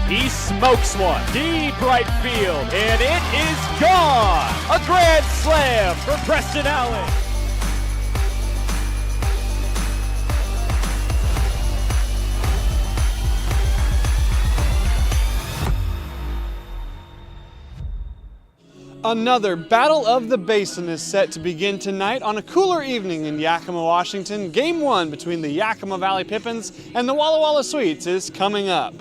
He smokes one. Deep right field. And it is gone. A grand slam for Preston Allen. Another Battle of the Basin is set to begin tonight on a cooler evening in Yakima, Washington. Game 1 between the Yakima Valley Pippins and the Walla Sweets is coming up.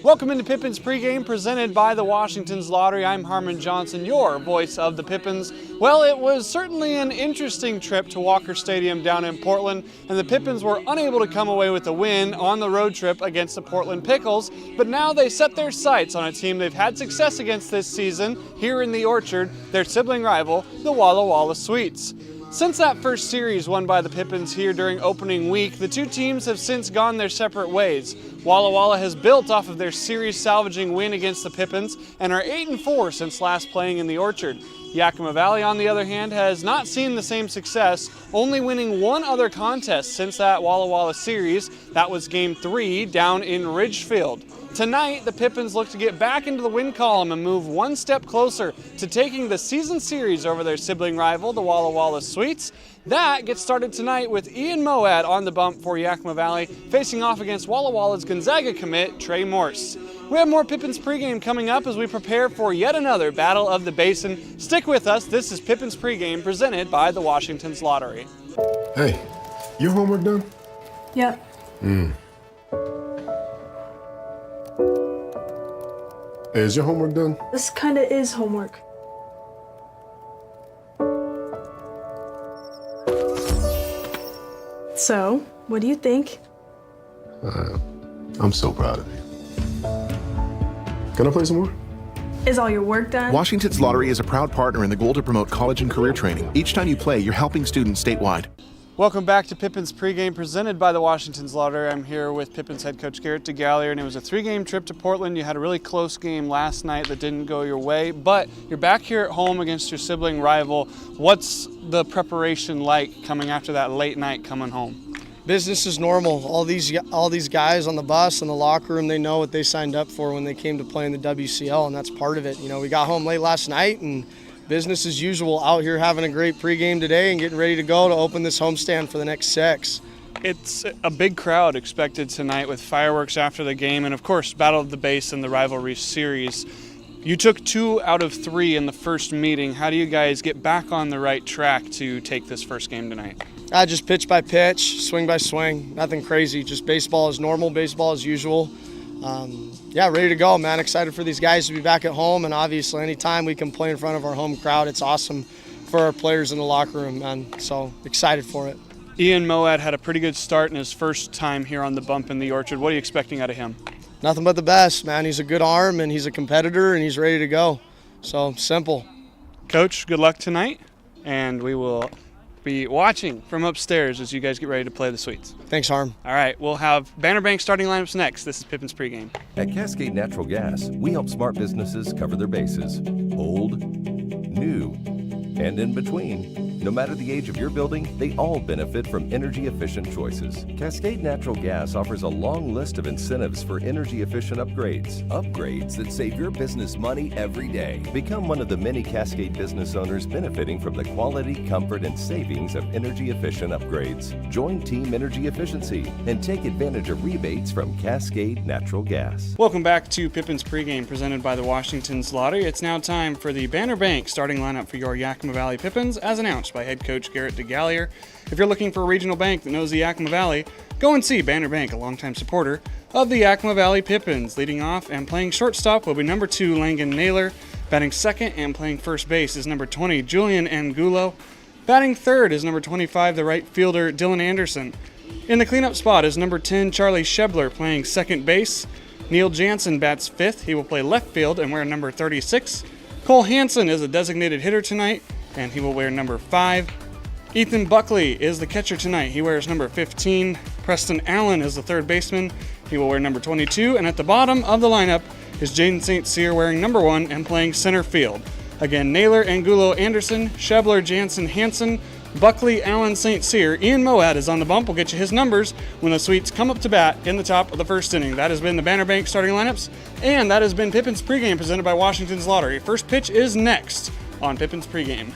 Welcome into Pippins pregame presented by the Washington's Lottery. I'm Harmon Johnson, your voice of the Pippins. Well, it was certainly an interesting trip to Walker Stadium down in Portland, and the Pippins were unable to come away with a win on the road trip against the Portland Pickles, but now they set their sights on a team they've had success against this season here in the Orchard, their sibling rival, the Walla Sweets. Since that first series won by the Pippins here during opening week, the two teams have since gone their separate ways. Walla has built off of their series salvaging win against the Pippins and are 8-4 since last playing in the Orchard. Yakima Valley, on the other hand, has not seen the same success, only winning one other contest since that Walla series. That was Game 3 down in Ridgefield. Tonight, the Pippins look to get back into the win column and move one step closer to taking the season series over their sibling rival, the Walla Sweets. That gets started tonight with Ian Moad on the bump for Yakima Valley, facing off against Walla's Gonzaga commit, Trey Morse. We have more Pippins pregame coming up as we prepare for yet another Battle of the Basin. Stick with us. This is Pippins pregame presented by the Washington's Lottery. Hey, your homework done? Yep. Hey, is your homework done? This kinda is homework. So, what do you think? I'm so proud of you. Can I play some more? Is all your work done? Washington's Lottery is a proud partner in the goal to promote college and career training. Each time you play, you're helping students statewide. Welcome back to Pippins pregame presented by the Washington's Lottery. I'm here with Pippins head coach Garrett DeGallier, and it was a 3-game trip to Portland. You had a really close game last night that didn't go your way, but you're back here at home against your sibling rival. What's the preparation like coming after that late night coming home? Business is normal. All these guys on the bus and the locker room, they know what they signed up for when they came to play in the WCL, and that's part of it. You know, we got home late last night, and business as usual, out here having a great pregame today and getting ready to go to open this homestand for the next 6. It's a big crowd expected tonight with fireworks after the game and, of course, Battle of the Basin, the rivalry series. You took 2 out of 3 in the first meeting. How do you guys get back on the right track to take this first game tonight? Just pitch by pitch, swing by swing, nothing crazy. Just baseball as normal, baseball as usual. Ready to go, man. Excited for these guys to be back at home, and obviously anytime we can play in front of our home crowd, it's awesome for our players in the locker room, man. So excited for it. Ian Moad had a pretty good start in his first time here on the bump in the Orchard. What are you expecting out of him? Nothing but the best, man. He's a good arm, and he's a competitor, and he's ready to go. So simple. Coach, good luck tonight, and we will be watching from upstairs as you guys get ready to play the Sweets. Thanks, Harm. All right, we'll have Banner Bank starting lineups next. This is Pippins pregame. At Cascade Natural Gas, we help smart businesses cover their bases. Old, new, and in between. No matter the age of your building, they all benefit from energy-efficient choices. Cascade Natural Gas offers a long list of incentives for energy-efficient upgrades. Upgrades that save your business money every day. Become one of the many Cascade business owners benefiting from the quality, comfort, and savings of energy-efficient upgrades. Join Team Energy Efficiency and take advantage of rebates from Cascade Natural Gas. Welcome back to Pippins pregame presented by the Washington's Lottery. It's now time for the Banner Bank starting lineup for your Yakima Valley Pippins, as announced by head coach Garrett DeGallier. If you're looking for a regional bank that knows the Yakima Valley, go and see Banner Bank, a longtime supporter of the Yakima Valley Pippins. Leading off and playing shortstop will be number 2, Langan Naylor. Batting second and playing first base is number 20, Julian Angulo. Batting third is number 25, the right fielder, Dylan Anderson. In the cleanup spot is number 10, Charlie Shebler, playing second base. Neil Jansen bats fifth. He will play left field and wear number 36. Cole Hansen is a designated hitter tonight, and he will wear number 5. Ethan Buckley is the catcher tonight. He wears number 15. Preston Allen is the third baseman. He will wear number 22. And at the bottom of the lineup is Jaden St. Cyr wearing number 1 and playing center field. Again, Naylor, Angulo, Anderson, Shebler, Jansen, Hansen, Buckley, Allen, St. Cyr. Ian Moad is on the bump. We'll get you his numbers when the Sweets come up to bat in the top of the first inning. That has been the Banner Bank starting lineups, and that has been Pippins pregame presented by Washington's Lottery. First pitch is next on Pippins pregame.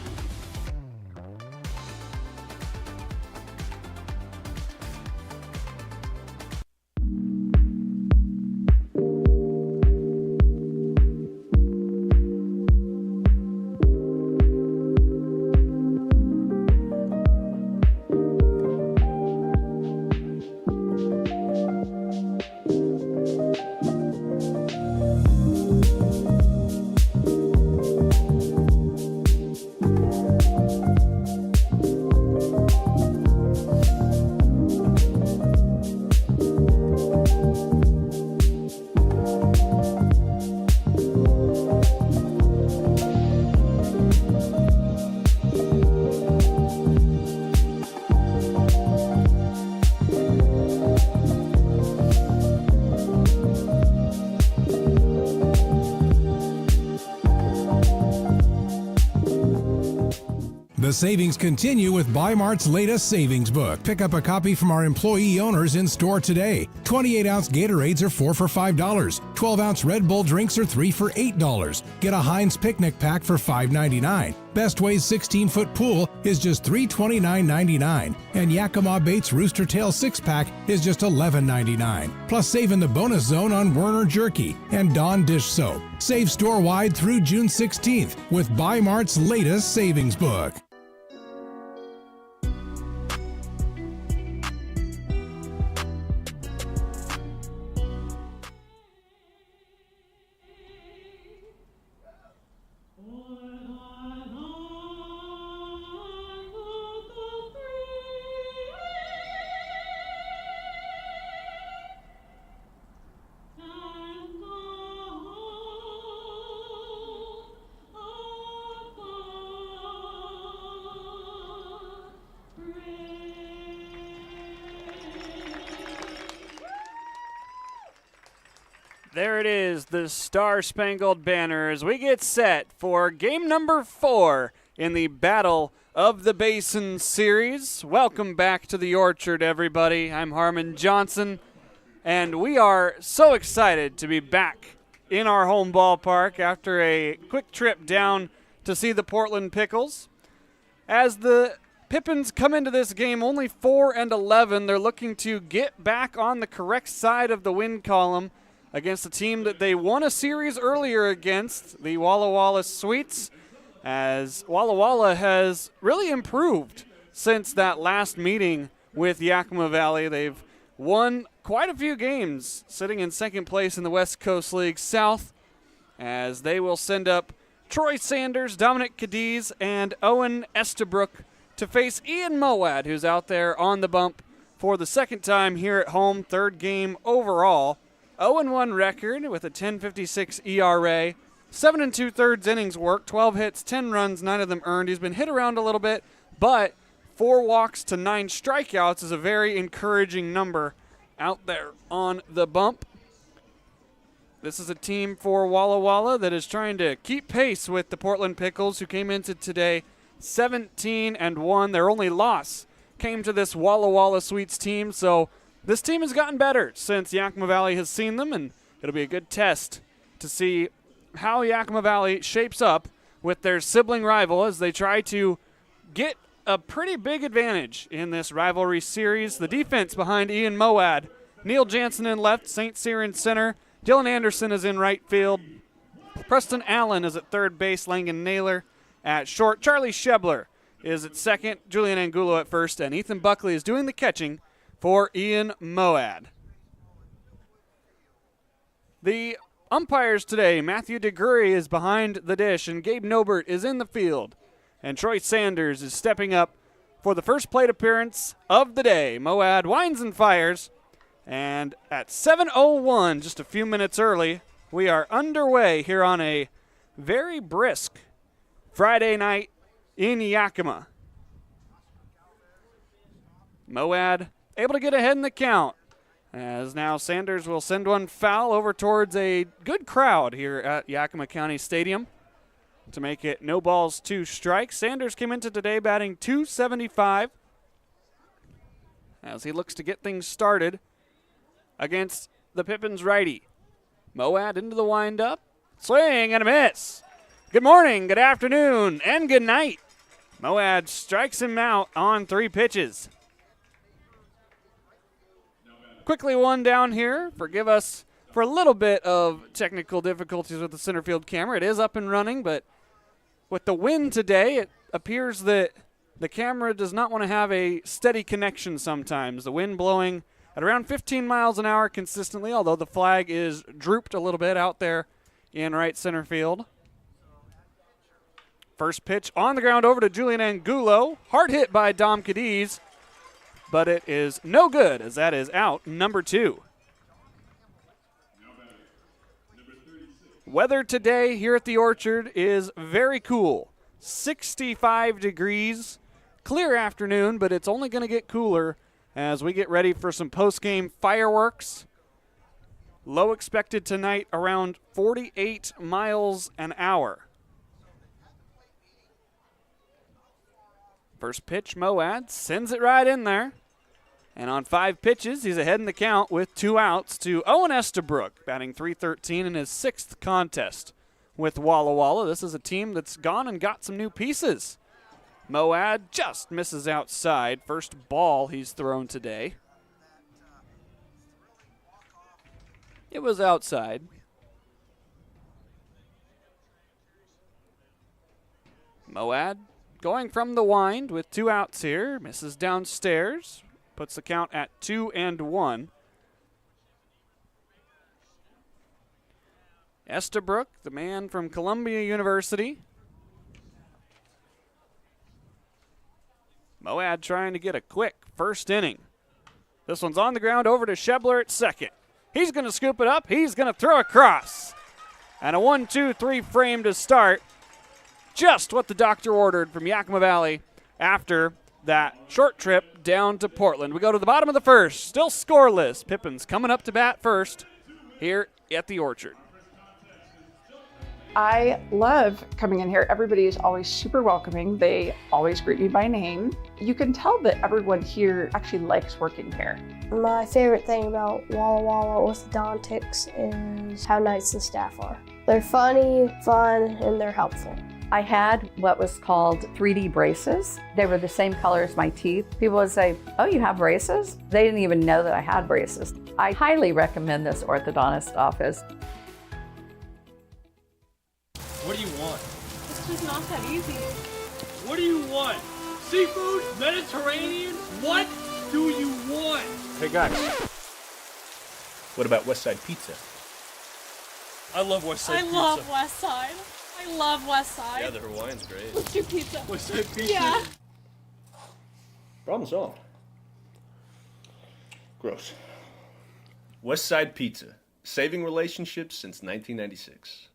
The savings continue with Bi-Mart's latest savings book. Pick up a copy from our employee owners in store today. 28-ounce Gatorades are 4 for $5. 12-ounce Red Bull drinks are 3 for $8. Get a Heinz picnic pack for $5.99. Best Way's 16-foot pool is just $329.99. And Yakima Bates Rooster Tail 6-pack is just $11.99. Plus save in the bonus zone on Werner Jerky and Dawn Dish Soap. Save store-wide through June 16th with Bi-Mart's latest savings book. There it is, the Star-Spangled Banner, as we get set for game number 4 in the Battle of the Basin series. Welcome back to the Orchard, everybody. I'm Harmon Johnson, and we are so excited to be back in our home ballpark after a quick trip down to see the Portland Pickles. As the Pippins come into this game only 4-11, they're looking to get back on the correct side of the win column against a team that they won a series earlier against, the Walla Sweets, as Walla has really improved since that last meeting with Yakima Valley. They've won quite a few games, sitting in second place in the West Coast League South, as they will send up Troy Sanders, Dominic Cadiz, and Owen Estabrook to face Ian Moad, who's out there on the bump for the second time here at home, third game overall. 0-1 record with a 10.56 ERA, 7 2/3 innings work, 12 hits, 10 runs, 9 of them earned. He's been hit around a little bit, but 4 walks to 9 strikeouts is a very encouraging number out there on the bump. This is a team for Walla that is trying to keep pace with the Portland Pickles, who came into today 17-1. Their only loss came to this Walla Sweets team, so this team has gotten better since Yakima Valley has seen them, and it'll be a good test to see how Yakima Valley shapes up with their sibling rival as they try to get a pretty big advantage in this rivalry series. The defense behind Ian Moad, Neil Jansen in left, St. Cyr in center, Dylan Anderson is in right field, Preston Allen is at third base, Langan Naylor at short, Charlie Shebler is at second, Julian Angulo at first, and Ethan Buckley is doing the catching for Ian Moad. The umpires today, Matthew DeGurry is behind the dish, and Gabe Nobert is in the field. And Troy Sanders is stepping up for the first plate appearance of the day. Moad winds and fires, and at 7:01, just a few minutes early, we are underway here on a very brisk Friday night in Yakima. Moad able to get ahead in the count, as now Sanders will send one foul over towards a good crowd here at Yakima County Stadium. to make it no balls, 2 strikes. Sanders came into today batting .275 as he looks to get things started against the Pippins righty. Moad into the windup. Swing and a miss. Good morning, good afternoon, and good night. Moad strikes him out on 3 pitches. Quickly one down here. Forgive us for a little bit of technical difficulties with the center field camera. It is up and running, but with the wind today, it appears that the camera does not want to have a steady connection sometimes. The wind blowing at around 15 miles an hour consistently, although the flag is drooped a little bit out there in right center field. First pitch on the ground over to Julian Angulo. Hard hit by Dom Cadiz, but it is no good as that is out number 2. Weather today here at the Orchard is very cool. 65 degrees, clear afternoon, but it's only going to get cooler as we get ready for some post-game fireworks. Low expected tonight around 48 miles an hour. First pitch, Moad sends it right in there. And on 5 pitches, he's ahead in the count with 2 outs to Owen Estabrook, batting .313 in his 6th contest with Walla Walla. This is a team that's gone and got some new pieces. Moad just misses outside. First ball he's thrown today. It was outside. Moad going from the wind with 2 outs here. Misses downstairs. Puts the count at 2-1. Estabrook, the man from Columbia University. Moad trying to get a quick first inning. This one's on the ground over to Shebler at second. He's going to scoop it up. He's going to throw across. And a 1-2-3 frame to start. Just what the doctor ordered from Yakima Valley after that short trip down to Portland. We go to the bottom of the first. Still scoreless. Pippins coming up to bat first here at the Orchard. I love coming in here. Everybody is always super welcoming. They always greet me by name. You can tell that everyone here actually likes working here. My favorite thing about Walla Walla Orthodontics is how nice the staff are. They're funny, fun, and they're helpful. I had what was called 3D braces. They were the same color as my teeth. People would say, "Oh, you have braces?" They didn't even know that I had braces. I highly recommend this orthodontist office. What do you want? It's just not that easy. What do you want? Seafood? Mediterranean? What do you want? Hey guys, what about West Side Pizza? I love West Side Pizza. I love West Side. I love West Side. Yeah, the Hawaiian's great. Let's do pizza. West Side Pizza? Yeah. Problem solved. Gross. West Side Pizza, saving relationships since 1996.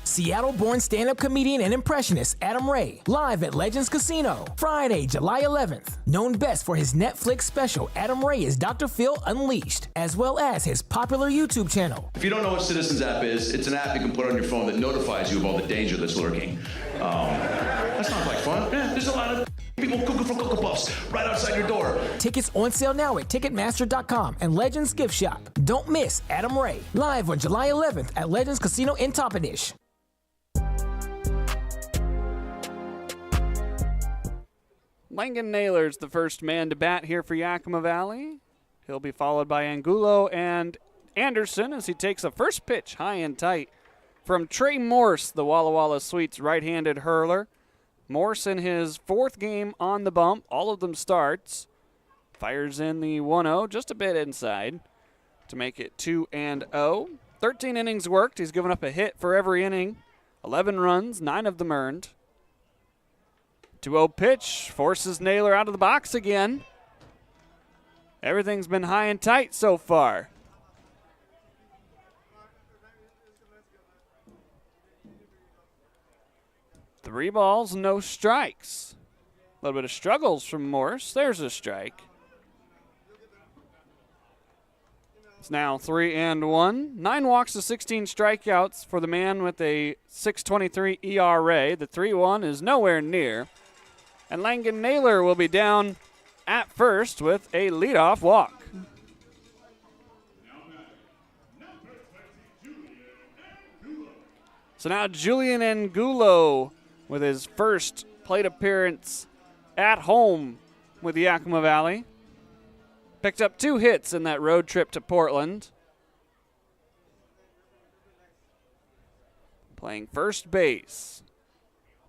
Seattle-born stand-up comedian and impressionist Adam Ray, live at Legends Casino, Friday, July 11th. Known best for his Netflix special, Adam Ray is Dr. Phil Unleashed, as well as his popular YouTube channel. If you don't know what Citizens App is, it's an app you can put on your phone that notifies you of all the danger that's lurking. That sounds like fun. Yeah, there's a lot of people cooking for Cocoa Puffs right outside your door. Tickets on sale now at Ticketmaster.com and Legends Gift Shop. Don't miss Adam Ray, live on July 11th at Legends Casino in Toppenish. Langan Naylor's the first man to bat here for Yakima Valley. He'll be followed by Angulo and Anderson as he takes a first pitch high and tight from Trey Morse, the Walla Walla Sweets right-handed hurler. Morse in his 4th game on the bump. All of them starts. Fires in the 1-0, just a bit inside to make it 2-0. 13 innings worked. He's given up a hit for every inning. 11 runs, 9 of them earned. 2-0 pitch forces Naylor out of the box again. Everything's been high and tight so far. Three balls, no strikes. A little bit of struggles from Morse. There's a strike. It's now 3-1. 9 walks to 16 strikeouts for the man with a 6.23 ERA. The 3-1 is nowhere near. And Langan Naylor will be down at first with a leadoff walk. So now Julian Angulo with his first plate appearance at home with the Yakima Valley. Picked up 2 hits in that road trip to Portland. Playing first base.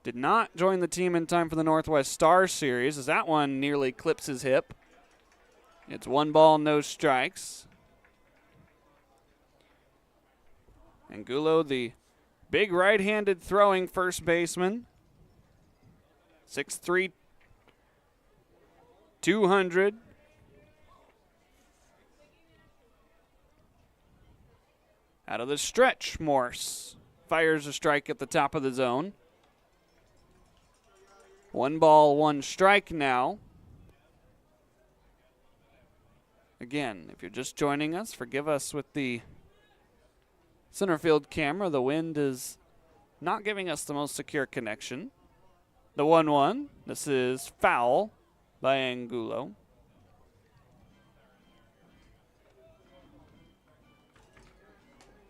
Did not join the team in time for the Northwest Stars series as that one nearly clips his hip. It's 1 ball, no strikes. Angulo, the big right-handed throwing first baseman. 6'3", 200. Out of the stretch, Morse fires a strike at the top of the zone. 1 ball, 1 strike now. Again, if you're just joining us, forgive us with the center field camera. The wind is not giving us the most secure connection. The 1-1. This is foul by Angulo.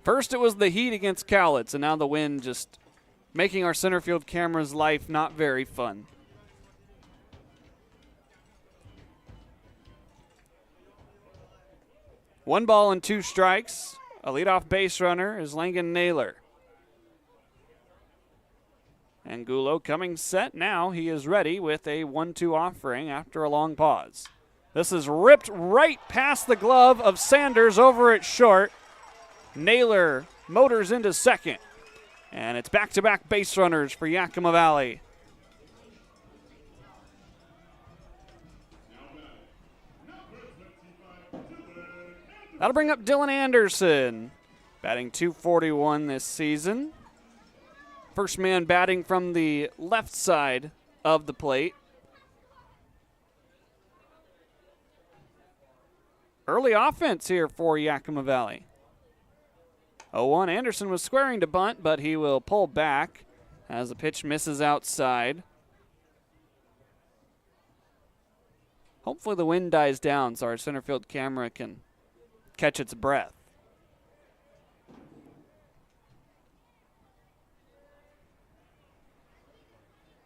First it was the heat against Cowlitz, and now the wind just making our center field camera's life not very fun. One ball and 2 strikes. A leadoff base runner is Langan Naylor. Angulo coming set now. He is ready with a 1-2 offering after a long pause. This is ripped right past the glove of Sanders over at short. Naylor motors into second. And it's back-to-back base runners for Yakima Valley. That'll bring up Dylan Anderson, batting .241 this season. First man batting from the left side of the plate. Early offense here for Yakima Valley. 0-1. Anderson was squaring to bunt, but he will pull back as the pitch misses outside. Hopefully the wind dies down so our center field camera can catch its breath.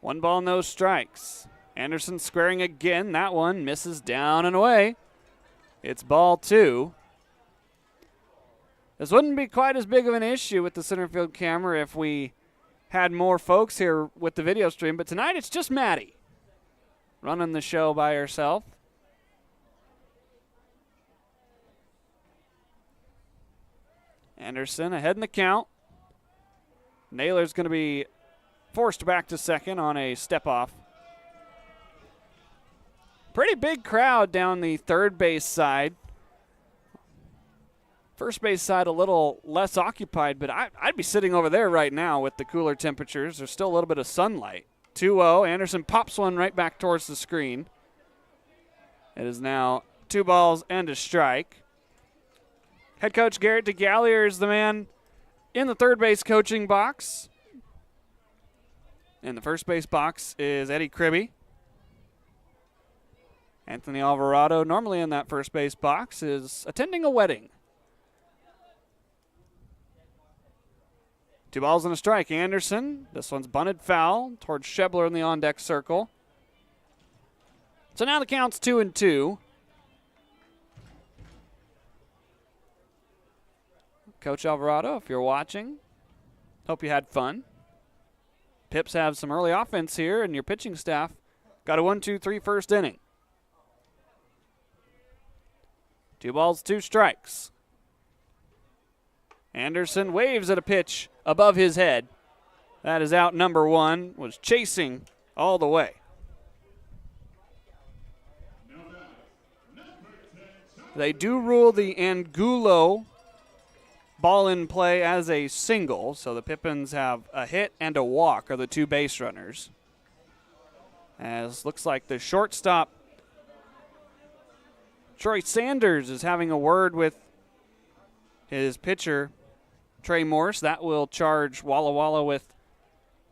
One ball, no strikes. Anderson squaring again. That one misses down and away. It's ball 2. This wouldn't be quite as big of an issue with the center field camera if we had more folks here with the video stream, but tonight it's just Maddie running the show by herself. Anderson ahead in the count. Naylor's going to be forced back to second on a step-off. Pretty big crowd down the third base side. First base side a little less occupied, but I'd be sitting over there right now with the cooler temperatures. There's still a little bit of sunlight. 2-0. Anderson pops one right back towards the screen. It is now 2 balls and a strike. Head coach Garrett DeGallier is the man in the third base coaching box. In the first base box is Eddie Kribbe. Anthony Alvarado, normally in that first base box, is attending a wedding. 2 balls and a strike. Anderson, this one's bunted foul towards Shebler in the on-deck circle. So now the count's 2-2. Coach Alvarado, if you're watching, hope you had fun. Pips have some early offense here, and your pitching staff got a 1-2-3 first inning. 2 balls, 2 strikes. Anderson waves at a pitch above his head. That is out number 1, was chasing all the way. They do rule the Angulo ball in play as a single, so the Pippins have a hit and a walk are the 2 base runners. As looks like the shortstop, Troy Sanders, is having a word with his pitcher, Trey Morse. That will charge Walla Walla with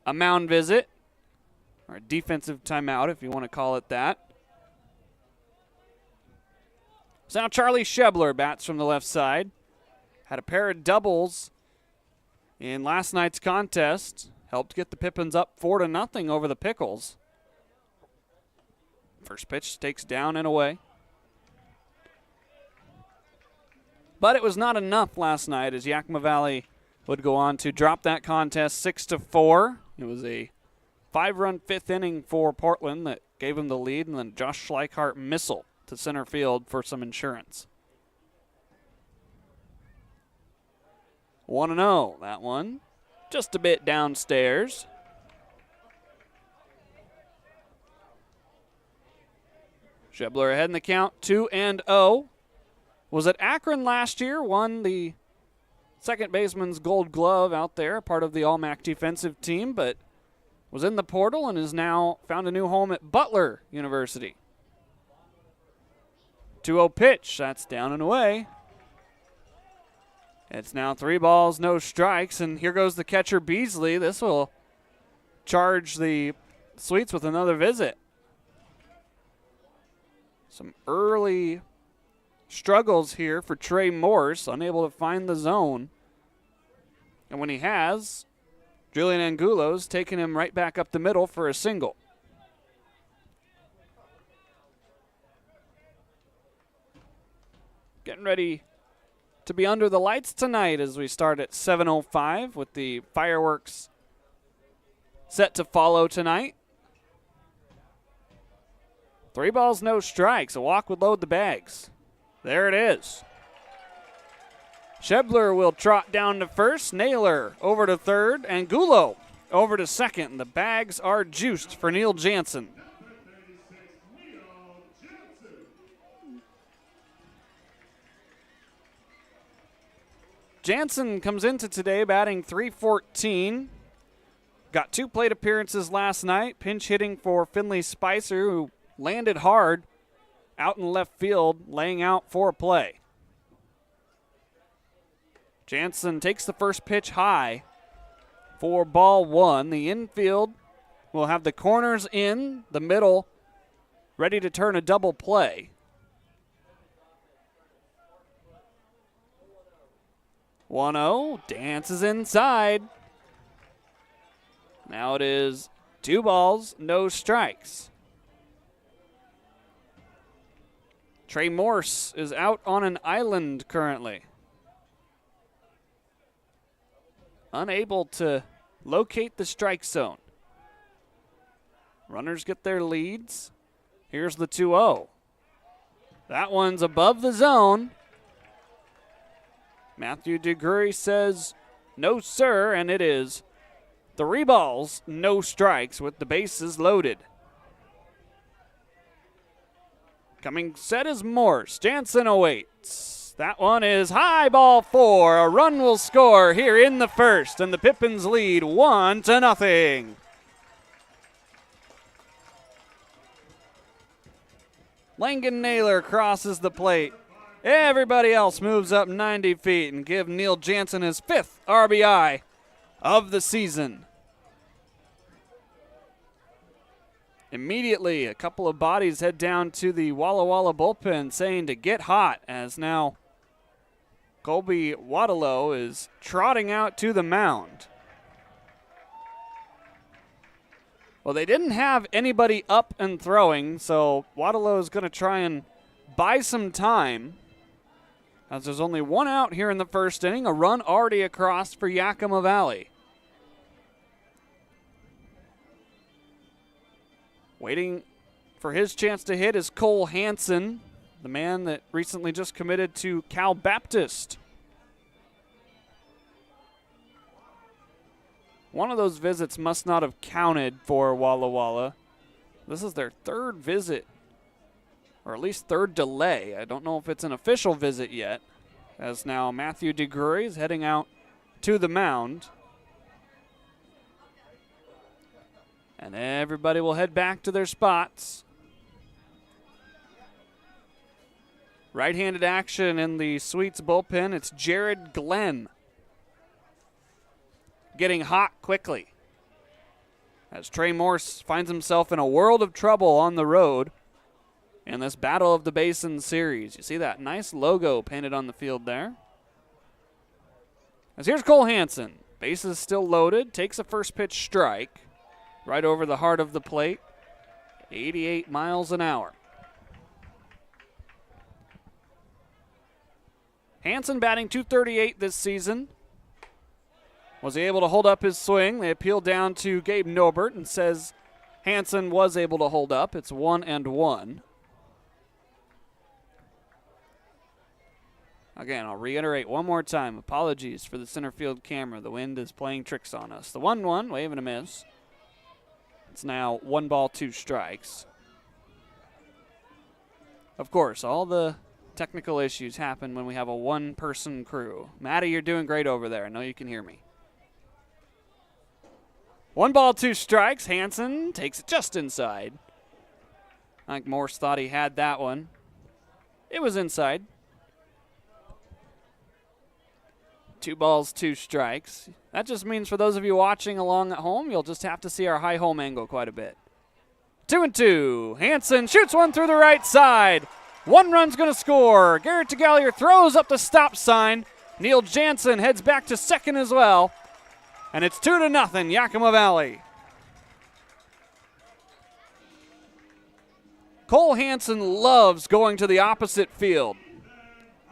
a mound visit, or a defensive timeout if you want to call it that. So now Charlie Shebler bats from the left side. Had a pair of doubles in last night's contest. Helped get the Pippins up 4-0 over the Pickles. First pitch takes down and away. But it was not enough last night as Yakima Valley would go on to drop that contest 6-4. It was a 5-run fifth inning for Portland that gave him the lead, and then Josh Schleichart missile to center field for some insurance. 1-0, that one. Just a bit downstairs. Shebler ahead in the count, 2-0. Was at Akron last year, won the second baseman's gold glove out there, part of the All-MAC defensive team, but was in the portal and has now found a new home at Butler University. 2-0 pitch, that's down and away. It's now 3 balls, no strikes, and here goes the catcher Beasley. This will charge the Sweets with another visit. Some early struggles here for Trey Morse, unable to find the zone. And when he has, Julian Angulo's taking him right back up the middle for a single. Getting ready to be under the lights tonight as we start at 7:05 with the fireworks set to follow tonight. 3 balls, no strikes. A walk would load the bags. There it is. Shebler will trot down to first. Naylor over to third. And Angulo over to second. The bags are juiced for Neil Jansen. Jansen comes into today batting .314. Got 2 plate appearances last night. Pinch hitting for Finley Spicer, who landed hard out in left field, laying out for a play. Jansen takes the first pitch high for ball 1. The infield will have the corners in, the middle ready to turn a double play. 1-0, dances inside. Now it is 2 balls, no strikes. Trey Morse is out on an island currently. Unable to locate the strike zone. Runners get their leads. Here's the 2-0. That one's above the zone. Matthew DeGruy says, no, sir, and it is 3 balls, no strikes with the bases loaded. Coming set is Morse. Jansen awaits. That one is high, ball 4. A run will score here in the first, and the Pippins lead 1-0. Langan Naylor crosses the plate. Everybody else moves up 90 feet and give Neil Jansen his 5th RBI of the season. Immediately, a couple of bodies head down to the Walla Walla bullpen saying to get hot, as now Colby Waddalow is trotting out to the mound. Well, they didn't have anybody up and throwing, so Waddalow is going to try and buy some time, as there's only 1 out here in the first inning, a run already across for Yakima Valley. Waiting for his chance to hit is Cole Hansen, the man that recently just committed to Cal Baptist. One of those visits must not have counted for Walla Walla. This is their 3rd visit, or at least 3rd delay. I don't know if it's an official visit yet, as now Matthew DeGruy is heading out to the mound. And everybody will head back to their spots. Right-handed action in the Sweets bullpen. It's Jared Glenn getting hot quickly as Trey Morse finds himself in a world of trouble on the road in this Battle of the Basin series. You see that nice logo painted on the field there. As here's Cole Hansen. Bases still loaded. Takes a first pitch strike right over the heart of the plate. 88 miles an hour. Hansen batting .238 this season. Was he able to hold up his swing? They appeal down to Gabe Nobert and says Hansen was able to hold up. It's 1-1. Again, I'll reiterate one more time. Apologies for the center field camera. The wind is playing tricks on us. The 1-1, wave and a miss. It's now 1 ball, 2 strikes. Of course, all the technical issues happen when we have a one-person crew. Maddie, you're doing great over there. I know you can hear me. 1 ball, 2 strikes. Hansen takes it just inside. I think Morse thought he had that one. It was inside. 2 balls, 2 strikes. That just means for those of you watching along at home, you'll just have to see our high home angle quite a bit. 2-2. Hansen shoots one through the right side. 1 run's going to score. Garrett DeGallier throws up the stop sign. Neil Jansen heads back to second as well. And it's 2-0, Yakima Valley. Cole Hansen loves going to the opposite field.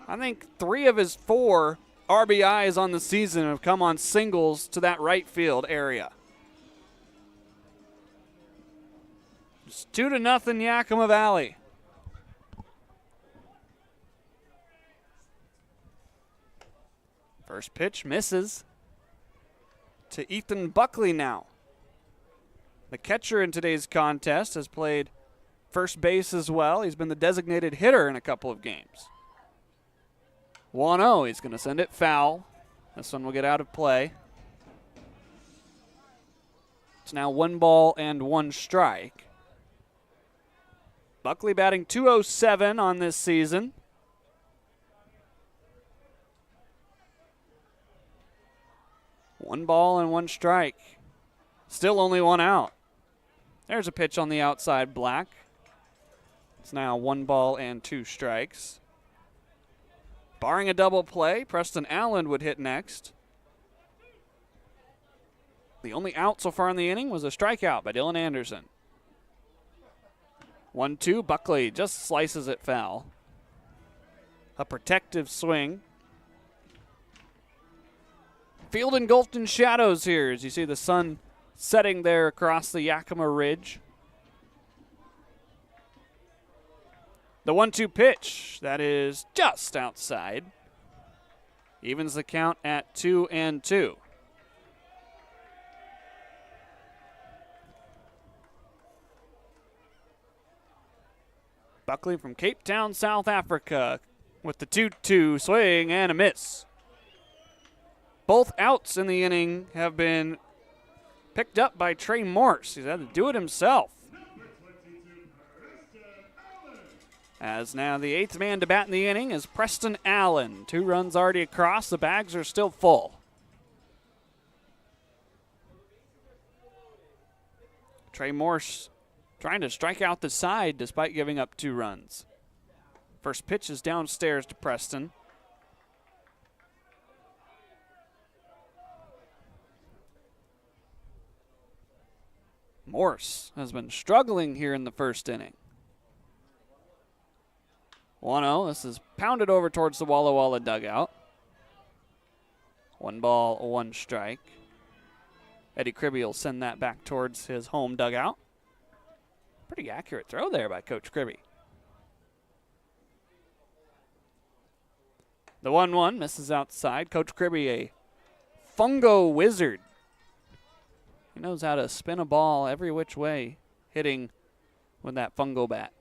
I think 3 of his 4 RBIs on the season have come on singles to that right field area. It's 2-0 Yakima Valley. First pitch misses to Ethan Buckley now. The catcher in today's contest has played first base as well. He's been the designated hitter in a couple of games. 1-0, he's going to send it foul. This one will get out of play. It's now 1 ball and 1 strike. Buckley batting .207 on this season. One ball and 1 strike. Still only 1 out. There's a pitch on the outside, Black. It's now 1 ball and 2 strikes. Barring a double play, Preston Allen would hit next. The only out so far in the inning was a strikeout by Dylan Anderson. 1-2, Buckley just slices it foul. A protective swing. Field engulfed in shadows here as you see the sun setting there across the Yakima Ridge. The 1-2 pitch, that is just outside. Evens the count at 2-2. Buckley from Cape Town, South Africa with the 2-2 swing and a miss. Both outs in the inning have been picked up by Trey Morse. He's had to do it himself. As now the 8th man to bat in the inning is Preston Allen. 2 runs already across. The bags are still full. Trey Morse trying to strike out the side despite giving up 2 runs. First pitch is downstairs to Preston. Morse has been struggling here in the first inning. 1-0. This is pounded over towards the Walla Walla dugout. 1 ball, 1 strike. Eddie Kribbe will send that back towards his home dugout. Pretty accurate throw there by Coach Kribbe. The 1-1 misses outside. Coach Kribbe, a fungo wizard. He knows how to spin a ball every which way, hitting with that fungo bat.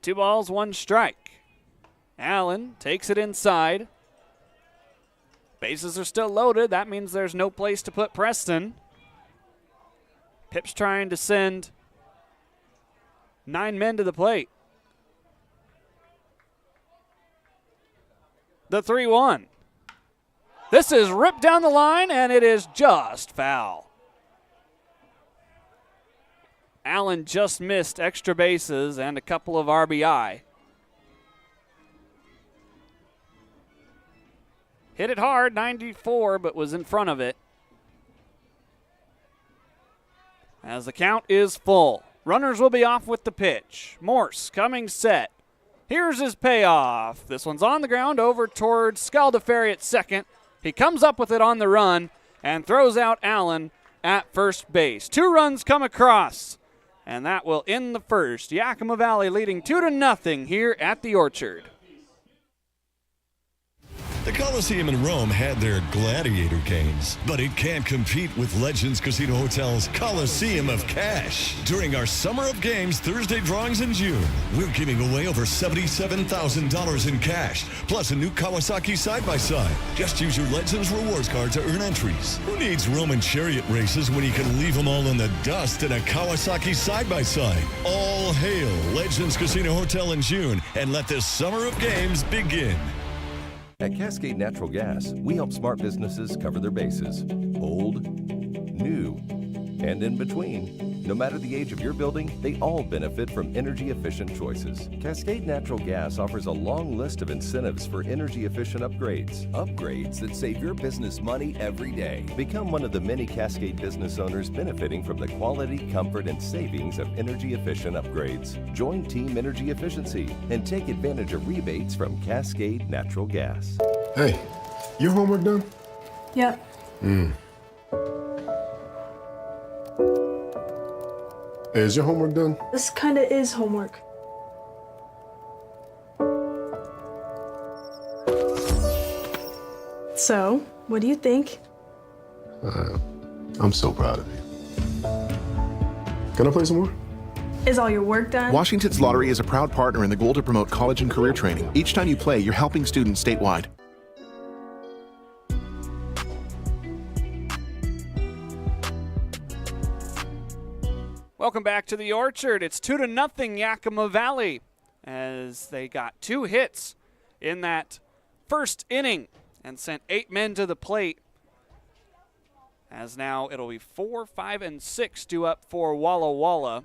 2 balls, 1 strike. Allen takes it inside. Bases are still loaded. That means there's no place to put Preston. Pip's trying to send 9 men to the plate. the 3-1. This is ripped down the line, and it is just foul. Allen just missed extra bases and a couple of RBI. Hit it hard, 94, but was in front of it. As the count is full. Runners will be off with the pitch. Morse coming set. Here's his payoff. This one's on the ground over towards Scaldaferri at second. He comes up with it on the run and throws out Allen at first base. 2 runs come across, and that will end the first. Yakima Valley leading 2-0 here at the Orchard. The Coliseum in Rome had their gladiator games, but it can't compete with Legends Casino Hotel's Coliseum of Cash. During our Summer of Games Thursday drawings in June, we're giving away over $77,000 in cash, plus a new Kawasaki side-by-side. Just use your Legends Rewards card to earn entries. Who needs Roman chariot races when you can leave them all in the dust in a Kawasaki side-by-side? All hail Legends Casino Hotel in June, and let this Summer of Games begin. At Cascade Natural Gas, we help smart businesses cover their bases. Old, new, and in between. No matter the age of your building, they all benefit from energy-efficient choices. Cascade Natural Gas offers a long list of incentives for energy-efficient upgrades. Upgrades that save your business money every day. Become one of the many Cascade business owners benefiting from the quality, comfort, and savings of energy-efficient upgrades. Join Team Energy Efficiency and take advantage of rebates from Cascade Natural Gas. Hey, your homework done? Yep. Hey, is your homework done? This kinda is homework. So, what do you think? I'm so proud of you. Can I play some more? Is all your work done? Washington's Lottery is a proud partner in the goal to promote college and career training. Each time you play, you're helping students statewide. Welcome back to the Orchard. It's 2-0 Yakima Valley as they got 2 hits in that first inning and sent 8 men to the plate. As now it'll be 4, 5, and 6 due up for Walla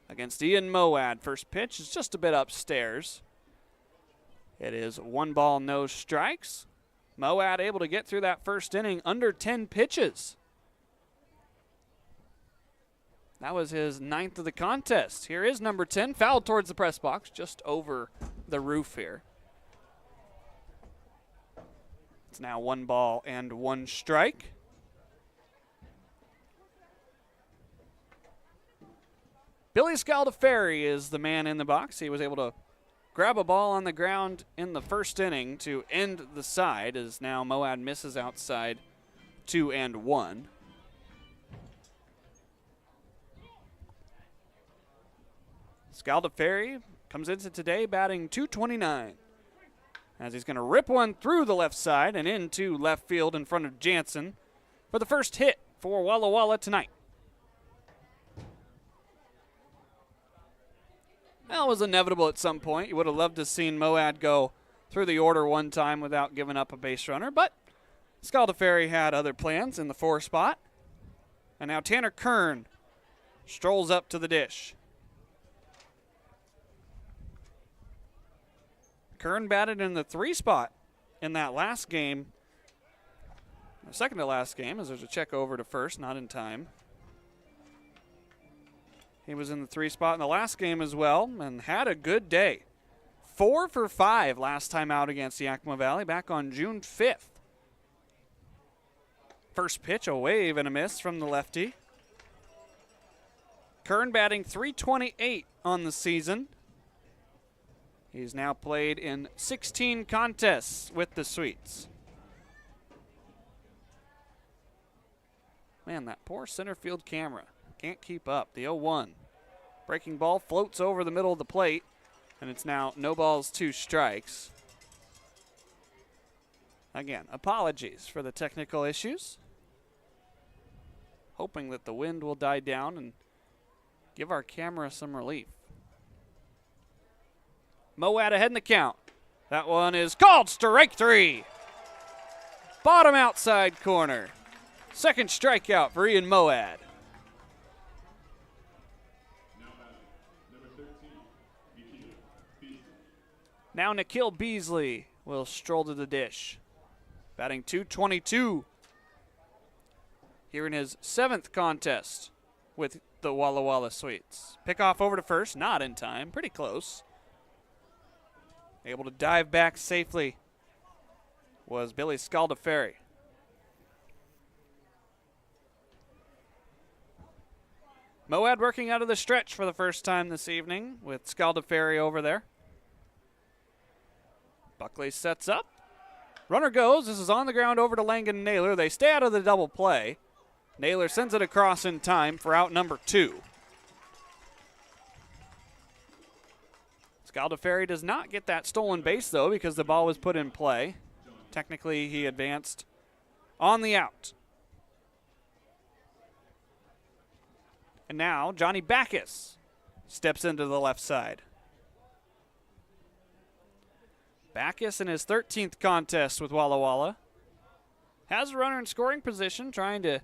against Ian Moad. First pitch is just a bit upstairs. It is 1 ball, no strikes. Moad able to get through that first inning under 10 pitches. That was his 9th of the contest. Here is number 10, fouled towards the press box, just over the roof here. It's now 1 ball and 1 strike. Billy Scaldaferri is the man in the box. He was able to grab a ball on the ground in the first inning to end the side, as now Moad misses outside 2-1. Scaldaferri comes into today batting .229 as he's going to rip one through the left side and into left field in front of Jansen for the first hit for Walla tonight. Well, it was inevitable at some point. You would have loved to have seen Moad go through the order one time without giving up a base runner, but Scaldaferri had other plans in the 4 spot. And now Tanner Kern strolls up to the dish. Kern batted in the 3 spot in that last game. The second to last game, as there's a check over to first, not in time. He was in the 3 spot in the last game as well and had a good day. 4 for 5 last time out against Yakima Valley back on June 5th. First pitch, a wave and a miss from the lefty. Kern batting .328 on the season. He's now played in 16 contests with the Sweets. Man, that poor center field camera can't keep up. The 0-1. Breaking ball floats over the middle of the plate, and it's now no balls, 2 strikes. Again, apologies for the technical issues. Hoping that the wind will die down and give our camera some relief. Moad ahead in the count. That one is called strike 3. Bottom outside corner. Second strikeout for Ian Moad. Now Nikhil Beasley will stroll to the dish. Batting .222. Here in his 7th contest with the Walla Walla Sweets. Pickoff over to first, not in time, pretty close. Able to dive back safely was Billy Scaldaferri. Moad working out of the stretch for the first time this evening with Scaldaferri over there. Buckley sets up. Runner goes. This is on the ground over to Langan Naylor. They stay out of the double play. Naylor sends it across in time for out number 2. Scaldaferri does not get that stolen base, though, because the ball was put in play. Technically, he advanced on the out. And now Johnny Backus steps into the left side. Backus in his 13th contest with Walla Walla has a runner in scoring position, trying to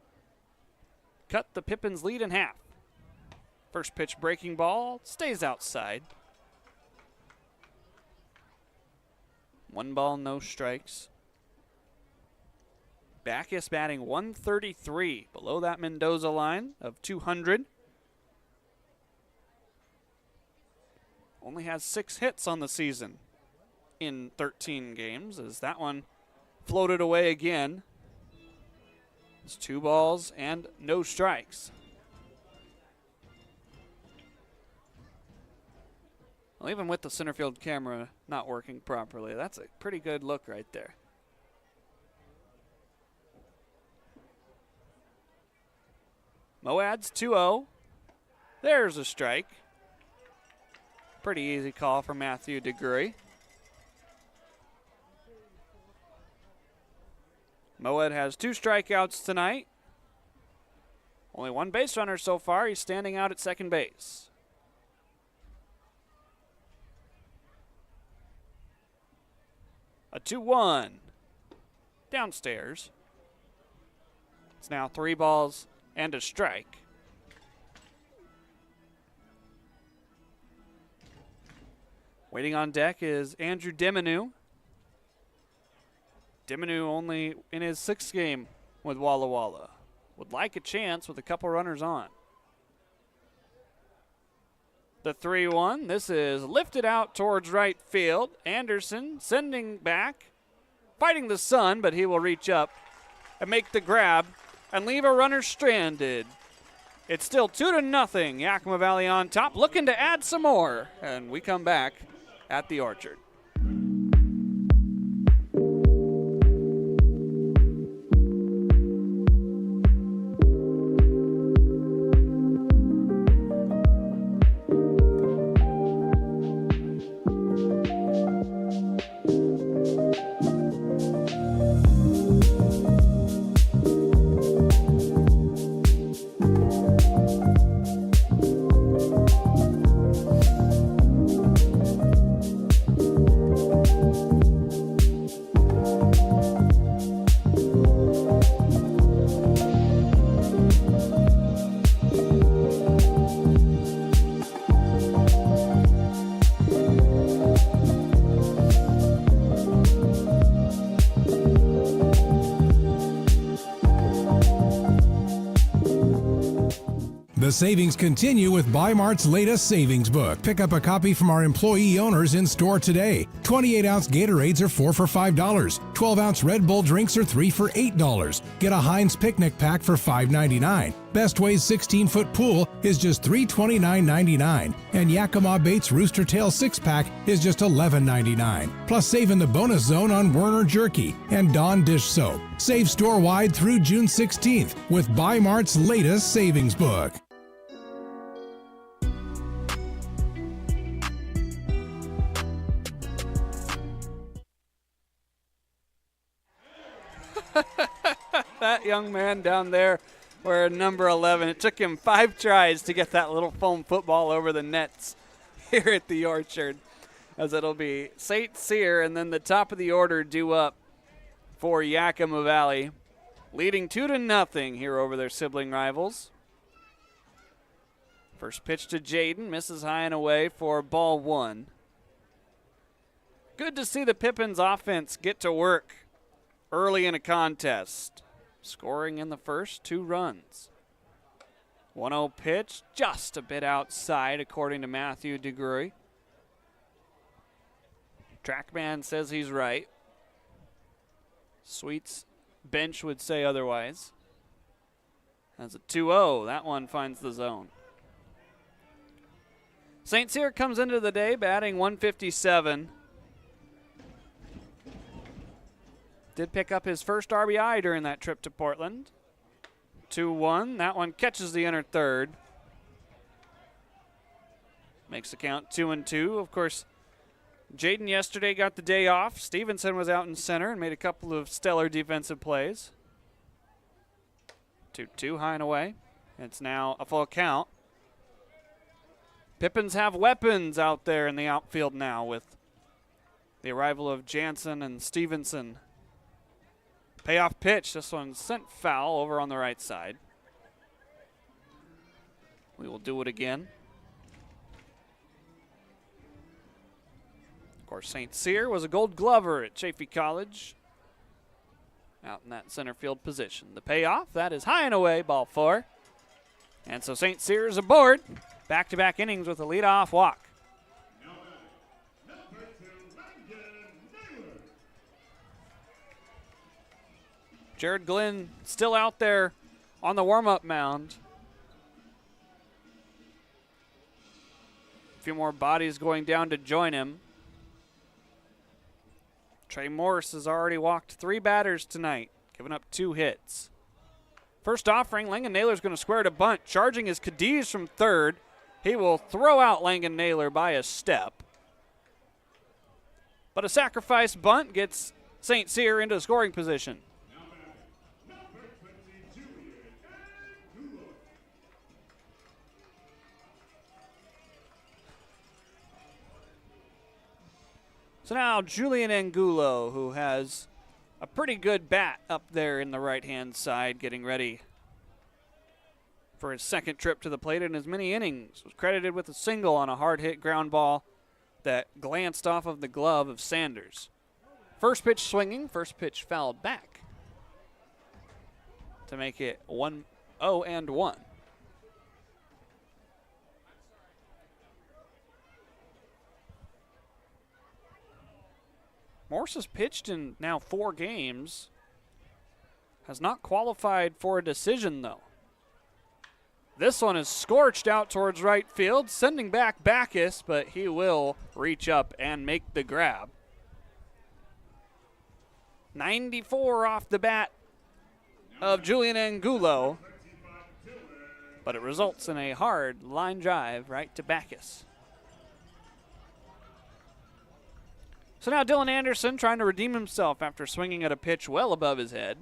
cut the Pippins lead in half. First pitch breaking ball stays outside. 1 ball, no strikes. Backus batting .133, below that Mendoza line of 200. Only has 6 hits on the season in 13 games, as that one floated away again. It's 2 balls and no strikes. Well, even with the center field camera not working properly, that's a pretty good look right there. Moad's 2-0. There's a strike. Pretty easy call for Matthew DeGruy. Moad has 2 strikeouts tonight. Only 1 base runner so far. He's standing out at second base. A 2-1. Downstairs. It's now 3 balls and a strike. Waiting on deck is Andrew Diminu. Diminu only in his 6th game with Walla Walla. Would like a chance with a couple runners on. The 3-1. This is lifted out towards right field. Anderson sending back. Fighting the sun, but he will reach up and make the grab and leave a runner stranded. It's still 2-0. Yakima Valley on top, looking to add some more. And we come back at the Orchard. The savings continue with Bi-Mart's latest savings book. Pick up a copy from our employee owners in store today. 28-ounce Gatorades are 4 for $5. 12-ounce Red Bull drinks are 3 for $8. Get a Heinz picnic pack for $5.99. Best Way's 16-foot pool is just $329.99. And Yakima Bates Rooster Tail 6-pack is just $11.99. Plus save in the bonus zone on Werner Jerky and Dawn Dish Soap. Save store-wide through June 16th with Bi-Mart's latest savings book. That young man down there wearing number 11. It took him 5 tries to get that little foam football over the nets here at the Orchard. as it'll be St. Cyr and then the top of the order due up for Yakima Valley, leading 2-0 here over their sibling rivals. First pitch to Jaden, misses high and away for ball 1. Good to see the Pippins offense get to work early in a contest, scoring in the first 2 runs. 1-0 pitch, just a bit outside, according to Matthew DeGruy. Trackman says he's right. Sweets bench would say otherwise. That's a 2-0. That one finds the zone. St. Cyr comes into the day batting 157. Did pick up his first RBI during that trip to Portland. 2-1. That one catches the inner third. Makes the count 2-2. Of course, Jaden yesterday got the day off. Stevenson was out in center and made a couple of stellar defensive plays. 2-2, high and away. It's now a full count. Pippins have weapons out there in the outfield now with the arrival of Jansen and Stevenson. Payoff pitch. This one sent foul over on the right side. We will do it again. Of course, St. Cyr was a Gold Glover at Chaffey College. Out in that center field position. The payoff, that is high and away, ball 4. And so St. Cyr is aboard. Back-to-back innings with a leadoff walk. Jared Glenn still out there on the warm-up mound. A few more bodies going down to join him. Trey Morris has already walked 3 batters tonight, giving up 2 hits. First offering, Langan Naylor's going to square to bunt. Charging is Cadiz from third. He will throw out Langan Naylor by a step. But a sacrifice bunt gets St. Cyr into scoring position. So now Julian Angulo, who has a pretty good bat up there in the right-hand side, getting ready for his second trip to the plate in as many innings. Was credited with a single on a hard-hit ground ball that glanced off of the glove of Sanders. First pitch swinging, first pitch fouled back to make it 1-0-1. Morse has pitched in now 4 games. Has not qualified for a decision, though. This one is scorched out towards right field, sending back Backus, but he will reach up and make the grab. 94 off the bat of Julian Angulo, but it results in a hard line drive right to Backus. So now Dylan Anderson trying to redeem himself after swinging at a pitch well above his head.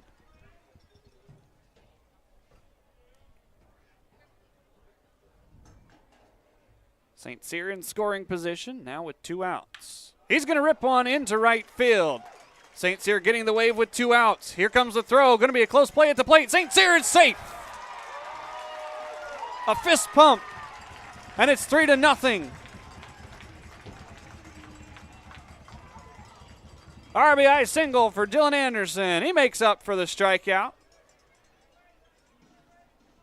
St. Cyr in scoring position, now with 2 outs. He's going to rip one into right field. St. Cyr getting the wave with 2 outs. Here comes the throw, going to be a close play at the plate. St. Cyr is safe. A fist pump, and it's 3-0. RBI single for Dylan Anderson. He makes up for the strikeout.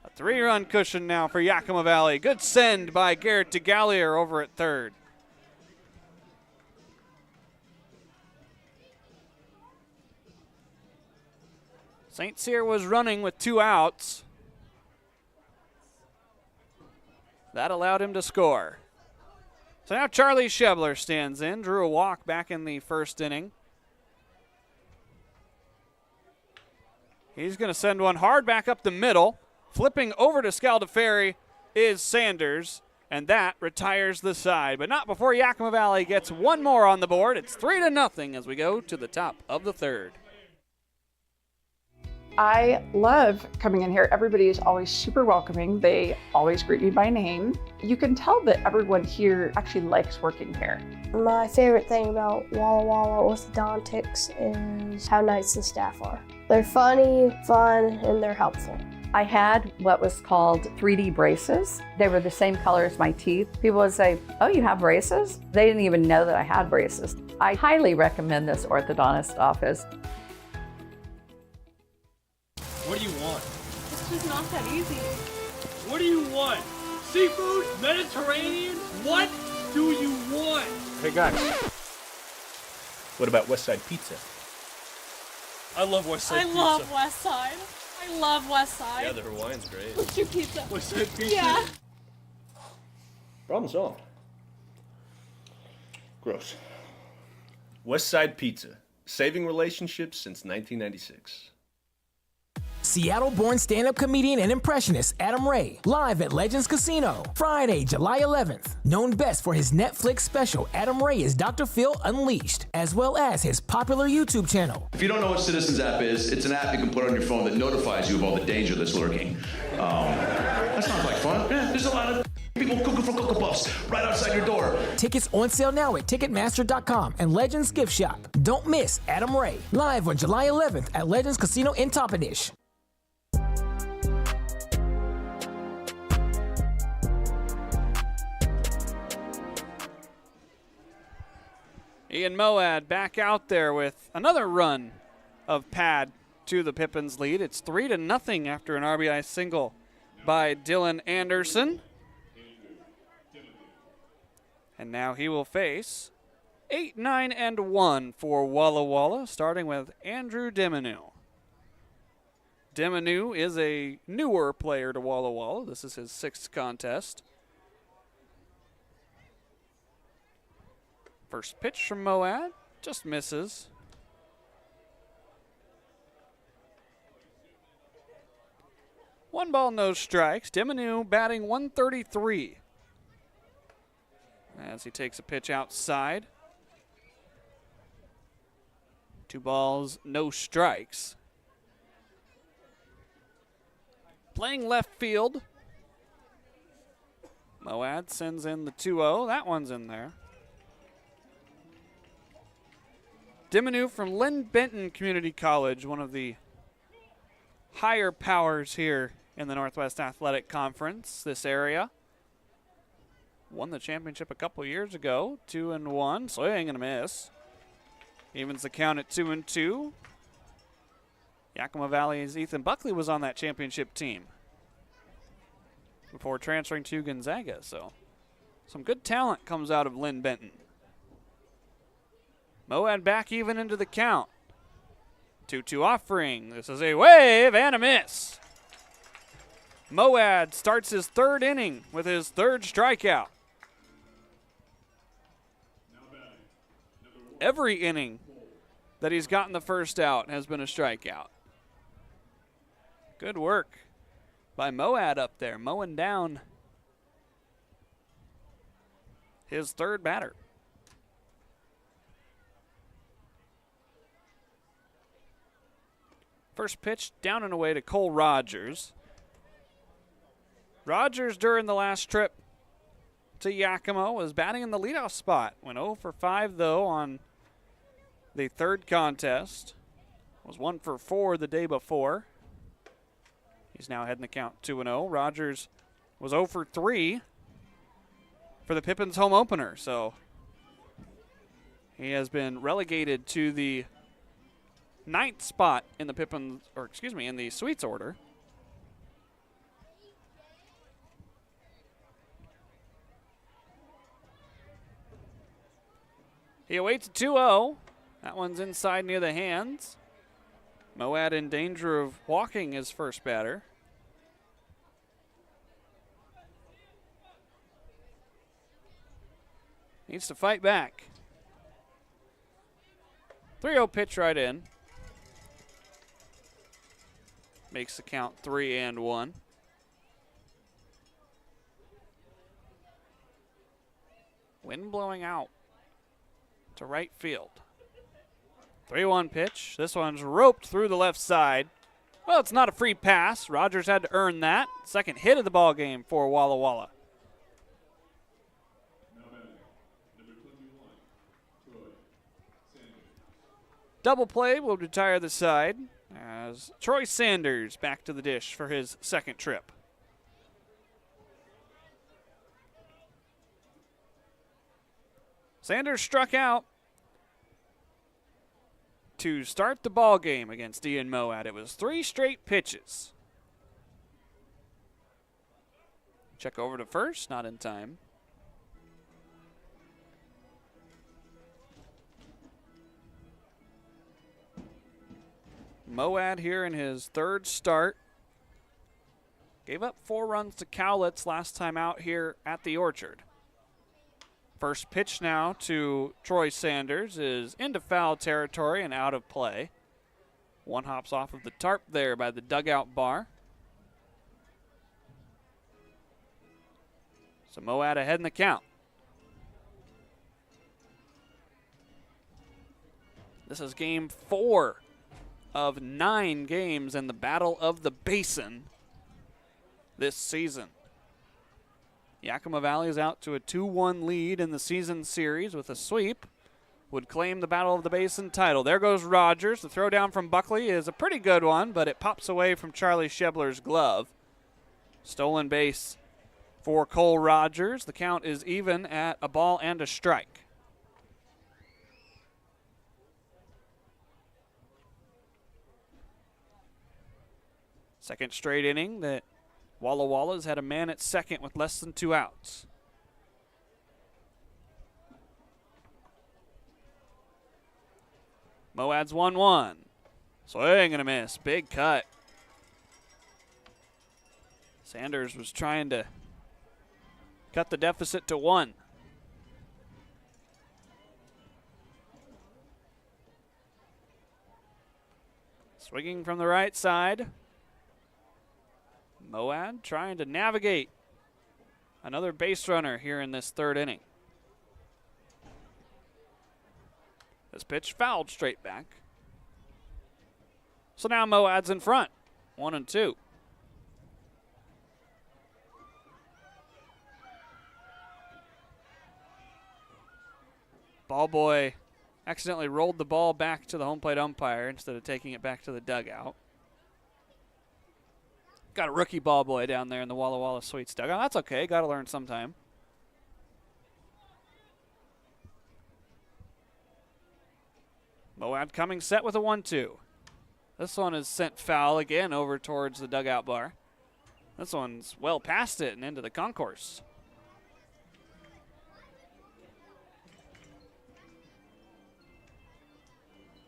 A 3-run cushion now for Yakima Valley. Good send by Garrett DeGallier over at third. St. Cyr was running with 2 outs. That allowed him to score. So now Charlie Shebler stands in, drew a walk back in the first inning. He's going to send one hard back up the middle. Flipping over to Scaldaferri is Sanders, and that retires the side. But not before Yakima Valley gets one more on the board. It's 3-0 as we go to the top of the third. I love coming in here. Everybody is always super welcoming. They always greet me by name. You can tell that everyone here actually likes working here. My favorite thing about Walla Walla orthodontics is how nice the staff are. They're funny, fun, and they're helpful. I had what was called 3D braces. They were the same color as my teeth. People would say, "Oh, you have braces?" They didn't even know that I had braces. I highly recommend this orthodontist office. What do you want? It's just not that easy. What do you want? Seafood? Mediterranean? What do you want? Hey guys, what about Westside Pizza? I love Westside I Pizza. love West Side. I love West Side. Yeah, their Hawaiian's great. What's your pizza? Westside Pizza? Yeah. Problem solved. Gross. Westside Pizza, saving relationships since 1996. Seattle-born stand-up comedian and impressionist Adam Ray, live at Legends Casino, Friday, July 11th. Known best for his Netflix special, Adam Ray is Dr. Phil Unleashed, as well as his popular YouTube channel. If you don't know what Citizens app is, it's an app you can put on your phone that notifies you of all the danger that's lurking. That sounds like fun. Yeah, there's a lot of people cooking for Cocoa Puffs right outside your door. Tickets on sale now at Ticketmaster.com and Legends Gift Shop. Don't miss Adam Ray, live on July 11th at Legends Casino in Toppenish. Ian Moad back out there with another run of pad to the Pippins lead. It's 3-0 after an RBI single by Dylan Anderson. And now he will face 8, 9, and 1 for Walla Walla, starting with Andrew Diminu. Diminu is a newer player to Walla Walla. This is his 6th contest. First pitch from Moad, just misses. One ball, no strikes. Diminu batting 133. As he takes a pitch outside. 2 balls, no strikes. Playing left field. Moad sends in the 2-0. That one's in there. Diminu from Lynn Benton Community College, one of the higher powers here in the Northwest Athletic Conference, this area. Won the championship a couple years ago, 2-1, swing and a miss. Evens the count at 2-2. Yakima Valley's Ethan Buckley was on that championship team before transferring to Gonzaga, so some good talent comes out of Lynn Benton. Moad back even into the count. 2-2 offering. This is a wave and a miss. Moad starts his 3rd inning with his 3rd strikeout. Every inning that he's gotten the first out has been a strikeout. Good work by Moad up there, mowing down his 3rd batter. First pitch down and away to Cole Rogers. Rogers, during the last trip to Yakima, was batting in the leadoff spot. Went 0 for 5, though, on the 3rd contest. Was 1 for 4 the day before. He's now heading the count 2-0. Rogers was 0 for 3 for the Pippins home opener. So he has been relegated to the 9th spot in the in the Sweets order. He awaits a 2-0. That one's inside near the hands. Moad in danger of walking his first batter. Needs to fight back. 3-0 pitch right in. Makes the count 3-1. Wind blowing out to right field. 3-1 pitch. This one's roped through the left side. Well, it's not a free pass. Rogers had to earn that. Second hit of the ball game for Walla Walla. Double play will retire the side as Troy Sanders back to the dish for his second trip. Sanders struck out to start the ball game against Ian Moad. It was 3 straight pitches. Check over to first, not in time. Moad here in his third start. Gave up 4 runs to Cowlitz last time out here at the Orchard. First pitch now to Troy Sanders is into foul territory and out of play. One hops off of the tarp there by the dugout bar. So Moad ahead in the count. This is game 4 of 9 games in the Battle of the Basin this season. Yakima Valley is out to a 2-1 lead in the season series with a sweep. Would claim the Battle of the Basin title. There goes Rogers. The throw down from Buckley is a pretty good one, but it pops away from Charlie Shebler's glove. Stolen base for Cole Rogers. The count is even at a ball and a strike. Second straight inning that Walla Walla's had a man at second with less than 2 outs. Moad's 1-1. Swing and a miss. Big cut. Sanders was trying to cut the deficit to 1. Swinging from the right side. Moad trying to navigate another base runner here in this third inning. This pitch fouled straight back. So now Moad's in front, 1-2. Ball boy accidentally rolled the ball back to the home plate umpire instead of taking it back to the dugout. Got a rookie ball boy down there in the Walla Walla Sweets dugout. That's okay. Got to learn sometime. Moad coming set with a 1-2. This one is sent foul again over towards the dugout bar. This one's well past it and into the concourse.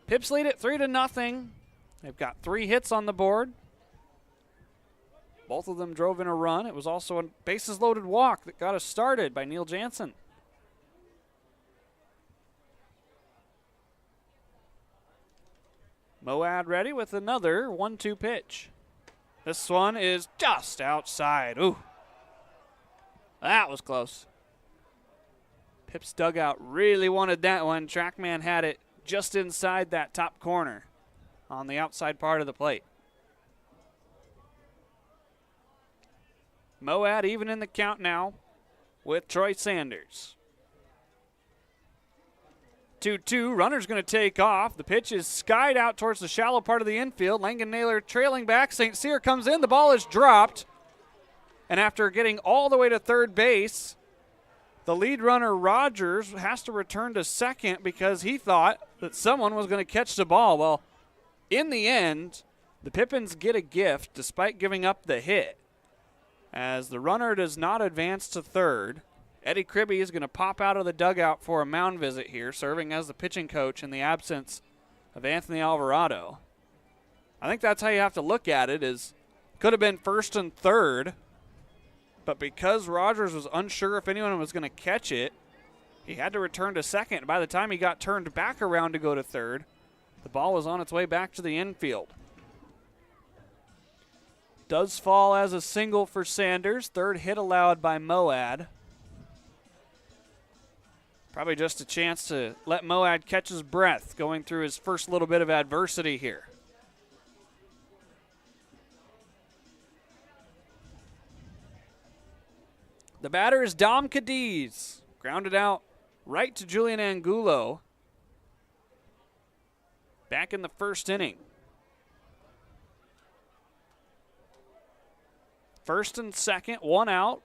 Pips lead it 3-0. They've got 3 hits on the board. Both of them drove in a run. It was also a bases-loaded walk that got us started by Neil Jansen. Moad ready with another 1-2 pitch. This one is just outside. Ooh. That was close. Pip's dugout really wanted that one. Trackman had it just inside that top corner on the outside part of the plate. Moad even in the count now with Troy Sanders. 2-2, runner's going to take off. The pitch is skied out towards the shallow part of the infield. Langan Naylor trailing back. St. Cyr comes in. The ball is dropped. And after getting all the way to third base, the lead runner, Rogers, has to return to second because he thought that someone was going to catch the ball. Well, in the end, the Pippins get a gift despite giving up the hit. As the runner does not advance to third, Eddie Kribbe is going to pop out of the dugout for a mound visit here, serving as the pitching coach in the absence of Anthony Alvarado. I think that's how you have to look at it, is could have been first and third, but because Rogers was unsure if anyone was going to catch it, he had to return to second. By the time he got turned back around to go to third, the ball was on its way back to the infield. Does fall as a single for Sanders. Third hit allowed by Moad. Probably just a chance to let Moad catch his breath going through his first little bit of adversity here. The batter is Dom Cadiz. Grounded out right to Julian Angulo. Back in the first inning. First and second, one out.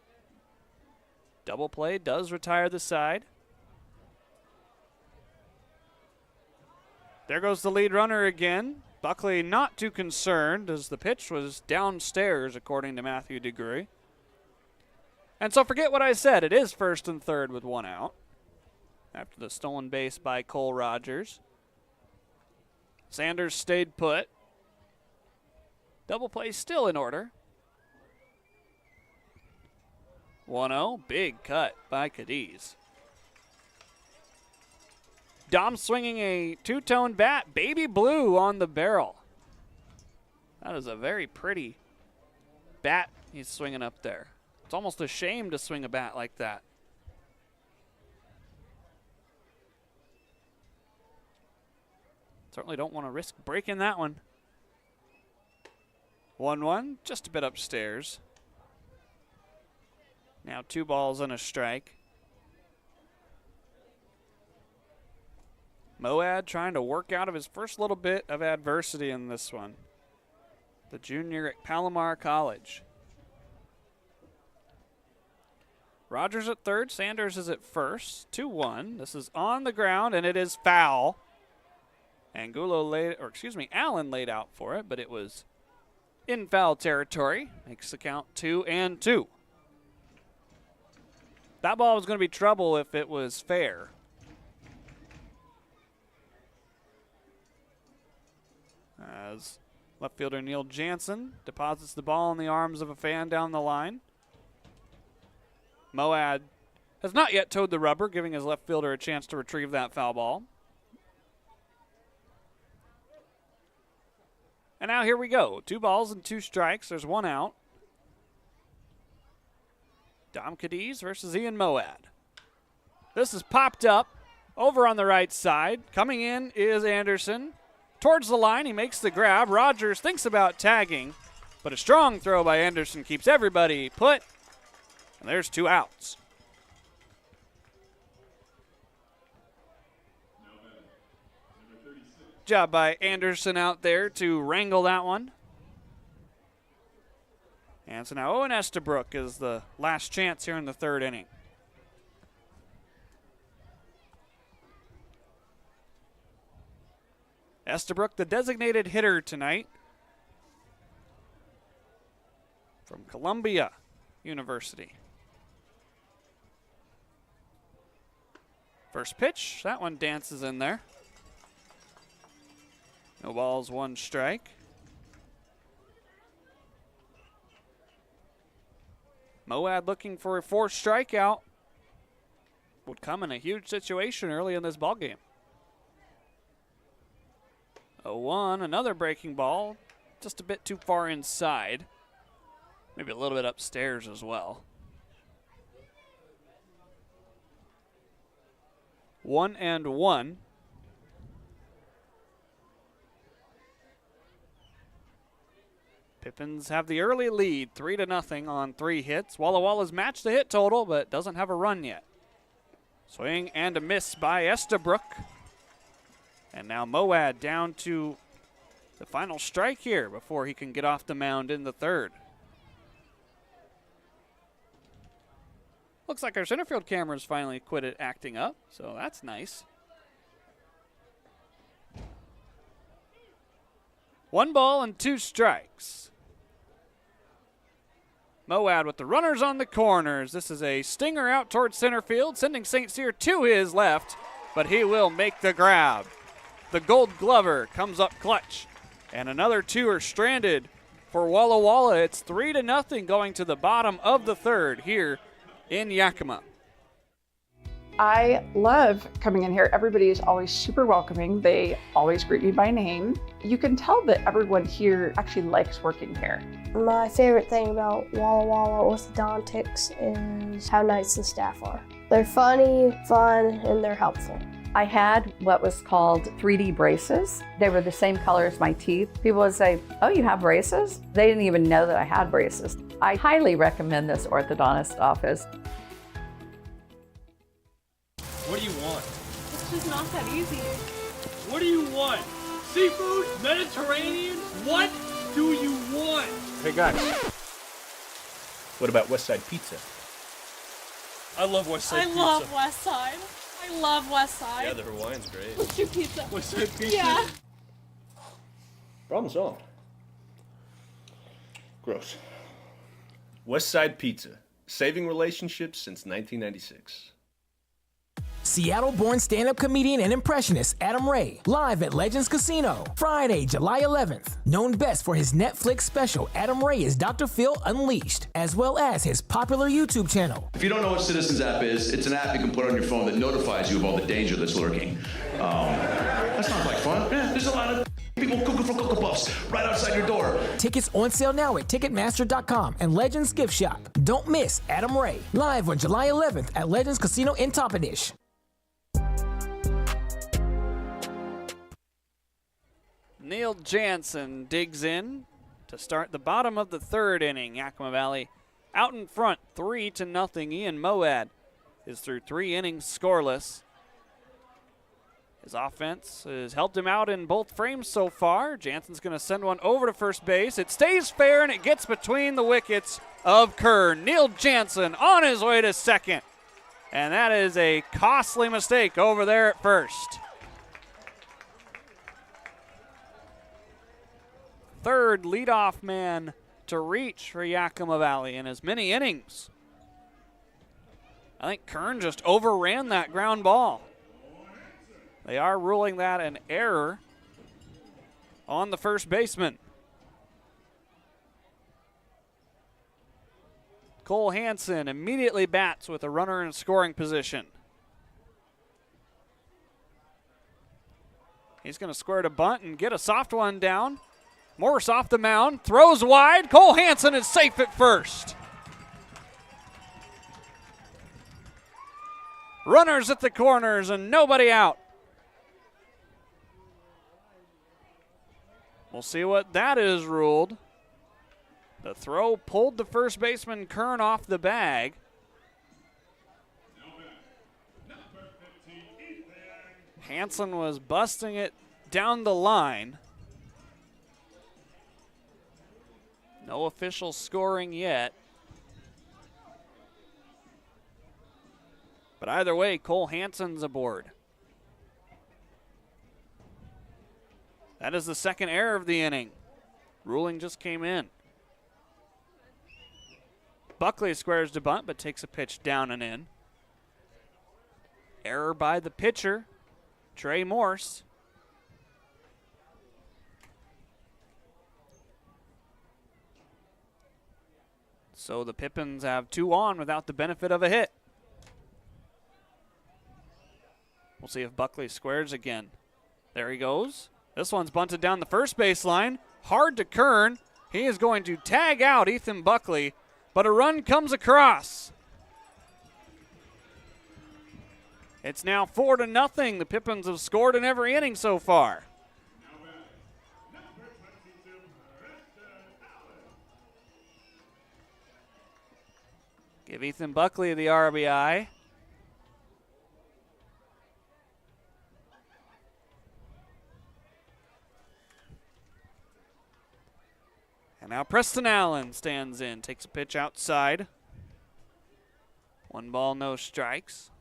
Double play does retire the side. There goes the lead runner again. Buckley not too concerned as the pitch was downstairs, according to Matthew DeGruy. And so forget what I said. It is first and third with one out after the stolen base by Cole Rogers. Sanders stayed put. Double play still in order. 1-0, big cut by Cadiz. Dom swinging a two-tone bat, baby blue on the barrel. That is a very pretty bat he's swinging up there. It's almost a shame to swing a bat like that. Certainly don't want to risk breaking that one. 1-1, just a bit upstairs. Now 2 balls and a strike. Moad trying to work out of his first little bit of adversity in this one. The junior at Palomar College. Rogers at third, Sanders is at first. 2-1. This is on the ground and it is foul. Allen laid out for it, but it was in foul territory. Makes the count 2-2. That ball was going to be trouble if it was fair. As left fielder Neil Jansen deposits the ball in the arms of a fan down the line. Moad has not yet towed the rubber, giving his left fielder a chance to retrieve that foul ball. And now here we go. 2 balls and 2 strikes. There's 1 out. Dom Cadiz versus Ian Moad. This is popped up over on the right side. Coming in is Anderson. Towards the line, he makes the grab. Rogers thinks about tagging, but a strong throw by Anderson keeps everybody put. And there's 2 outs. Job by Anderson out there to wrangle that one. And so now Owen Estabrook is the last chance here in the 3rd inning. Estabrook, the designated hitter tonight from Columbia University. First pitch, that one dances in there. No balls, 1 strike. Moad looking for a 4th strikeout. Would come in a huge situation early in this ballgame. 0-1, another breaking ball. Just a bit too far inside. Maybe a little bit upstairs as well. 1-1. Pippins have the early lead, 3-0 on 3 hits. Walla Walla's matched the hit total, but doesn't have a run yet. Swing and a miss by Estabrook. And now Moad down to the final strike here before he can get off the mound in the 3rd. Looks like our center field cameras finally quit acting up, so that's nice. 1 ball and 2 strikes. Moad with the runners on the corners. This is a stinger out towards center field, sending St. Cyr to his left, but he will make the grab. The Gold Glover comes up clutch, and another 2 are stranded for Walla Walla. It's 3-0 going to the bottom of the 3rd here in Yakima. I love coming in here. Everybody is always super welcoming. They always greet me by name. You can tell that everyone here actually likes working here. My favorite thing about Walla Walla Orthodontics is how nice the staff are. They're funny, fun, and they're helpful. I had what was called 3D braces. They were the same color as my teeth. People would say, "Oh, you have braces?" They didn't even know that I had braces. I highly recommend this orthodontist office. What do you want? It's just not that easy. What do you want? Seafood? Mediterranean? What do you want? Hey guys, what about West Side Pizza? I love West Side I Pizza. love West Side. I love West Side. Yeah, the Hawaiian's great. Let's do pizza. West Side Pizza? Yeah. Problem solved. Gross. West Side Pizza, saving relationships since 1996. Seattle-born stand-up comedian and impressionist Adam Ray, live at Legends Casino, Friday, July 11th. Known best for his Netflix special, Adam Ray is Dr. Phil Unleashed, as well as his popular YouTube channel. If you don't know what Citizens app is, it's an app you can put on your phone that notifies you of all the danger that's lurking. That sounds like fun. Yeah, there's a lot of people cooking for Cocoa Puffs right outside your door. Tickets on sale now at Ticketmaster.com and Legends Gift Shop. Don't miss Adam Ray, live on July 11th at Legends Casino in Toppenish. Neil Jansen digs in to start the bottom of the third inning. Yakima Valley out in front, 3-0. Ian Moad is through 3 innings scoreless. His offense has helped him out in both frames so far. Jansen's going to send one over to first base. It stays fair, and it gets between the wickets of Kern. Neil Jansen on his way to second. And that is a costly mistake over there at first. Third leadoff man to reach for Yakima Valley in as many innings. I think Kern just overran that ground ball. They are ruling that an error on the first baseman. Cole Hansen immediately bats with a runner in scoring position. He's going to square to bunt and get a soft one down. Morris off the mound, throws wide. Cole Hansen is safe at first. Runners at the corners and nobody out. We'll see what that is ruled. The throw pulled the first baseman Kern off the bag. Hansen was busting it down the line. No official scoring yet. But either way, Cole Hansen's aboard. That is the second error of the inning. Ruling just came in. Buckley squares to bunt, but takes a pitch down and in. Error by the pitcher, Trey Morse. So the Pippins have 2 on without the benefit of a hit. We'll see if Buckley squares again. There he goes. This one's bunted down the first baseline. Hard to Kern. He is going to tag out Ethan Buckley, but a run comes across. It's now 4-0. The Pippins have scored in every inning so far. Give Ethan Buckley the RBI. And now Preston Allen stands in, takes a pitch outside. 1 ball, no strikes.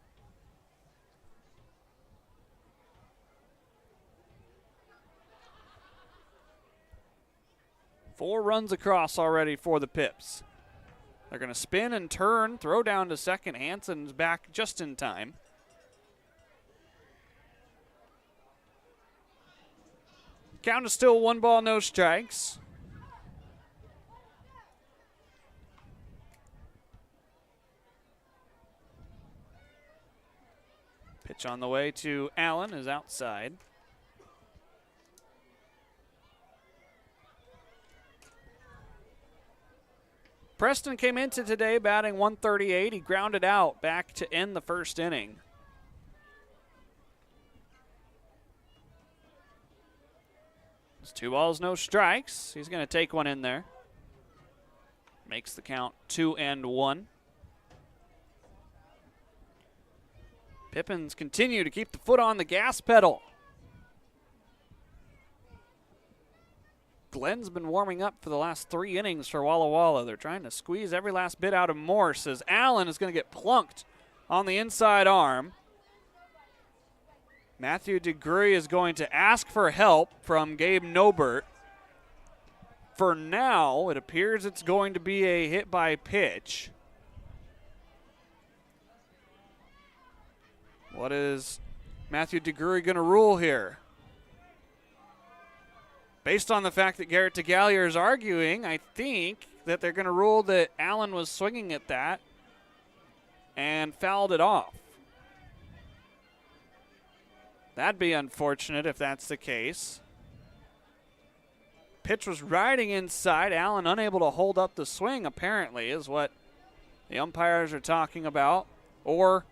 Four runs across already for the Pips. They're going to spin and turn, throw down to second. Hansen's back just in time. Count is still 1 ball, no strikes. Pitch on the way to Allen is outside. Preston came into today batting 138. He grounded out back to end the first inning. It's 2 balls, no strikes. He's going to take one in there. Makes the count 2-1. Pippins continue to keep the foot on the gas pedal. Glenn's been warming up for the last 3 innings for Walla Walla. They're trying to squeeze every last bit out of Morse as Allen is going to get plunked on the inside arm. Matthew DeGruy is going to ask for help from Gabe Nobert. For now, it appears it's going to be a hit by pitch. What is Matthew DeGruy going to rule here? Based on the fact that Garrett DeGallier is arguing, I think that they're going to rule that Allen was swinging at that and fouled it off. That'd be unfortunate if that's the case. Pitch was riding inside. Allen unable to hold up the swing, apparently, is what the umpires are talking about. Or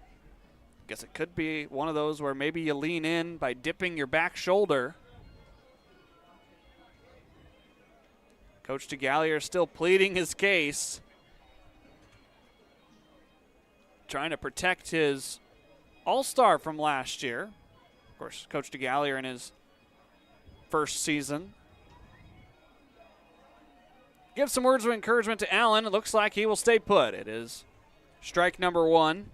I guess it could be one of those where maybe you lean in by dipping your back shoulder. Coach DeGallier still pleading his case, trying to protect his all-star from last year. Of course, Coach DeGallier in his first season. Give some words of encouragement to Allen. It looks like he will stay put. It is strike number 1.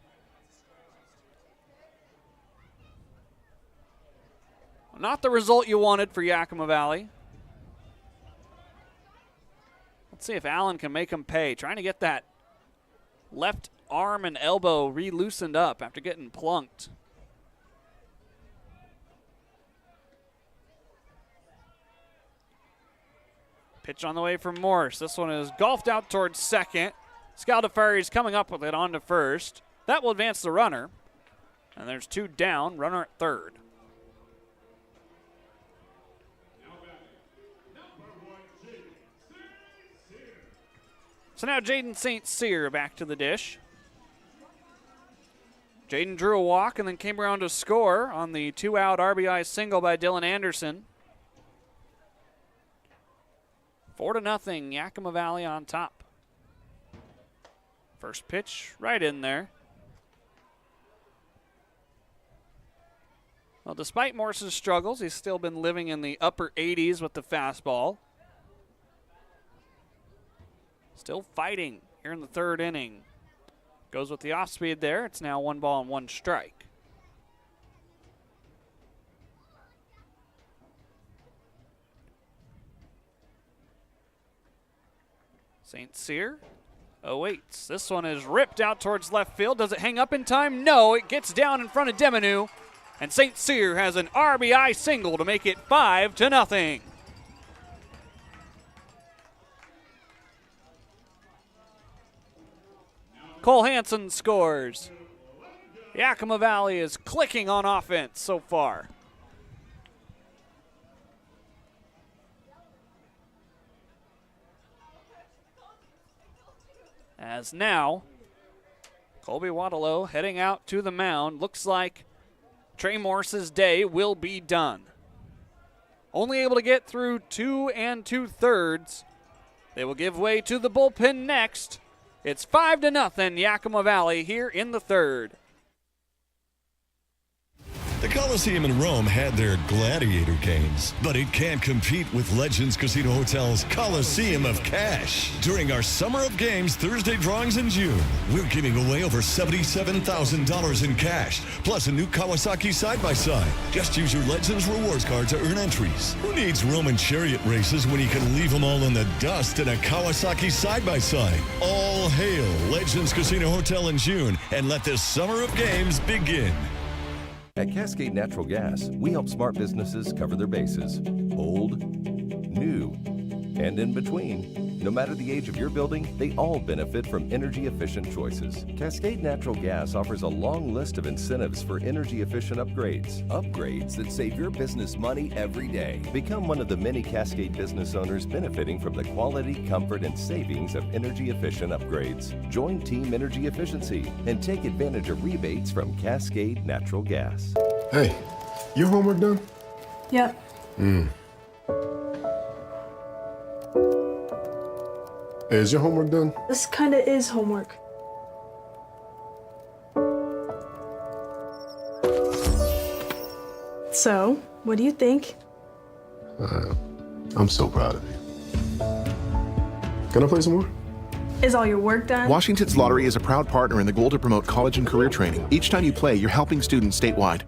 Not the result you wanted for Yakima Valley. Let's see if Allen can make him pay. Trying to get that left arm and elbow re-loosened up after getting plunked. Pitch on the way from Morse. This one is golfed out towards second. Scaldefari's coming up with it on to first. That will advance the runner. And there's 2 down, runner at third. So now Jaden St. Cyr back to the dish. Jaden drew a walk and then came around to score on the 2-out RBI single by Dylan Anderson. 4-0, Yakima Valley on top. First pitch right in there. Well, despite Morse's struggles, he's still been living in the upper 80s with the fastball. Still fighting here in the 3rd inning. Goes with the off speed there. It's now 1 ball and 1 strike. St. Cyr awaits. This one is ripped out towards left field. Does it hang up in time? No, it gets down in front of Demonu. And St. Cyr has an RBI single to make it 5-0. Cole Hansen scores. Yakima Valley is clicking on offense so far. As now, Colby Waddalow heading out to the mound. Looks like Trey Morse's day will be done. Only able to get through 2 2/3. They will give way to the bullpen next. It's 5-0 Yakima Valley here in the 3rd. The Coliseum in Rome had their gladiator games, but it can't compete with Legends Casino Hotel's Coliseum of Cash. During our Summer of Games Thursday drawings in June, we're giving away over $77,000 in cash, plus a new Kawasaki side-by-side. Just use your Legends Rewards card to earn entries. Who needs Roman chariot races when you can leave them all in the dust in a Kawasaki side-by-side? All hail Legends Casino Hotel in June, and let this Summer of Games begin. At Cascade Natural Gas, we help smart businesses cover their bases. Old, new, and in between. No matter the age of your building, they all benefit from energy-efficient choices. Cascade Natural Gas offers a long list of incentives for energy-efficient upgrades. Upgrades that save your business money every day. Become one of the many Cascade business owners benefiting from the quality, comfort, and savings of energy-efficient upgrades. Join Team Energy Efficiency and take advantage of rebates from Cascade Natural Gas. Hey, your homework done? Yep. Hey, is your homework done? This kind of is homework. So, what do you think? I'm so proud of you. Can I play some more? Is all your work done? Washington's Lottery is a proud partner in the goal to promote college and career training. Each time you play, you're helping students statewide.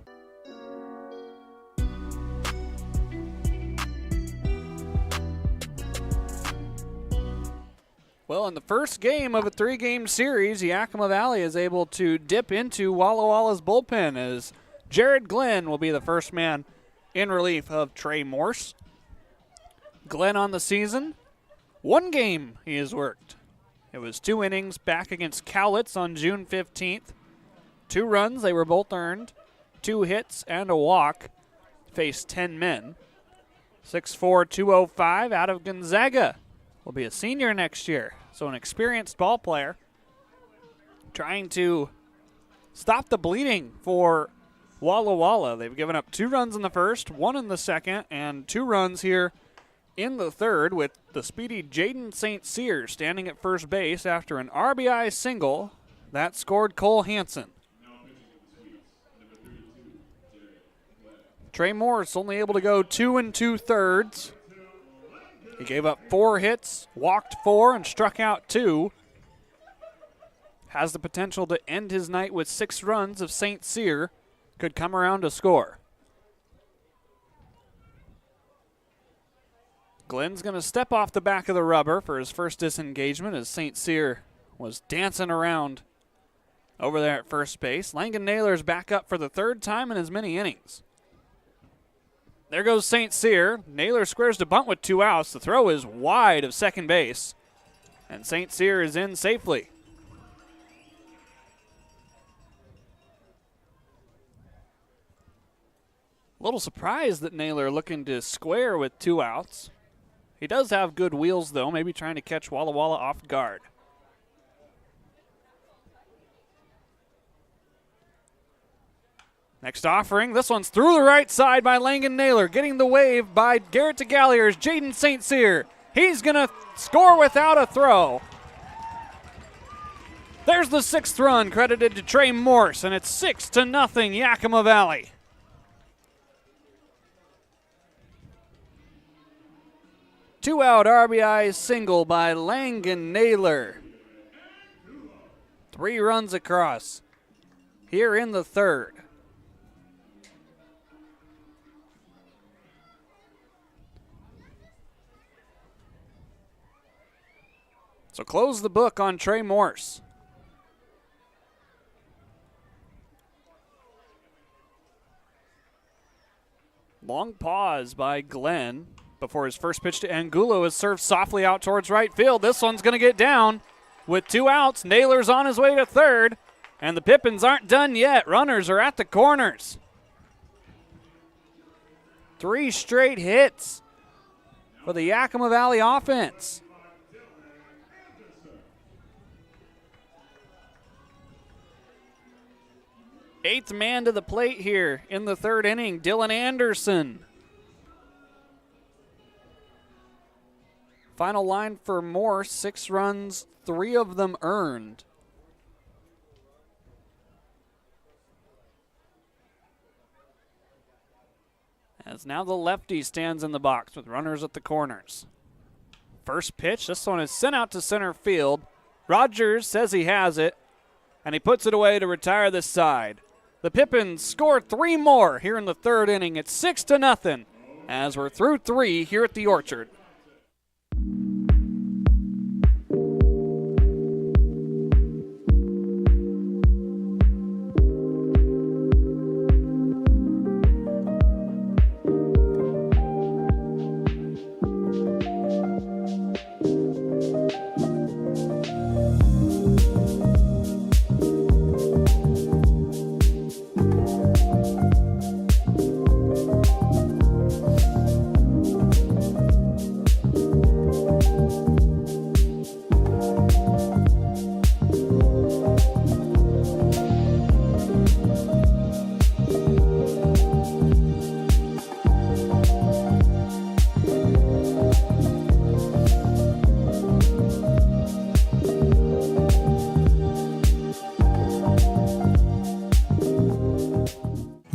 Well, in the first game of a 3-game series, Yakima Valley is able to dip into Walla Walla's bullpen as Jared Glenn will be the first man in relief of Trey Morse. Glenn on the season, 1 game he has worked. It was 2 innings back against Cowlitz on June 15th. 2 runs, they were both earned. 2 hits and a walk. Faced 10 men. 6'4", 205 out of Gonzaga. Will be a senior next year. So an experienced ball player trying to stop the bleeding for Walla Walla. They've given up 2 runs in the first, 1 in the second, and 2 runs here in the third with the speedy Jaden St. Cyr standing at first base after an RBI single. That scored Cole Hansen. Trey Morse only able to go 2 2/3. He gave up 4 hits, walked 4, and struck out 2. Has the potential to end his night with 6 runs if St. Cyr could come around to score. Glenn's going to step off the back of the rubber for his first disengagement as St. Cyr was dancing around over there at first base. Langan Naylor's back up for the 3rd time in as many innings. There goes St. Cyr. Naylor squares to bunt with 2 outs. The throw is wide of second base, and St. Cyr is in safely. A little surprised that Naylor looking to square with 2 outs. He does have good wheels, though, maybe trying to catch Walla Walla off guard. Next offering, this one's through the right side by Langan Naylor, getting the wave by Garrett DeGallier's Jaden St. Cyr. He's going to score without a throw. There's the 6th run credited to Trey Morse, and it's 6-0 Yakima Valley. Two-out RBI single by Langan Naylor. 3 runs across here in the 3rd. So close the book on Trey Morse. Long pause by Glenn before his first pitch to Angulo is served softly out towards right field. This one's going to get down with 2 outs. Naylor's on his way to 3rd, and the Pippins aren't done yet. Runners are at the corners. 3 straight hits for the Yakima Valley offense. 8th man to the plate here in the 3rd inning, Dylan Anderson. Final line for Morse, 6 runs, 3 of them earned. As now the lefty stands in the box with runners at the corners. First pitch, this one is sent out to center field. Rogers says he has it, and he puts it away to retire this side. The Pippins score 3 more here in the 3rd inning. It's 6-0 as we're through 3 here at the Orchard.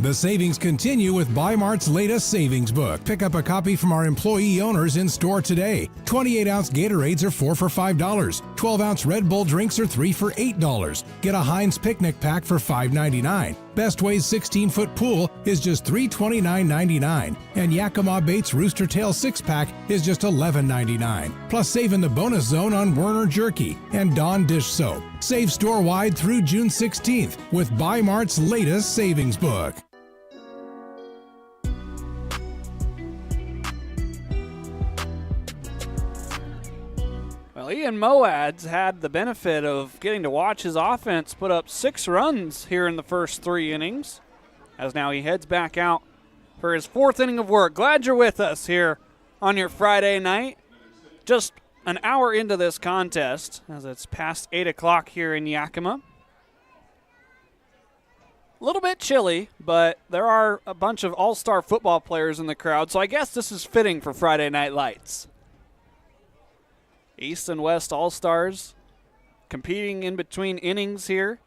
The savings continue with Bi-Mart's latest savings book. Pick up a copy from our employee owners in store today. 28-ounce Gatorades are 4 for $5. 12-ounce Red Bull drinks are 3 for $8. Get a Heinz picnic pack for $5.99. Best Way's 16-foot pool is just $329.99. And Yakima Bates Rooster Tail 6-pack is just $11.99. Plus save in the bonus zone on Werner Jerky and Dawn Dish Soap. Save store-wide through June 16th with Bi-Mart's latest savings book. Well, Ian Moad's had the benefit of getting to watch his offense put up 6 runs here in the first 3 innings, as now he heads back out for his 4th inning of work. Glad you're with us here on your Friday night. Just an hour into this contest, as it's past 8 o'clock here in Yakima. A little bit chilly, but there are a bunch of all-star football players in the crowd, so I guess this is fitting for Friday Night Lights. East and West All-Stars competing in between innings here.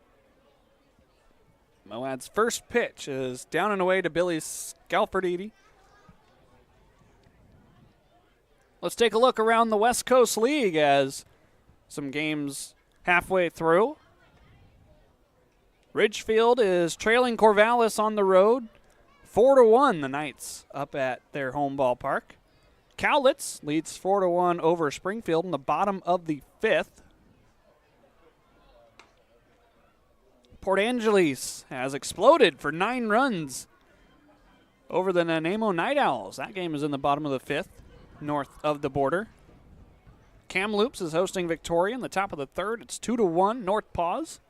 Moad's first pitch is down and away to Billy Scalfardini. Let's take a look around the West Coast League as some games halfway through. Ridgefield is trailing Corvallis on the road, 4-1. The Knights up at their home ballpark. Cowlitz leads 4-1 over Springfield in the bottom of the 5th. Port Angeles has exploded for 9 runs over the Nanaimo Night Owls. That game is in the bottom of the 5th, north of the border. Kamloops is hosting Victoria in the top of the 3rd. It's 2-1 North Paws.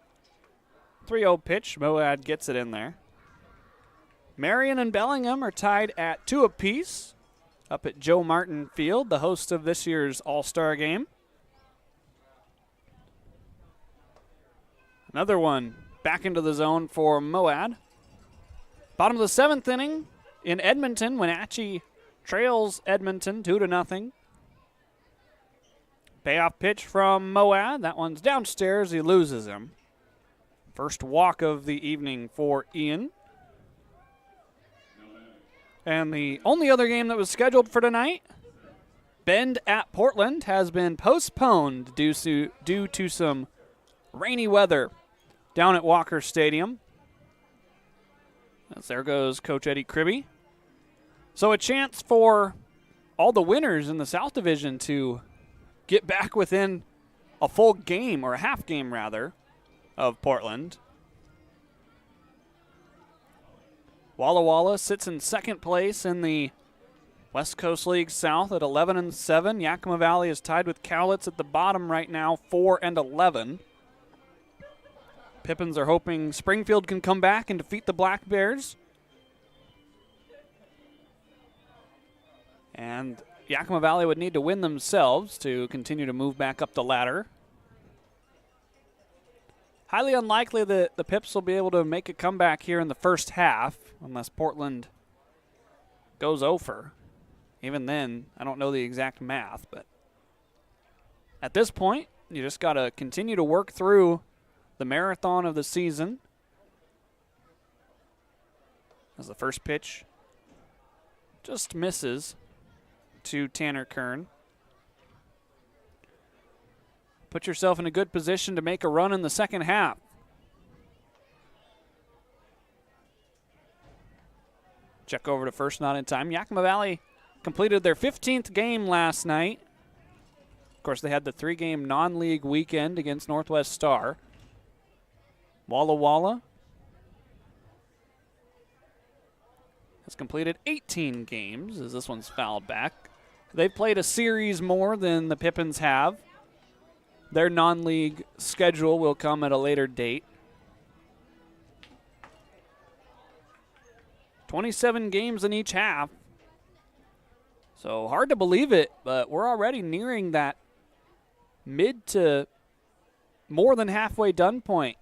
3-0 pitch. Moad gets it in there. Marion and Bellingham are tied at 2 apiece up at Joe Martin Field, the host of this year's All-Star Game. Another one back into the zone for Moad. Bottom of the 7th inning in Edmonton, Wenatchee trails Edmonton 2-0. Payoff pitch from Moad. That one's downstairs. He loses him. First walk of the evening for Ian. And the only other game that was scheduled for tonight, Bend at Portland, has been postponed due to some rainy weather down at Walker Stadium. As there goes Coach Eddie Kribbe. So a chance for all the winners in the South Division to get back within a full game, or a half game rather, of Portland. Walla Walla sits in 2nd place in the West Coast League South at 11-7. Yakima Valley is tied with Cowlitz at the bottom right now, 4-11. Pippins are hoping Springfield can come back and defeat the Black Bears. And Yakima Valley would need to win themselves to continue to move back up the ladder. Highly unlikely that the Pips will be able to make a comeback here in the first half unless Portland goes over. Even then, I don't know the exact math, but at this point, you just got to continue to work through the marathon of the season. As the first pitch just misses to Tanner Kern. Put yourself in a good position to make a run in the second half. Check over to first, not in time. Yakima Valley completed their 15th game last night. Of course, they had the 3-game non-league weekend against Northwest Star. Walla Walla has completed 18 games as this one's fouled back. They've played a series more than the Pippins have. Their non-league schedule will come at a later date. 27 games in each half. So hard to believe it, but we're already nearing that mid to more than halfway done point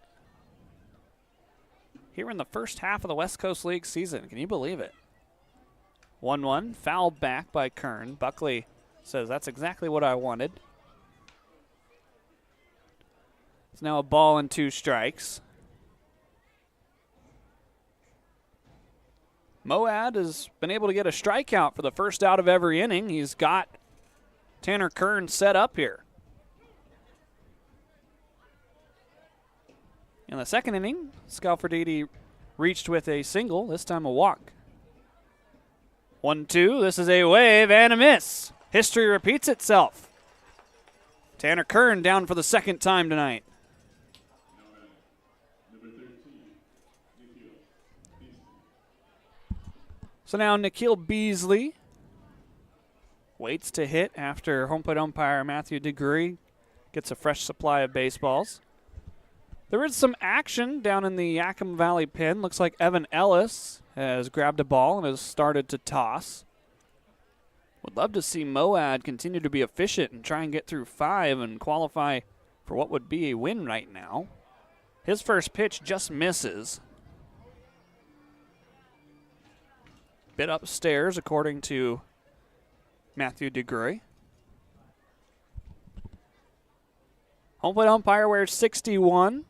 here in the first half of the West Coast League season. Can you believe it? 1-1, fouled back by Kern. Buckley says that's exactly what I wanted. It's now a ball and 2 strikes. Moad has been able to get a strikeout for the first out of every inning. He's got Tanner Kern set up here. In the second inning, Scalfredini reached with a single, this time a walk. 1-2, this is a wave and a miss. History repeats itself. Tanner Kern down for the second time tonight. So now Nikhil Beasley waits to hit after home plate umpire Matthew DeGree gets a fresh supply of baseballs. There is some action down in the Yakima Valley pen. Looks like Evan Ellis has grabbed a ball and has started to toss. Would love to see Moad continue to be efficient and try and get through 5 and qualify for what would be a win right now. His first pitch just misses. Bit upstairs, according to Matthew DeGree. Home plate umpire wears 61.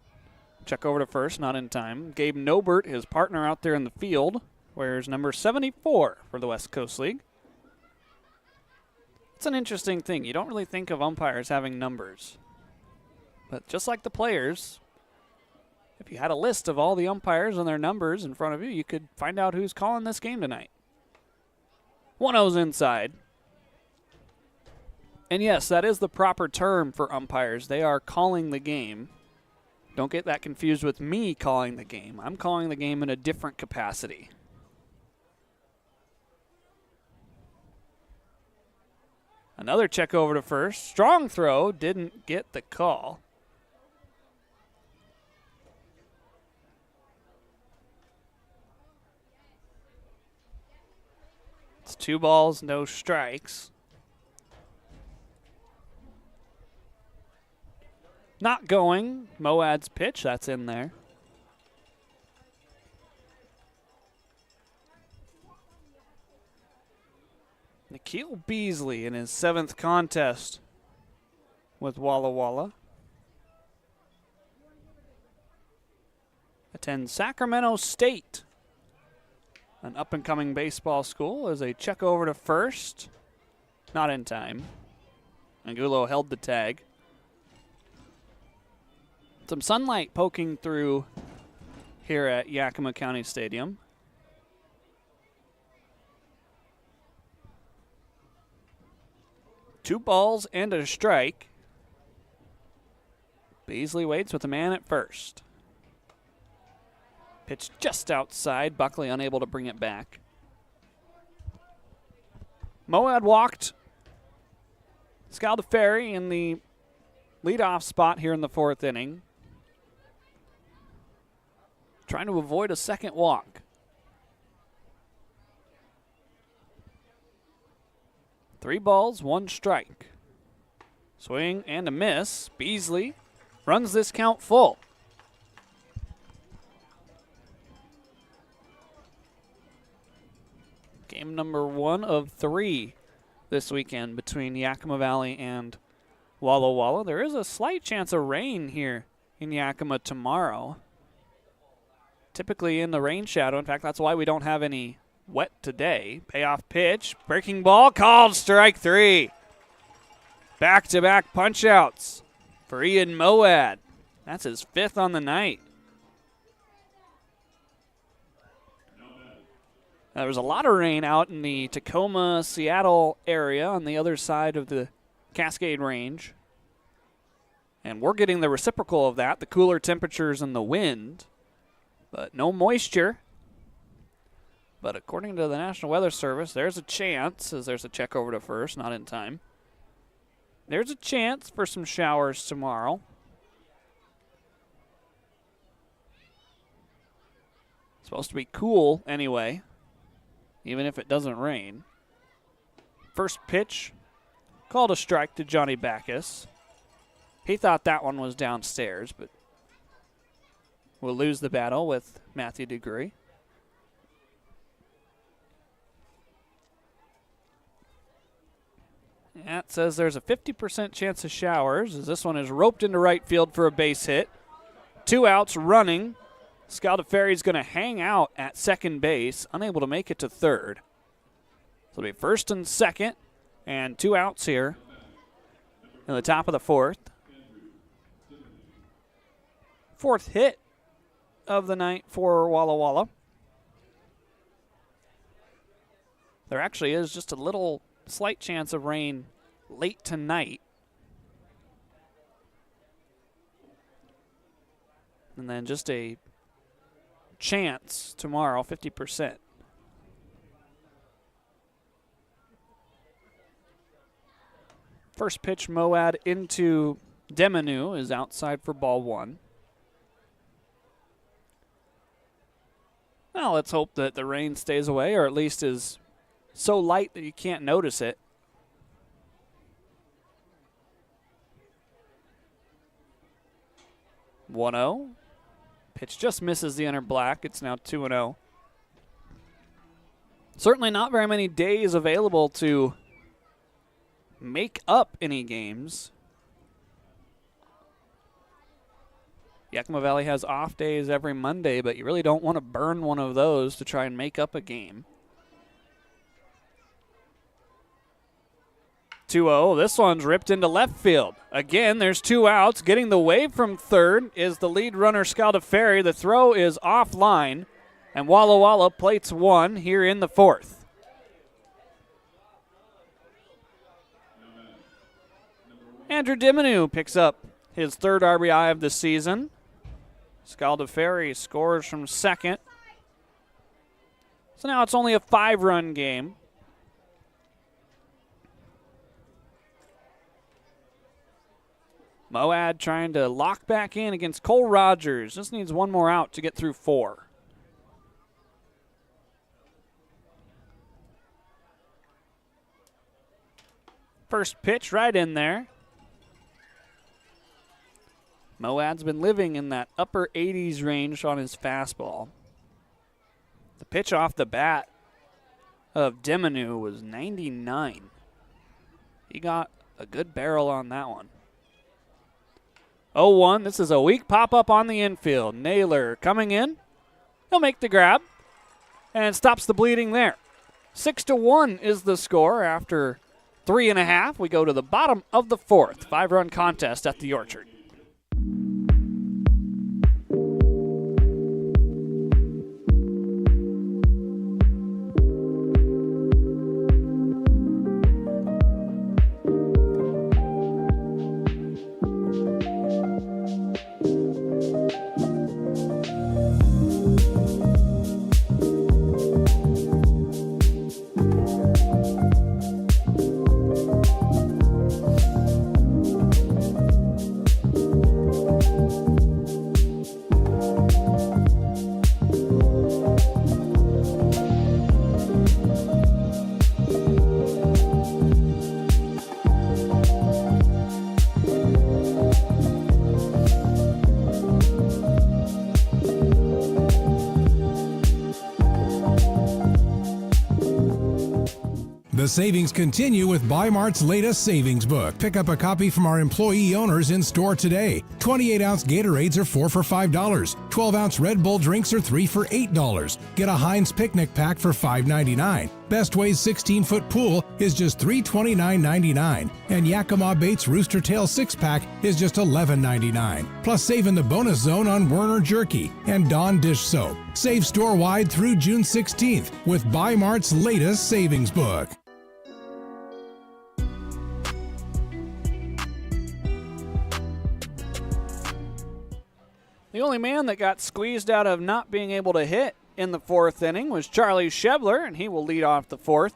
Check over to first, not in time. Gabe Nobert, his partner out there in the field, wears number 74 for the West Coast League. It's an interesting thing. You don't really think of umpires having numbers. But just like the players, if you had a list of all the umpires and their numbers in front of you, you could find out who's calling this game tonight. 1-0's inside. And yes, that is the proper term for umpires. They are calling the game. Don't get that confused with me calling the game. I'm calling the game in a different capacity. Another check over to first. Strong throw, didn't get the call. It's 2 balls, no strikes. Not going. Moad's pitch, that's in there. Nikhil Beasley in his 7th contest with Walla Walla. Attends Sacramento State, an up-and-coming baseball school, as a check over to first. Not in time. Angulo held the tag. Some sunlight poking through here at Yakima County Stadium. Two balls and a strike. Beasley waits with a man at first. Pitch just outside. Buckley unable to bring it back. Moad walked Scaldaferri in the leadoff spot here in the 4th inning. Trying to avoid a second walk. 3 balls, 1 strike. Swing and a miss. Beasley runs this count full. Game number 1 of 3 this weekend between Yakima Valley and Walla Walla. There is a slight chance of rain here in Yakima tomorrow. Typically in the rain shadow. In fact, that's why we don't have any wet today. Payoff pitch. Breaking ball. Called strike 3. Back-to-back punch-outs for Ian Moad. That's his 5th on the night. There was a lot of rain out in the Tacoma, Seattle area on the other side of the Cascade Range. And we're getting the reciprocal of that, the cooler temperatures and the wind. But no moisture. But according to the National Weather Service, there's a chance, as there's a check over to first, not in time. There's a chance for some showers tomorrow. It's supposed to be cool anyway, even if it doesn't rain. First pitch, called a strike to Johnny Backus. He thought that one was downstairs, but we'll lose the battle with Matthew DeGree. That says there's a 50% chance of showers, as this one is roped into right field for a base hit. 2 outs running Scaldaferri's going to hang out at second base, unable to make it to third. So it'll be first and second, and 2 outs here in the top of the fourth. Fourth hit of the night for Walla Walla. There actually is just a little slight chance of rain late tonight. And then just a chance tomorrow, 50%. First pitch, Moad into Demanu is outside for ball 1. Well, let's hope that the rain stays away, or at least is so light that you can't notice it. (1-0). Pitch just misses the inner black. It's now 2-0. Certainly not very many days available to make up any games. Yakima Valley has off days every Monday, but you really don't want to burn one of those to try and make up a game. 2-0. This one's ripped into left field. Again, there's 2 outs. Getting the wave from third is the lead runner, Scaldaferri. The throw is offline, and Walla Walla plates 1 here in the fourth. Andrew Dimonu picks up his 3rd RBI of the season. Scaldaferri scores from second. So now it's only a 5-run game. Moad trying to lock back in against Cole Rogers. Just needs 1 more out to get through 4. First pitch right in there. Moad's been living in that upper 80s range on his fastball. The pitch off the bat of Demanu was 99. He got a good barrel on that one. 0-1. This is a weak pop-up on the infield. Naylor coming in. He'll make the grab and stops the bleeding there. 6-1 is the score after 3.5. We go to the bottom of the fourth. 5-run contest at the Orchard. The savings continue with Buy Mart's latest savings book. Pick up a copy from our employee owners in store today. 28-ounce Gatorades are 4 for $5. 12-ounce Red Bull drinks are 3 for $8. Get a Heinz picnic pack for $5.99. Best Way's 16-foot pool is just $329.99. And Yakima Bates Rooster Tail 6-pack is just $11.99. Plus save in the bonus zone on Werner Jerky and Dawn Dish Soap. Save store-wide through June 16th with Buy Mart's latest savings book. The only man that got squeezed out of not being able to hit in the fourth inning was Charlie Shebler, and he will lead off the fourth.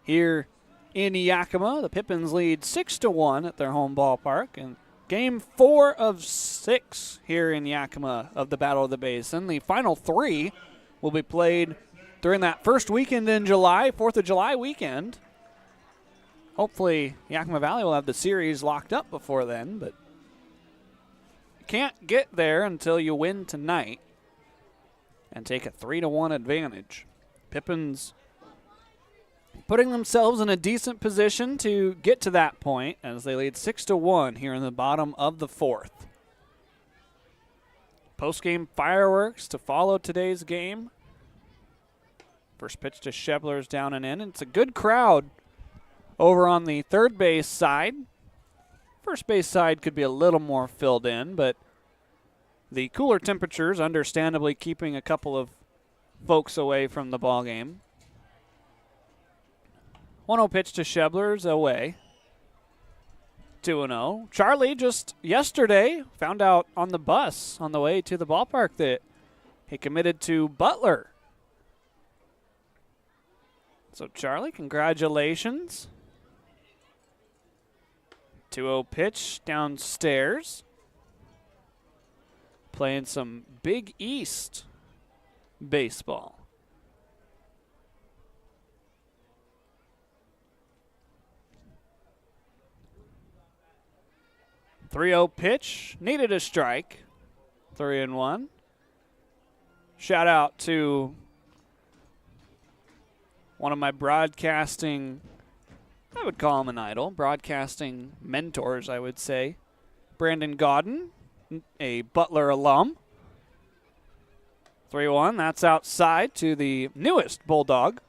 Here in Yakima, the Pippins lead 6-1 at their home ballpark, and game 4 of 6 here in Yakima of the Battle of the Basin. The final 3 will be played during that first weekend in July, 4th of July weekend. Hopefully, Yakima Valley will have the series locked up before then, but can't get there until you win tonight and take a 3-1 advantage. Pippins putting themselves in a decent position to get to that point as they lead 6-1 here in the bottom of the fourth. Post-game fireworks to follow today's game. First pitch to Shebler's down and in. It's a good crowd over on the third base side. First base side could be a little more filled in, but the cooler temperatures understandably keeping a couple of folks away from the ball game. 1-0 pitch to Shebler's away. 2-0. Charlie just yesterday found out on the bus on the way to the ballpark that he committed to Butler. So Charlie, congratulations. 2-0 pitch downstairs. Playing some Big East baseball. .30 pitch, needed a strike. 3-1. Shout out to one of my broadcasting, I would call him an idol, broadcasting mentors, I would say. Brandon Godden, a Butler alum. 3-1, that's outside to the newest Bulldog.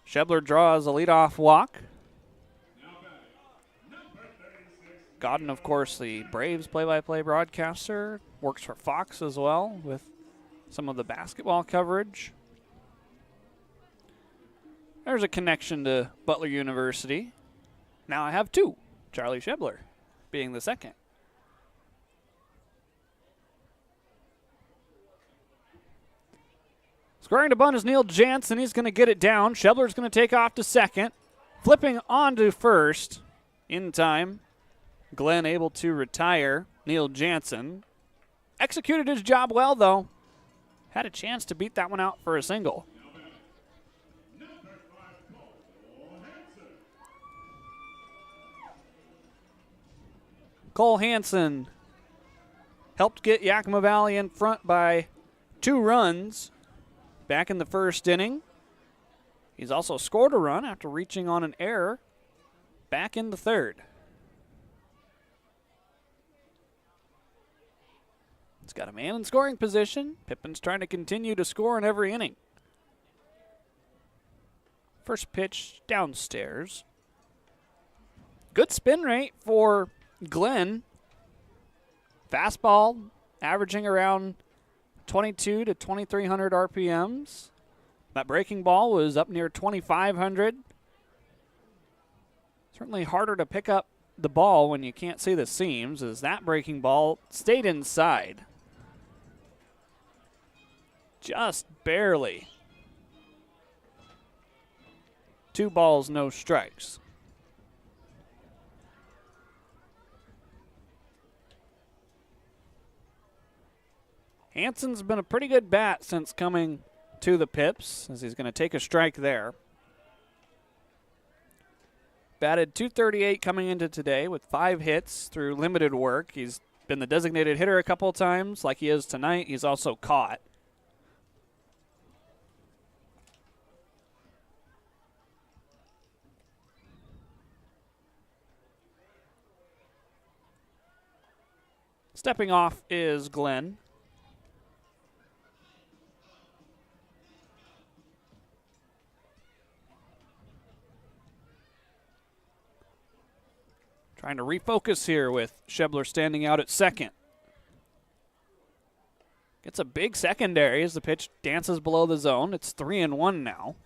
Shebler draws a leadoff walk. Godden, of course, the Braves play-by-play broadcaster, works for Fox as well with some of the basketball coverage. There's a connection to Butler University. Now I have two, Charlie Shebler being the second. Scoring to bunt is Neil Jansen. He's going to get it down. Shebler's going to take off to second. Flipping on to first in time. Glenn able to retire Neil Jansen. Executed his job well, though. Had a chance to beat that one out for a single. Cole Hansen helped get Yakima Valley in front by 2 runs back in the first inning. He's also scored a run after reaching on an error back in the third. It's got a man in scoring position. Pippins trying to continue to score in every inning. First pitch downstairs. Good spin rate for Glenn. Fastball averaging around 22 to 2,300 RPMs. That breaking ball was up near 2,500. Certainly harder to pick up the ball when you can't see the seams, as that breaking ball stayed inside. Just barely. 2 balls, no strikes. Hansen's been a pretty good bat since coming to the Pips, as he's going to take a strike there. Batted .238 coming into today with 5 hits through limited work. He's been the designated hitter a couple of times, like he is tonight. He's also caught. Stepping off is Glenn. Trying to refocus here with Shebler standing out at second. Gets a big secondary as the pitch dances below the zone. It's 3-1 now.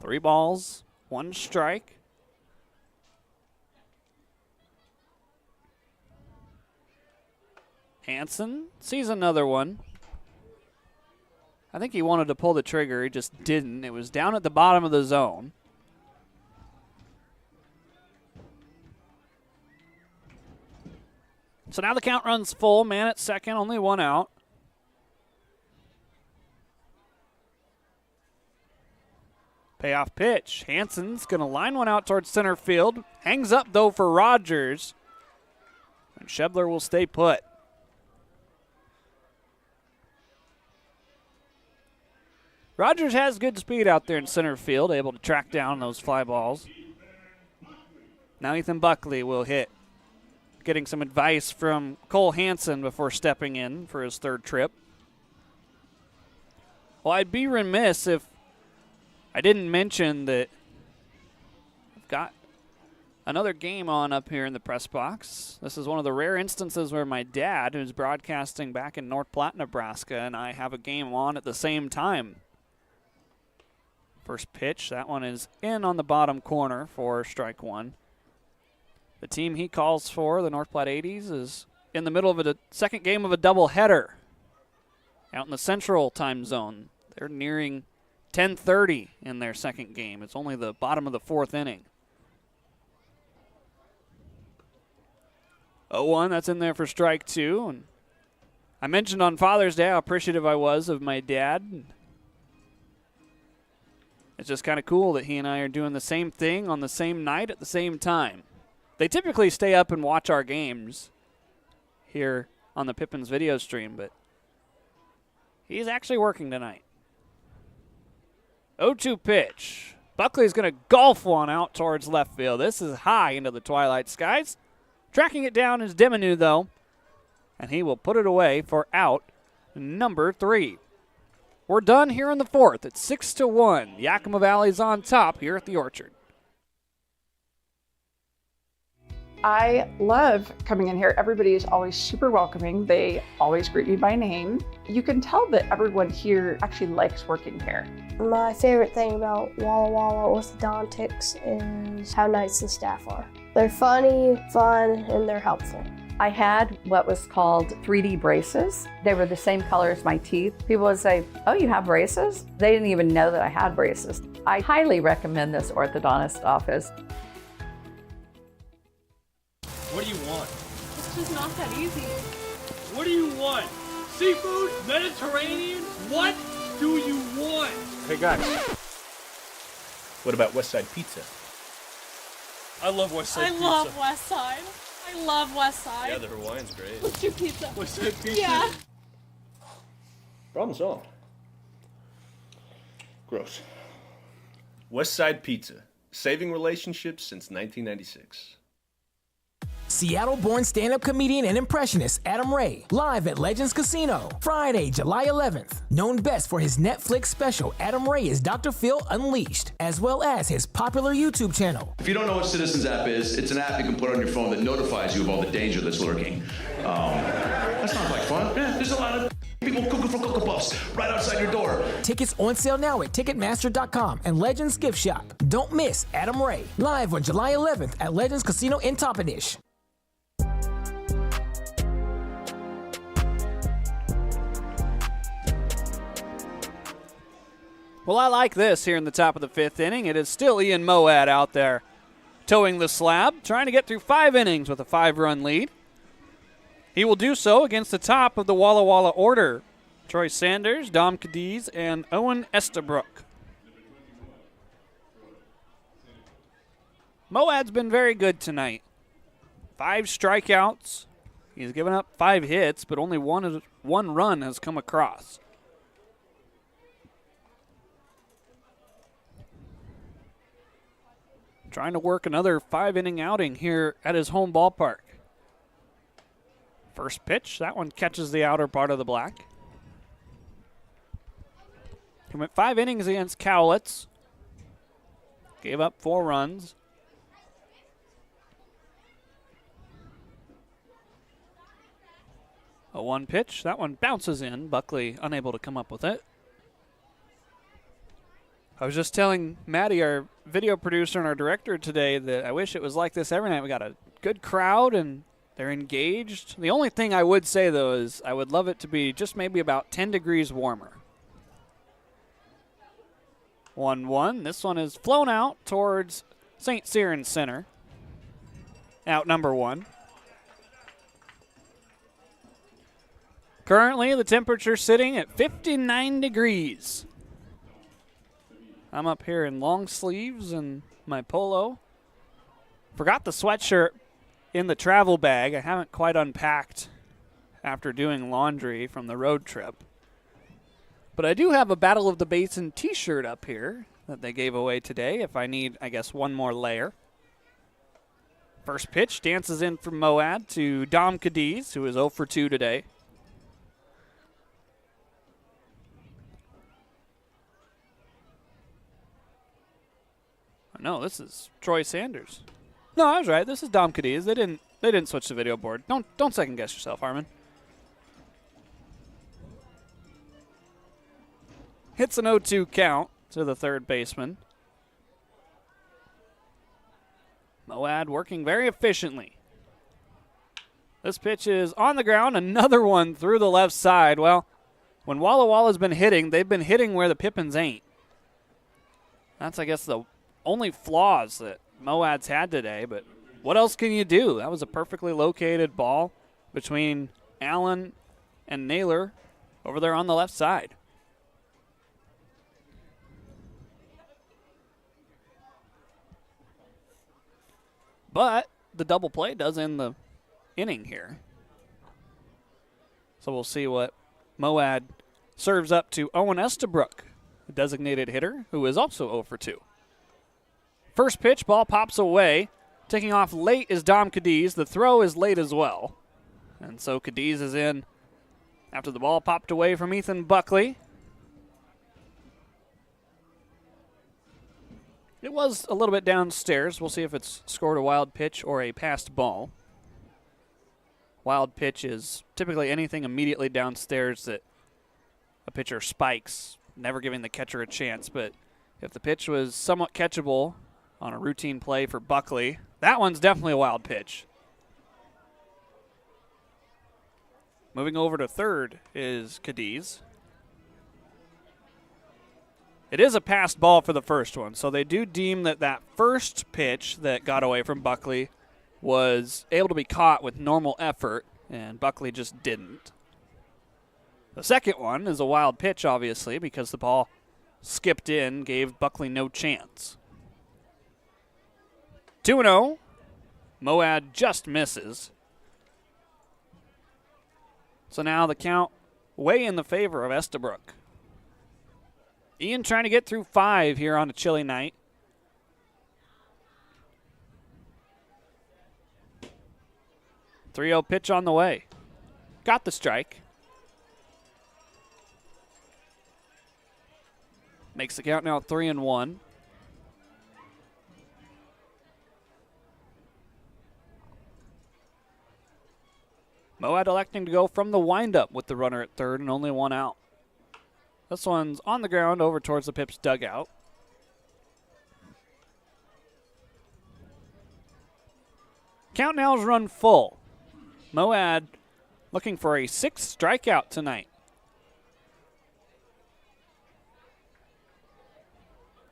Three balls, 1 strike. Hansen sees another one. I think he wanted to pull the trigger. He just didn't. It was down at the bottom of the zone. So now the count runs full. Man at second, only 1 out. Payoff pitch. Hansen's going to line one out towards center field. Hangs up, though, for Rogers. And Shebler will stay put. Rogers has good speed out there in center field, able to track down those fly balls. Now Ethan Buckley will hit, getting some advice from Cole Hansen before stepping in for his third trip. Well, I'd be remiss if I didn't mention that I've got another game on up here in the press box. This is one of the rare instances where my dad, who's broadcasting back in North Platte, Nebraska, and I have a game on at the same time. First pitch, that one is in on the bottom corner for strike one. The team he calls for, the North Platte 80s, is in the middle of a second game of a doubleheader out in the central time zone. They're nearing 10:30 in their second game. It's only the bottom of the fourth inning. 0-1, that's in there for strike two. And I mentioned on Father's Day how appreciative I was of my dad. It's just kind of cool that he and I are doing the same thing on the same night at the same time. They typically stay up and watch our games here on the Pippins video stream, but he's actually working tonight. 0-2 pitch. Buckley's going to golf one out towards left field. This is high into the twilight skies. Tracking it down is Demanu, though, and he will put it away for out number 3. We're done here in the fourth. It's 6-1. Yakima Valley's on top here at the Orchard. I love coming in here. Everybody is always super welcoming. They always greet me by name. You can tell that everyone here actually likes working here. My favorite thing about Walla Walla orthodontics is how nice the staff are. They're funny, fun, and they're helpful. I had what was called 3D braces. They were the same color as my teeth. People would say, "Oh, you have braces?" They didn't even know that I had braces. I highly recommend this orthodontist office. What do you want? It's just not that easy. What do you want? Seafood? Mediterranean? What do you want? Hey guys, what about West Side Pizza? I love West Side I Pizza. love West Side. I love West Side. Yeah, the Hawaiian's great. Let's do pizza. West Side Pizza? Yeah. Problem solved. Gross. West Side Pizza, saving relationships since 1996. Seattle-born stand-up comedian and impressionist Adam Ray, live at Legends Casino, Friday, July 11th. Known best for his Netflix special, Adam Ray is Dr. Phil Unleashed, as well as his popular YouTube channel. If you don't know what Citizens app is, it's an app you can put on your phone that notifies you of all the danger that's lurking. That sounds like fun. Yeah, there's a lot of people cooking for Cocoa Puffs right outside your door. Tickets on sale now at Ticketmaster.com and Legends Gift Shop. Don't miss Adam Ray, live on July 11th at Legends Casino in Toppenish. Well, I like this here in the top of the fifth inning. It is still Ian Moad out there towing the slab, trying to get through 5 innings with a 5-run lead. He will do so against the top of the Walla Walla order. Troy Sanders, Dom Cadiz, and Owen Estabrook. Moad's been very good tonight. 5 strikeouts. He's given up 5 hits, but only one run has come across. Trying to work another 5-inning outing here at his home ballpark. First pitch, that one catches the outer part of the black. He went 5 innings against Cowlitz. Gave up 4 runs. A 1 pitch, that one bounces in. Buckley unable to come up with it. I was just telling Maddie, our video producer and our director today, that I wish it was like this every night. We got a good crowd and they're engaged. The only thing I would say, though, is I would love it to be just maybe about 10 degrees warmer. 1-1. This one is flown out towards St. Cyran's Center. Out number 1. Currently, the temperature sitting at 59 degrees. I'm up here in long sleeves and my polo. Forgot the sweatshirt in the travel bag. I haven't quite unpacked after doing laundry from the road trip. But I do have a Battle of the Basin t-shirt up here that they gave away today if I need, I guess, one more layer. First pitch dances in from Moad to Dom Cadiz, who is 0 for 2 today. No, this is Troy Sanders. No, I was right. This is Dom Cadiz. They didn't switch the video board. Don't second guess yourself, Harmon. Hits an 0-2 count to the third baseman. Moad working very efficiently. This pitch is on the ground. Another one through the left side. Well, when Walla Walla's been hitting, they've been hitting where the Pippins ain't. That's, I guess, the only flaws that Moad's had today. But what else can you do? That was a perfectly located ball between Allen and Naylor over there on the left side. But the double play does end the inning here. So we'll see what Moad serves up to Owen Estabrook, a designated hitter who is also 0 for 2. First pitch, ball pops away. Taking off late is Dom Cadiz. The throw is late as well. And so Cadiz is in after the ball popped away from Ethan Buckley. It was a little bit downstairs. We'll see if it's scored a wild pitch or a passed ball. Wild pitch is typically anything immediately downstairs that a pitcher spikes, never giving the catcher a chance. But if the pitch was somewhat catchable on a routine play for Buckley, that one's definitely a wild pitch. Moving over to third is Cadiz. It is a passed ball for the first one, so they do deem that that first pitch that got away from Buckley was able to be caught with normal effort, and Buckley just didn't. The second one is a wild pitch, obviously, because the ball skipped in, gave Buckley no chance. 2-0. Moad just misses. So now the count way in the favor of Estabrook. Ian trying to get through 5 here on a chilly night. .30 pitch on the way. Got the strike. Makes the count now 3-1. Moad electing to go from the windup with the runner at third and only one out. This one's on the ground over towards the Pips dugout. Count now is run full. Moad looking for a 6th strikeout tonight.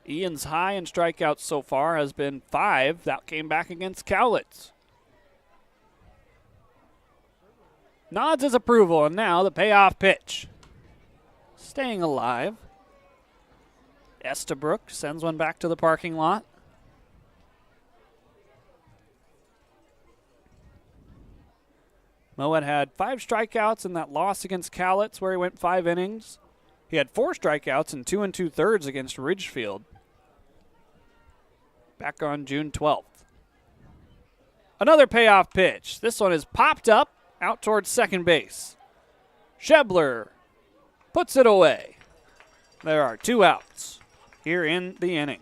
Ian's high in strikeouts so far has been 5. That came back against Cowlitz. Nods his approval, and now the payoff pitch. Staying alive. Estabrook sends one back to the parking lot. Moad had 5 strikeouts in that loss against Cowlitz where he went 5 innings. He had 4 strikeouts in 2 2/3 against Ridgefield back on June 12th. Another payoff pitch. This one is popped up out towards second base. Shebler puts it away. There are 2 outs here in the inning.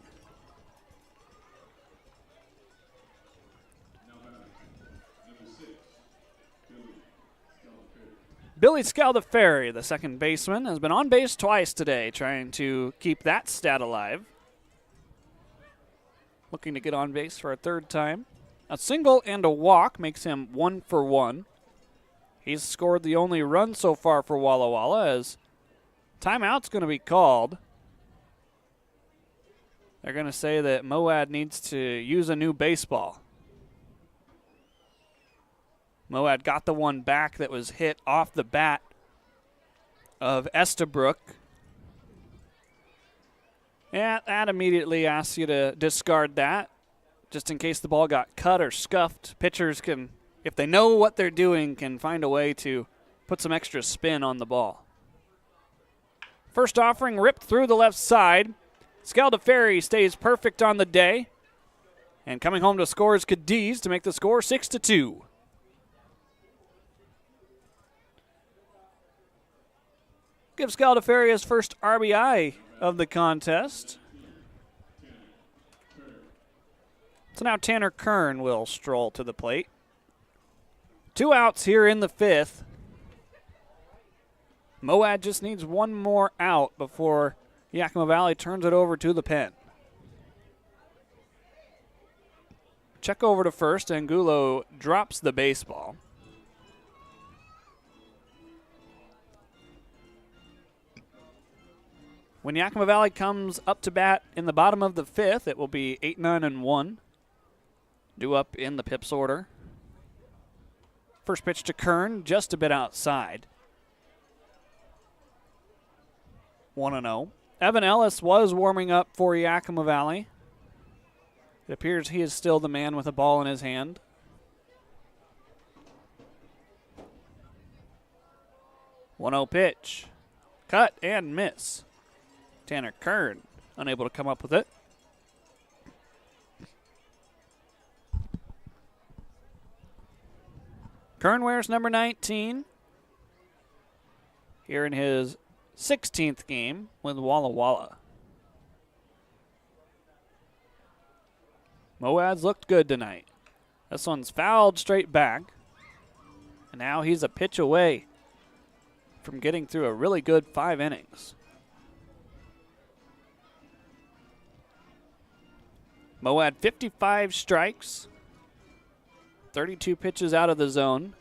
Billy Scaldaferri, the second baseman, has been on base twice today, trying to keep that stat alive. Looking to get on base for a 3rd time. A single and a walk makes him 1 for 1. He's scored the only run so far for Walla Walla, as timeout's going to be called. They're going to say that Moad needs to use a new baseball. Moad got the one back that was hit off the bat of Estabrook. Yeah, that immediately asks you to discard that, just in case the ball got cut or scuffed. Pitchers can, if they know what they're doing, can find a way to put some extra spin on the ball. First offering ripped through the left side. Scaldaferri stays perfect on the day. And coming home to score is Cadiz to make the score 6-2. Give Scaldaferri his first RBI of the contest. So now Tanner Kern will stroll to the plate. 2 outs here in the 5th. Moad just needs one more out before Yakima Valley turns it over to the pen. Check over to first, Angulo drops the baseball. When Yakima Valley comes up to bat in the bottom of the 5th, it will be 8-9-1. Due up in the Pips order. First pitch to Kern, just a bit outside. 1-0. Evan Ellis was warming up for Yakima Valley. It appears he is still the man with a ball in his hand. One-zero pitch. Cut and miss. Tanner Kern unable to come up with it. Kern wears number 19 here in his 16th game with Walla. Moad's looked good tonight. This one's fouled straight back. And now he's a pitch away from getting through a really good 5 innings. Moad 55 strikes. 32 pitches out of the zone.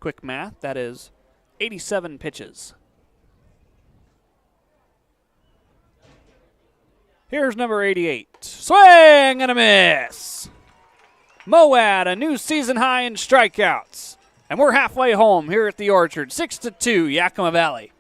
Quick math, that is 87 pitches. Here's number 88. Swing and a miss. Moad, a new season high in strikeouts. And we're halfway home here at the Orchard. 6-2, Yakima Valley.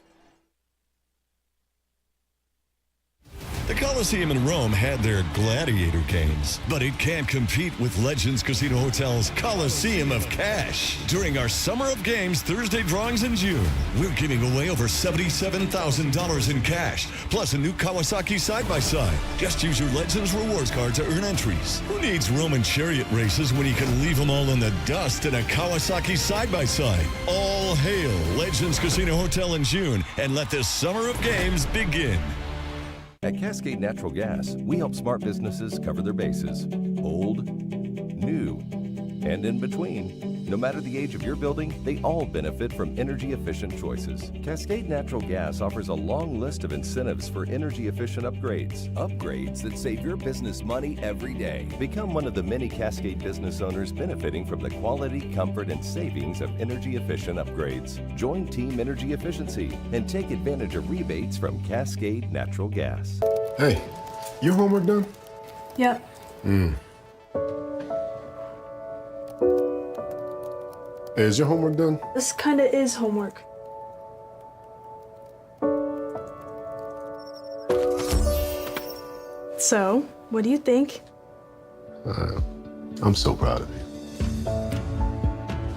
The Coliseum in Rome had their gladiator games, but it can't compete with Legends Casino Hotel's Coliseum of Cash. During our Summer of Games Thursday drawings in June, we're giving away over $77,000 in cash, plus a new Kawasaki side-by-side. Just use your Legends Rewards card to earn entries. Who needs Roman chariot races when you can leave them all in the dust in a Kawasaki side-by-side? All hail Legends Casino Hotel in June, and let this Summer of Games begin. At Cascade Natural Gas, we help smart businesses cover their bases. Old, new, and in between. No matter the age of your building, they all benefit from energy-efficient choices. Cascade Natural Gas offers a long list of incentives for energy-efficient upgrades. Upgrades that save your business money every day. Become one of the many Cascade business owners benefiting from the quality, comfort, and savings of energy-efficient upgrades. Join Team Energy Efficiency and take advantage of rebates from Cascade Natural Gas. Hey, your homework done? Yep. Hey, is your homework done? This kinda is homework. So, what do you think? I'm so proud of you.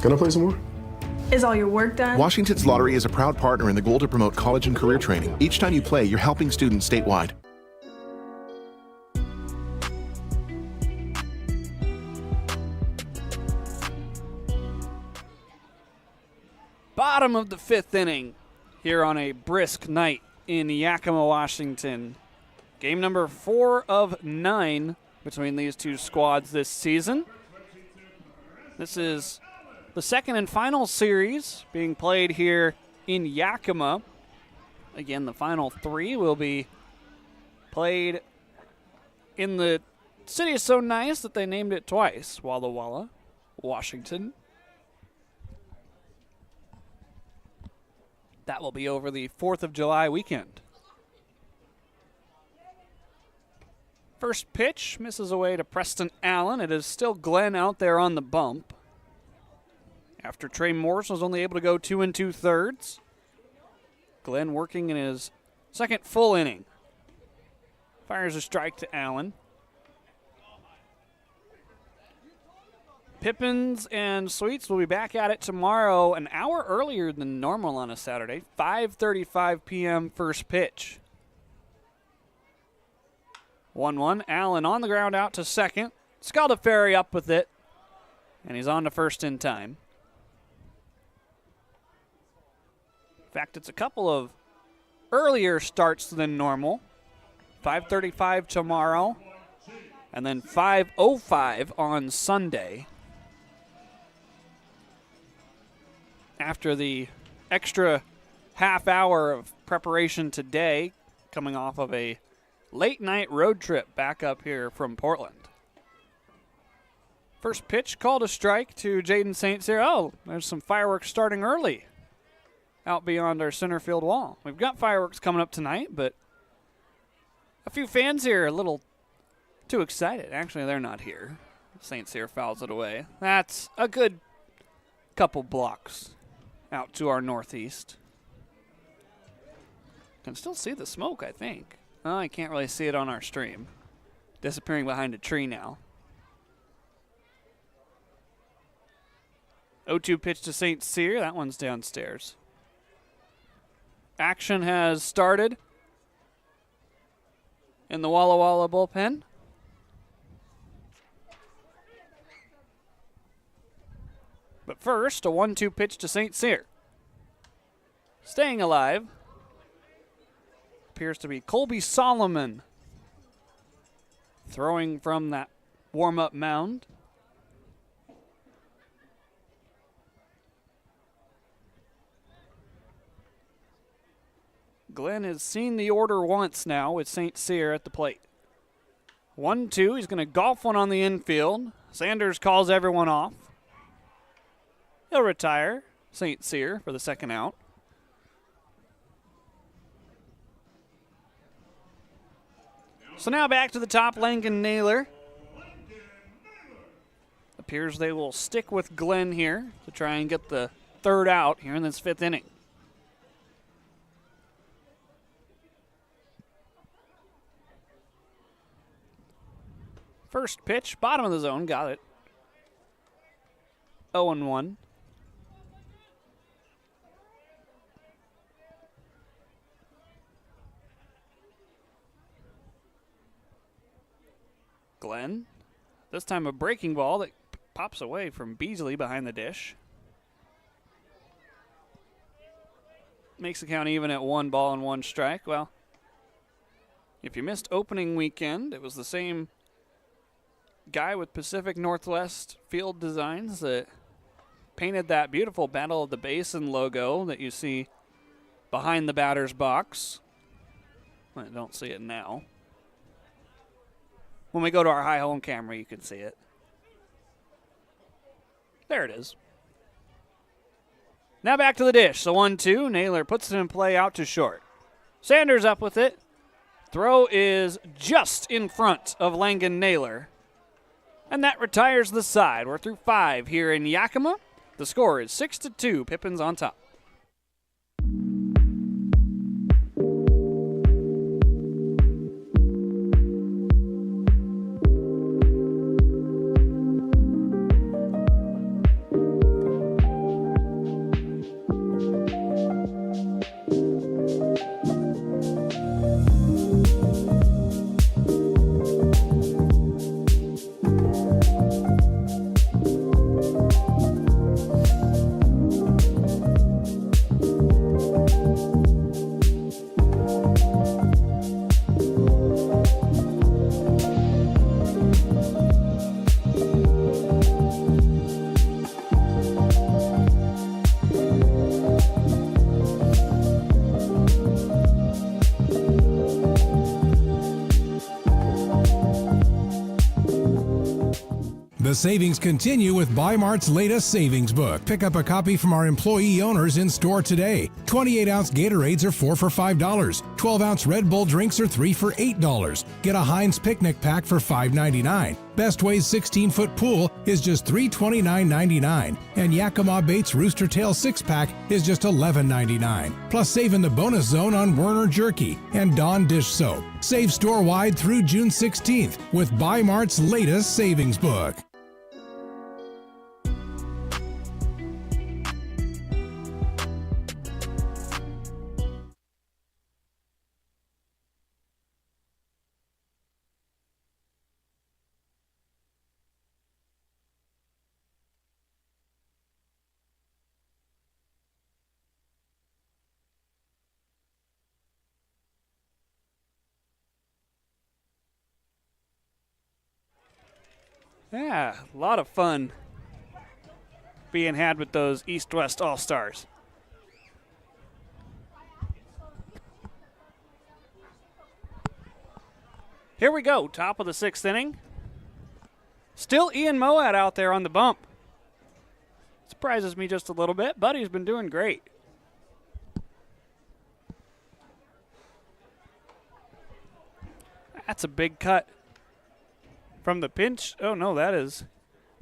Can I play some more? Is all your work done? Washington's Lottery is a proud partner in the goal to promote college and career training. Each time you play, you're helping students statewide. Bottom of the 5th inning here on a brisk night in Yakima, Washington. Game number 4 of 9 between these two squads this season. This is the second and final series being played here in Yakima. Again, the final 3 will be played in the city is so nice that they named it twice, Walla, Washington. That will be over the 4th of July weekend. First pitch misses away to Preston Allen. It is still Glenn out there on the bump. After Trey Morris was only able to go 2 2/3. Glenn working in his second full inning. Fires a strike to Allen. Pippins and Sweets will be back at it tomorrow an hour earlier than normal on a Saturday, 5:35 p.m. first pitch. 1-1. Allen on the ground out to second. Scaldaferri up with it, and he's on to first in time. In fact, it's a couple of earlier starts than normal. 5:35 tomorrow, and then 5:05 on Sunday. After the extra half hour of preparation today, coming off of a late night road trip back up here from Portland. First pitch called a strike to Jaden St. Cyr. Oh, there's some fireworks starting early out beyond our center field wall. We've got fireworks coming up tonight, but a few fans here are a little too excited. Actually, they're not here. St. Cyr fouls it away. That's a good couple blocks out to our northeast. Can still see the smoke, I think. Oh, I can't really see it on our stream. Disappearing behind a tree now. 0-2 pitch to St. Cyr. That one's downstairs. Action has started in the Walla Walla bullpen. But first, a 1-2 pitch to St. Cyr. Staying alive appears to be Colby Solomon, throwing from that warm-up mound. Glenn has seen the order once now with St. Cyr at the plate. 1-2, he's going to golf one on the infield. Sanders calls everyone off. He'll retire St. Cyr for the second out. So now back to the top, Langdon Naylor. Appears they will stick with Glenn here to try and get the third out here in this fifth inning. First pitch, bottom of the zone, got it. 0-1. Glenn, this time a breaking ball that pops away from Beasley behind the dish. Makes the count even at 1 ball and 1 strike. Well, if you missed opening weekend, it was the same guy with Pacific Northwest Field Designs that painted that beautiful Battle of the Basin logo that you see behind the batter's box. I don't see it now. When we go to our high home camera, you can see it. There it is. Now back to the dish. So 1-2. Naylor puts it in play out to short. Sanders up with it. Throw is just in front of Langdon Naylor. And that retires the side. We're through 5 here in Yakima. The score is 6-2. Pippins on top. The savings continue with Bi-Mart's latest savings book. Pick up a copy from our employee owners in store today. 28-ounce Gatorades are 4 for $5. 12-ounce Red Bull drinks are 3 for $8. Get a Heinz picnic pack for $5.99. Best Way's 16-foot pool is just $329.99. And Yakima Bates Rooster Tail 6-pack is just $11.99. Plus save in the bonus zone on Werner Jerky and Dawn Dish Soap. Save store-wide through June 16th with Bi-Mart's latest savings book. Yeah, a lot of fun being had with those East-West All-Stars. Here we go, top of the 6th inning. Still Ian Moad out there on the bump. Surprises me just a little bit, but he's been doing great. That's a big cut from the pinch. Oh, no, that is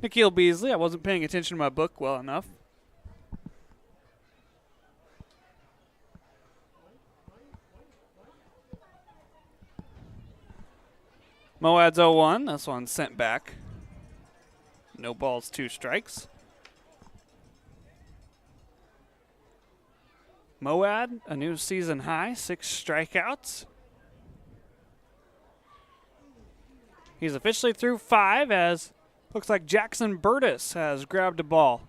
Nikhil Beasley. I wasn't paying attention to my book well enough. Moad's 0-1. This one's sent back. No balls, 2 strikes. Moad, a new season high, 6 strikeouts. He's officially through 5 as looks like Jackson Burtis has grabbed a ball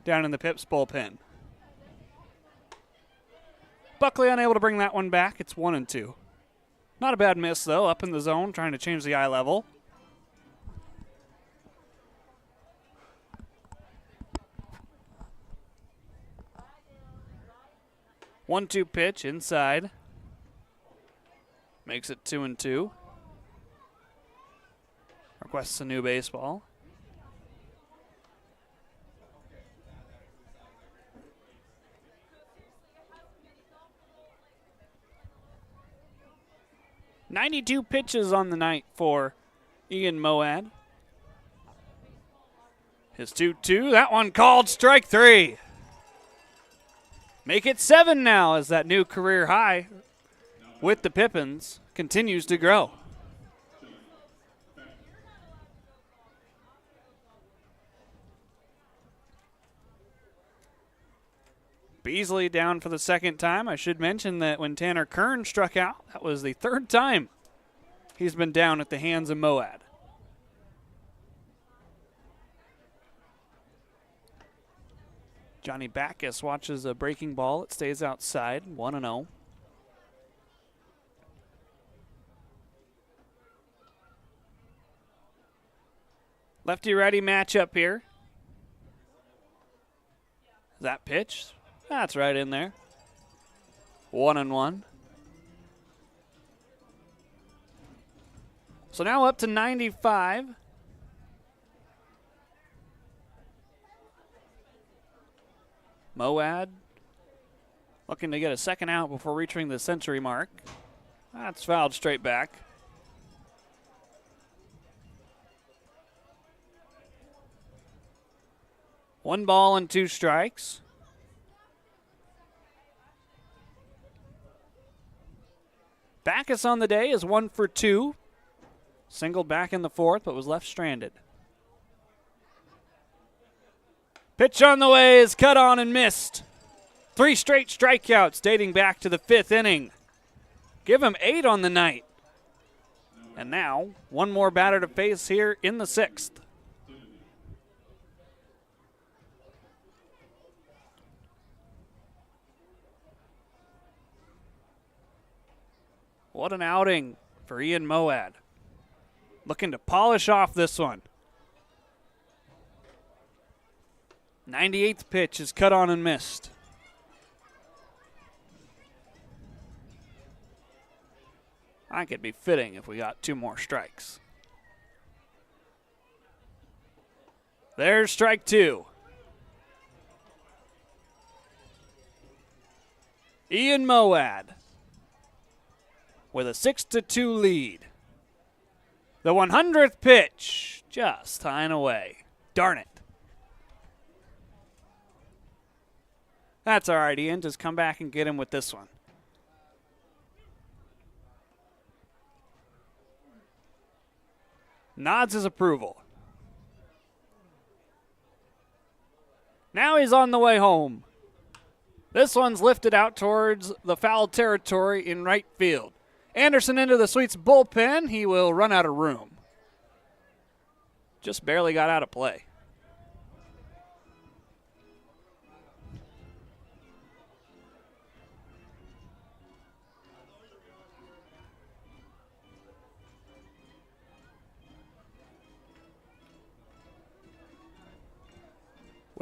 down in the Pips bullpen. Buckley unable to bring that one back. It's 1-2. Not a bad miss, though, up in the zone, trying to change the eye level. One-two pitch inside. Makes it 2-2. Requests a new baseball. .92 pitches on the night for Ian Moad. His 2-2, that one called strike 3. Make it 7 now as that new career high with the Pippins continues to grow. Beasley down for the 2nd time. I should mention that when Tanner Kern struck out, that was the 3rd time he's been down at the hands of Moad. Johnny Backus watches a breaking ball. It stays outside, 1-0. Lefty-righty matchup here. That pitch? That's right in there. 1-1. So now up to 95. Moad looking to get a 2nd out before reaching the century mark. That's fouled straight back. One ball and 2 strikes. Backus on the day is 1 for 2. Singled back in the 4th, but was left stranded. Pitch on the way is cut on and missed. 3 straight strikeouts dating back to the 5th inning. Give him 8 on the night. And now, one more batter to face here in the 6th. What an outing for Ian Moad. Looking to polish off this one. 98th pitch is cut on and missed. I think it'd be fitting if we got 2 more strikes. There's strike 2. Ian Moad with a 6-2 lead. The 100th pitch, just tying away. Darn it. That's all right, Ian. Just come back and get him with this one. Nods his approval. Now he's on the way home. This one's lifted out towards the foul territory in right field. Anderson into the Sweets bullpen. He will run out of room. Just barely got out of play.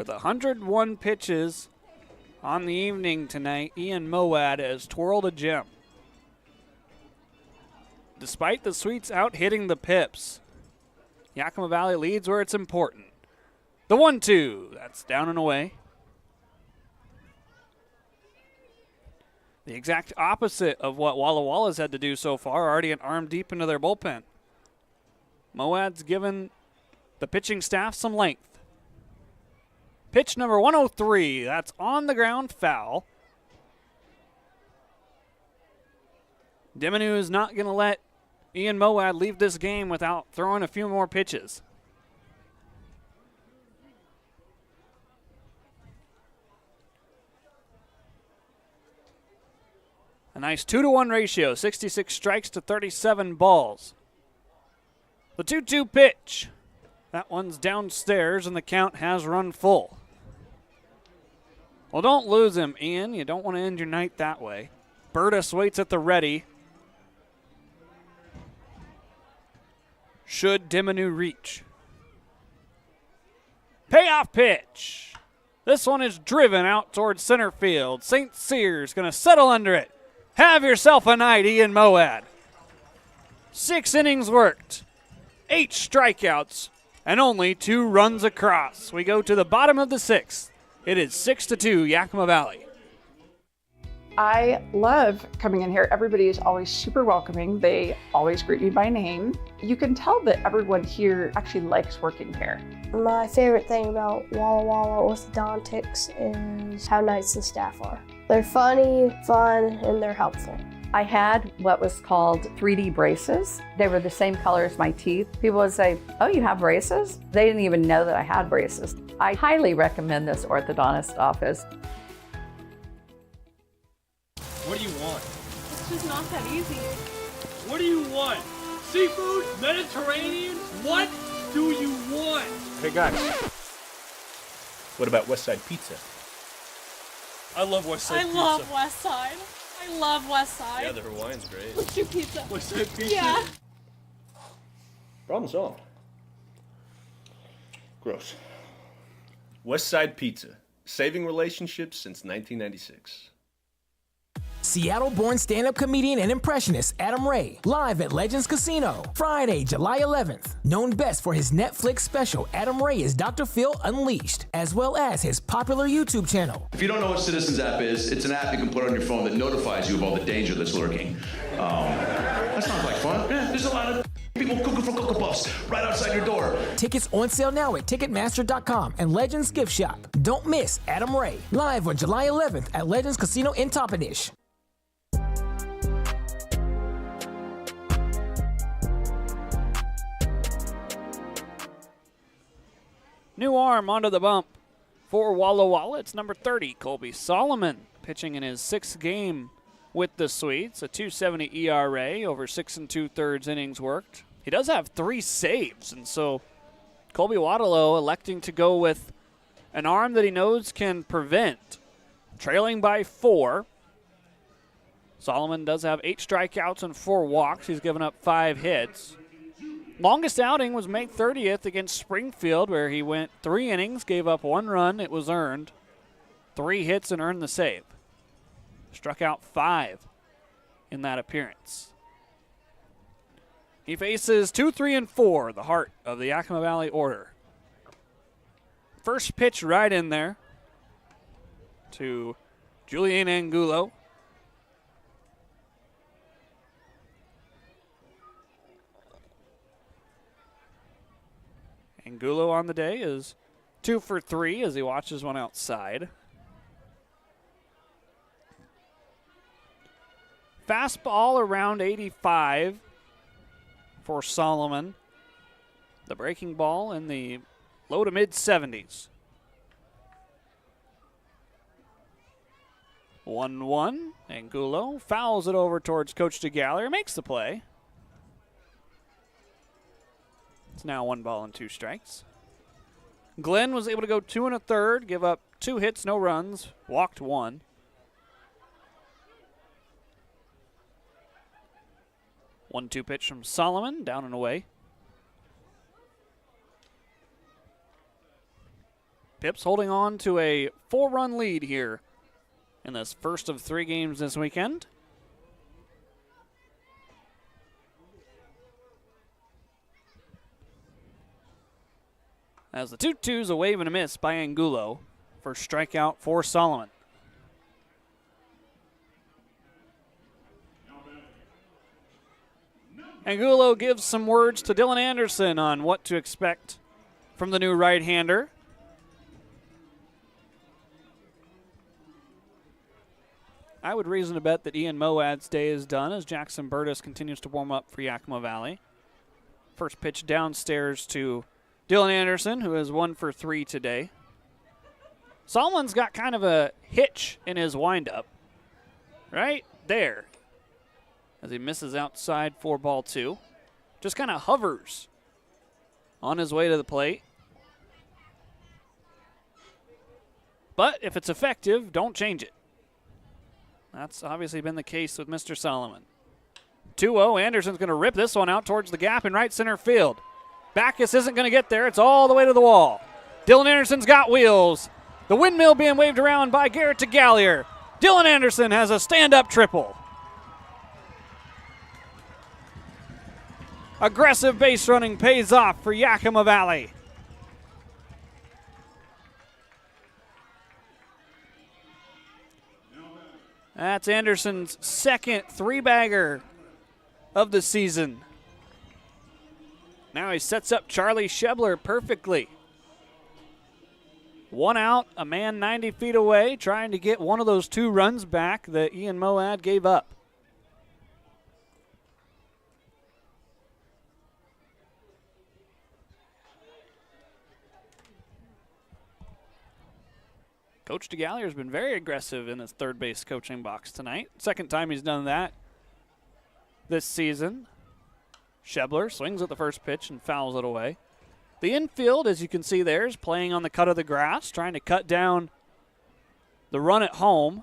With 101 pitches on the evening tonight, Ian Moad has twirled a gem. Despite the Sweets out hitting the Pips, Yakima Valley leads where it's important. The 1-2, that's down and away. The exact opposite of what Walla Walla's had to do so far, already an arm deep into their bullpen. Moad's given the pitching staff some length. Pitch number 103, that's on the ground, foul. Dimonu is not going to let Ian Moad leave this game without throwing a few more pitches. A nice 2-to-1 ratio, 66 strikes to 37 balls. The 2-2 pitch. That one's downstairs, and the count has run full. Well, don't lose him, Ian. You don't want to end your night that way. Burtis waits at the ready. Should Dimonu reach. Payoff pitch. This one is driven out towards center field. St. Cyr's going to settle under it. Have yourself a night, Ian Moad. 6 innings worked, 8 strikeouts, and only 2 runs across. We go to the bottom of the 6th. It is 6-2 Yakima Valley. I love coming in here. Everybody is always super welcoming. They always greet me by name. You can tell that everyone here actually likes working here. My favorite thing about Walla Walla Orthodontics is how nice the staff are. They're funny, fun, and they're helpful. I had what was called 3D braces. They were the same color as my teeth. People would say, "Oh, you have braces?" They didn't even know that I had braces. I highly recommend this orthodontist office. What do you want? It's just not that easy. What do you want? Seafood? Mediterranean? What do you want? Hey guys, what about West Side Pizza? I love West Side I Pizza. love West Side. I love West Side. Yeah, the Hawaiian's great. Let's do pizza. West Side Pizza? Yeah. Problem solved. Gross. West Side Pizza, saving relationships since 1996. Seattle-born stand-up comedian and impressionist Adam Ray, live at Legends Casino, Friday, July 11th. Known best for his Netflix special, Adam Ray is Dr. Phil Unleashed, as well as his popular YouTube channel. If you don't know what Citizens app is, it's an app you can put on your phone that notifies you of all the danger that's lurking. That sounds like fun. Yeah, there's a lot of people cooking for Cocoa Puffs right outside your door. Tickets on sale now at Ticketmaster.com and Legends Gift Shop. Don't miss Adam Ray, live on July 11th at Legends Casino in Toppenish. New arm onto the bump for Walla Walla. It's number 30, Colby Solomon, pitching in his 6th game with the Sweets. A 2.70 ERA over 6 2/3 innings worked. He does have 3 saves, and so Colby Waddalow electing to go with an arm that he knows can prevent. Trailing by 4. Solomon does have 8 strikeouts and 4 walks. He's given up 5 hits. Longest outing was May 30th against Springfield, where he went 3 innings, gave up 1 run. It was earned. 3 hits and earned the save. Struck out 5 in that appearance. He faces 2, 3, and 4, the heart of the Yakima Valley order. First pitch right in there to Julian Angulo. Angulo on the day is 2 for 3 as he watches one outside. Fastball around 85 for Solomon. The breaking ball in the low to mid 70s. 1-1. Angulo fouls it over towards Coach DeGallagher, makes the play. It's now 1 ball and 2 strikes. Glenn was able to go 2 1/3, give up 2 hits, no runs, walked 1. One-two pitch from Solomon, down and away. Pips holding on to a 4-run lead here in this first of 3 games this weekend. As the 2-2's a wave and a miss by Angulo for strikeout for Solomon. Angulo gives some words to Dylan Anderson on what to expect from the new right-hander. I would reason to bet that Ian Moad's day is done as Jackson Burtis continues to warm up for Yakima Valley. First pitch downstairs to Dylan Anderson, who is 1 for 3 today. Solomon's got kind of a hitch in his windup. Right there. As he misses outside for ball 2. Just kind of hovers on his way to the plate. But if it's effective, don't change it. That's obviously been the case with Mr. Solomon. 2-0, Anderson's going to rip this one out towards the gap in right center field. Backus isn't going to get there. It's all the way to the wall. Dylan Anderson's got wheels. The windmill being waved around by Garrett DeGallier. Dylan Anderson has a stand-up triple. Aggressive base running pays off for Yakima Valley. That's Anderson's second 3-bagger of the season. Now he sets up Charlie Shebler perfectly. 1 out, a man 90 feet away, trying to get one of those 2 runs back that Ian Moad gave up. Coach DeGallier has been very aggressive in his third base coaching box tonight. Second time he's done that this season. Shebler swings at the first pitch and fouls it away. The infield, as you can see there, is playing on the cut of the grass, trying to cut down the run at home.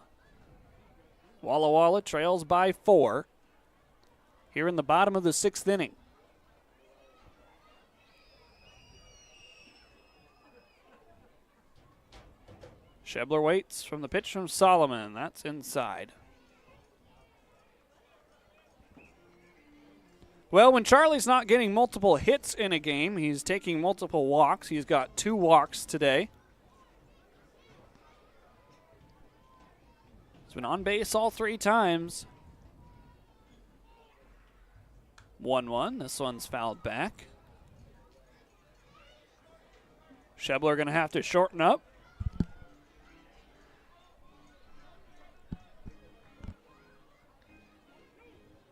Walla Walla trails by 4 here in the bottom of the 6th inning. Shebler waits from the pitch from Solomon. That's inside. Well, when Charlie's not getting multiple hits in a game, he's taking multiple walks. He's got 2 walks today. He's been on base all 3 times. 1-1. This one's fouled back. Shebler going to have to shorten up.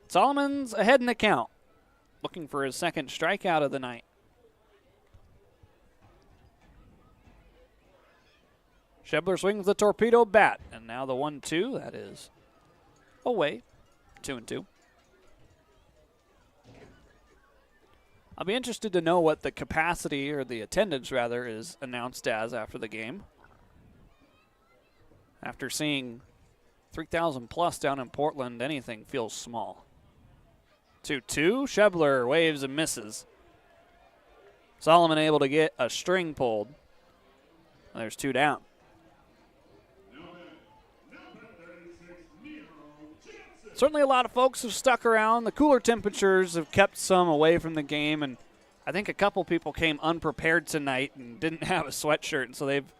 Solomon's ahead in the count, looking for his second strikeout of the night. Shebler swings the torpedo bat, and now the 1-2, that is away, 2-2. I'll be interested to know what the capacity, or the attendance rather, is announced as after the game. After seeing 3,000 plus down in Portland, anything feels small. 2-2, Shebler waves and misses. Solomon able to get a string pulled. There's 2 down. Certainly a lot of folks have stuck around. The cooler temperatures have kept some away from the game, and I think a couple people came unprepared tonight and didn't have a sweatshirt, and so they've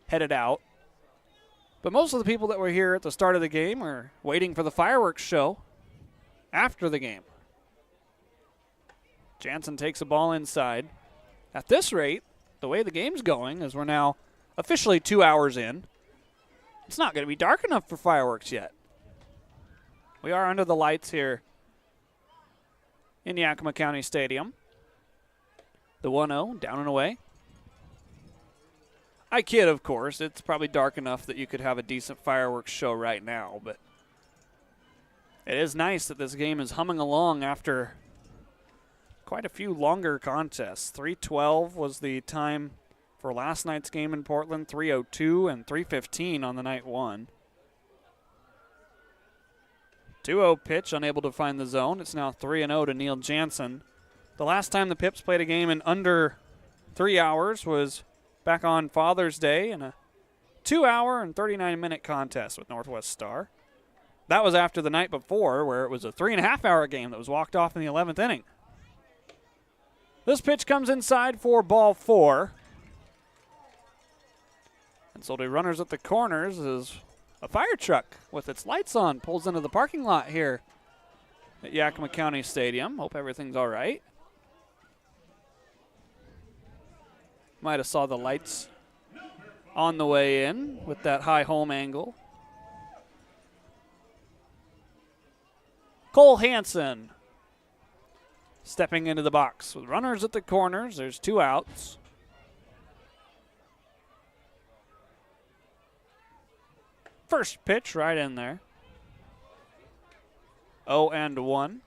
headed out. But most of the people that were here at the start of the game are waiting for the fireworks show after the game. Jansen takes a ball inside. At this rate, the way the game's going, as we're now officially 2 hours in, it's not going to be dark enough for fireworks yet. We are under the lights here in Yakima County Stadium. The 1-0, down and away. I kid, of course. It's probably dark enough that you could have a decent fireworks show right now, but it is nice that this game is humming along after quite a few longer contests. 3:12 was the time for last night's game in Portland, 3:02 and 3:15 on the night 1. 2-0 pitch, unable to find the zone. It's now 3-0 to Neil Jansen. The last time the Pips played a game in under 3 hours was back on Father's Day in a 2-hour and 39-minute contest with Northwest Star. That was after the night before, where it was a 3.5-hour game that was walked off in the 11th inning. This pitch comes inside for ball 4. And so the runners at the corners is a fire truck with its lights on pulls into the parking lot here at Yakima County Stadium. Hope everything's all right. Might have saw the lights on the way in with that high home angle. Cole Hansen stepping into the box with runners at the corners. There's 2 outs. First pitch right in there. 0-1.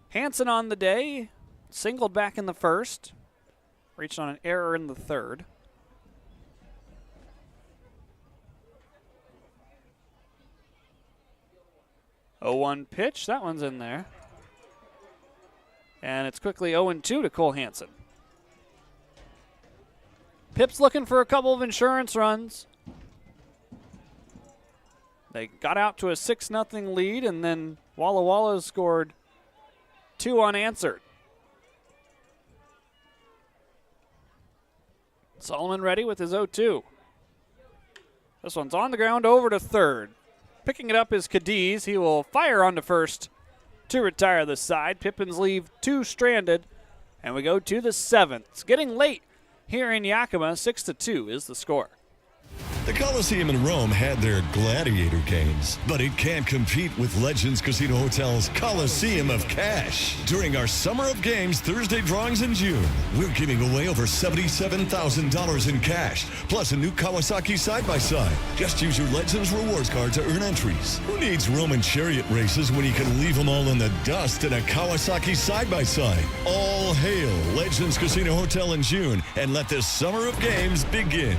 Hansen on the day, singled back in the first, reached on an error in the third. Oh, 1 pitch, that one's in there. And it's quickly 0-2 to Cole Hansen. Pips looking for a couple of insurance runs. They got out to a 6-0 lead, and then Walla Walla scored 2 unanswered. Solomon ready with his 0-2. This one's on the ground over to third. Picking it up is Cadiz. He will fire onto first to retire the side. Pippins leave 2 stranded, and we go to the 7th. It's getting late here in Yakima. 6-2 is the score. The Coliseum in Rome had their gladiator games, but it can't compete with Legends Casino Hotel's Coliseum of Cash. During our Summer of Games Thursday drawings in June, we're giving away over $77,000 in cash, plus a new Kawasaki side-by-side. Just use your Legends Rewards card to earn entries. Who needs Roman chariot races when you can leave them all in the dust in a Kawasaki side-by-side? All hail Legends Casino Hotel in June, and let this Summer of Games begin.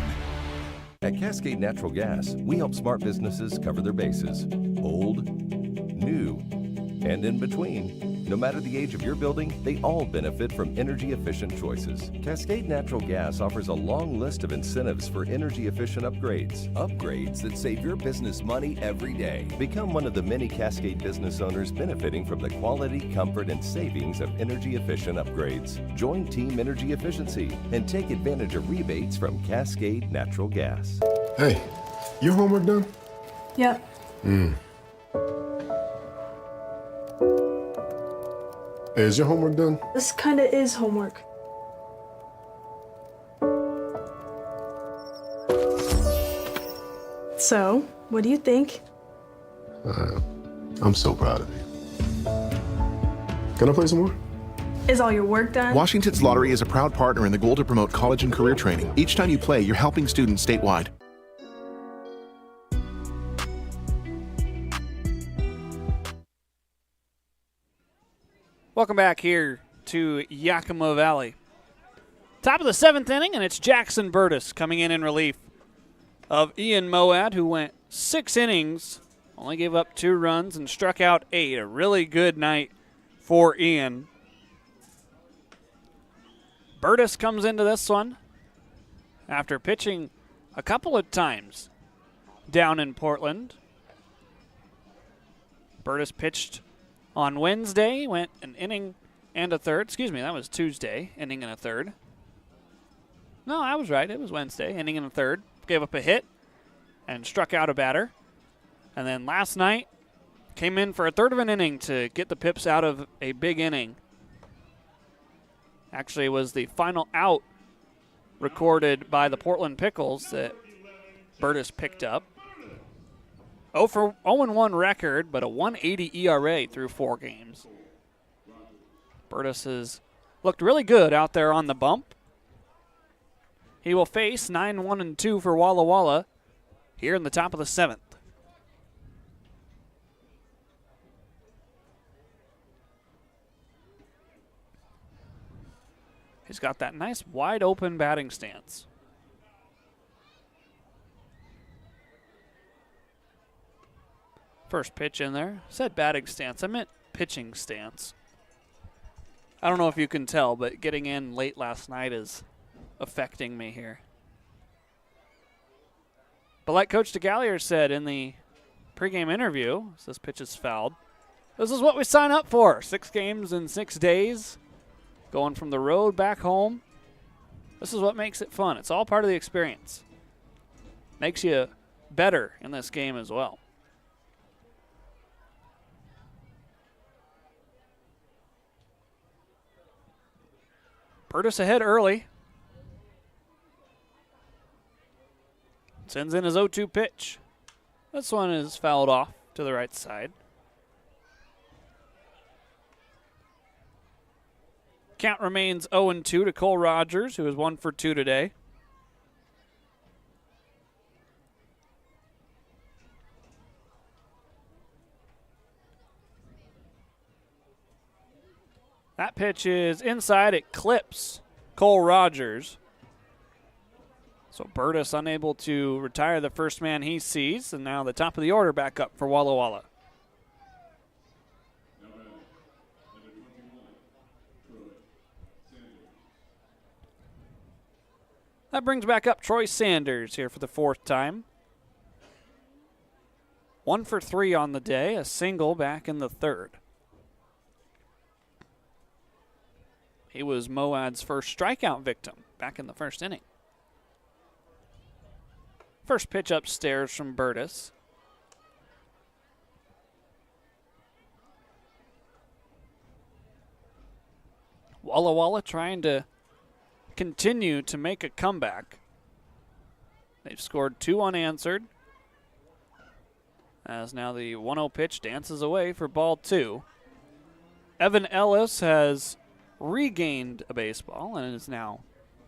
At Cascade Natural Gas, we help smart businesses cover their bases. Old, new, and in between. No matter the age of your building, they all benefit from energy-efficient choices. Cascade Natural Gas offers a long list of incentives for energy-efficient upgrades. Upgrades that save your business money every day. Become one of the many Cascade business owners benefiting from the quality, comfort, and savings of energy-efficient upgrades. Join Team Energy Efficiency and take advantage of rebates from Cascade Natural Gas. Hey, your homework done? Yep. Hey, is your homework done? This kinda is homework. So, what do you think? I'm so proud of you. Can I play some more? Is all your work done? Washington's Lottery is a proud partner in the goal to promote college and career training. Each time you play, you're helping students statewide. Welcome back here to Yakima Valley. Top of the 7th inning, and it's Jackson Burtis coming in relief of Ian Moad, who went 6 innings, only gave up 2 runs, and struck out 8. A really good night for Ian. Burtis comes into this one after pitching a couple of times down in Portland. Burtis pitched on Wednesday, went an inning and a third. Excuse me, that was Tuesday, inning and a third. No, I was right. It was Wednesday, inning and a third. Gave up a hit and struck out a batter. And then last night, came in for a third of an inning to get the Pips out of a big inning. Actually, it was the final out recorded by the Portland Pickles that Burtis picked up. 0-1 record, but a 1.80 ERA through 4 games. Burtis has looked really good out there on the bump. He will face 9-1-2 for Walla Walla here in the top of the 7th. He's got that nice wide open batting stance. First pitch in there. Said batting stance. I meant pitching stance. I don't know if you can tell, but getting in late last night is affecting me here. But like Coach DeGallier said in the pregame interview, as this pitch is fouled, this is what we sign up for. 6 games in 6 days, going from the road back home. This is what makes it fun. It's all part of the experience. Makes you better in this game as well. Burtis ahead early. Sends in his 0-2 pitch. This one is fouled off to the right side. Count remains 0-2 to Cole Rogers, who is 1 for 2 today. That pitch is inside. It clips Cole Rogers. So Burtis unable to retire the first man he sees, and now the top of the order back up for Walla Walla. That brings back up Troy Sanders here for the 4th time. 1 for 3 on the day, a single back in the 3rd. He was Moad's first strikeout victim back in the 1st inning. First pitch upstairs from Burtis. Walla Walla trying to continue to make a comeback. They've scored 2 unanswered. As now the 1-0 pitch dances away for ball 2. Evan Ellis has regained a baseball and is now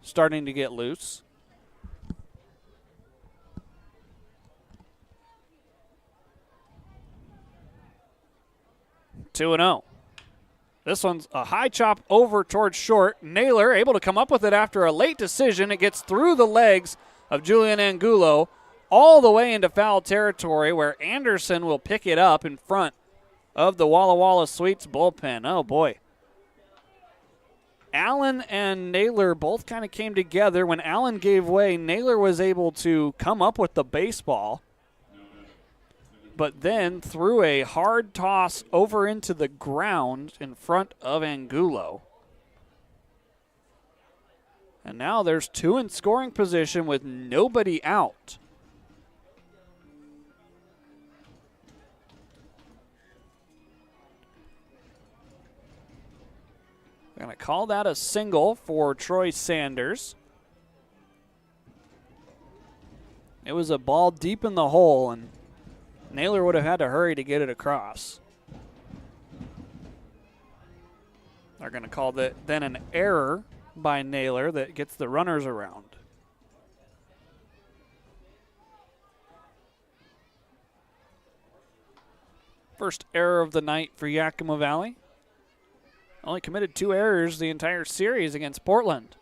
starting to get loose. Two and 0. This one's a high chop over towards short. Naylor able to come up with it after a late decision. It gets through the legs of Julian Angulo all the way into foul territory, where Anderson will pick it up in front of the Walla Walla Sweets bullpen. Oh boy. Allen and Naylor both kind of came together. When Allen gave way, Naylor was able to come up with the baseball, but then threw a hard toss over into the ground in front of Angulo. And now there's 2 in scoring position with nobody out. We're going to call that a single for Troy Sanders. It was a ball deep in the hole, and Naylor would have had to hurry to get it across. They're going to call that then an error by Naylor that gets the runners around. First error of the night for Yakima Valley. Only committed 2 errors the entire series against Portland.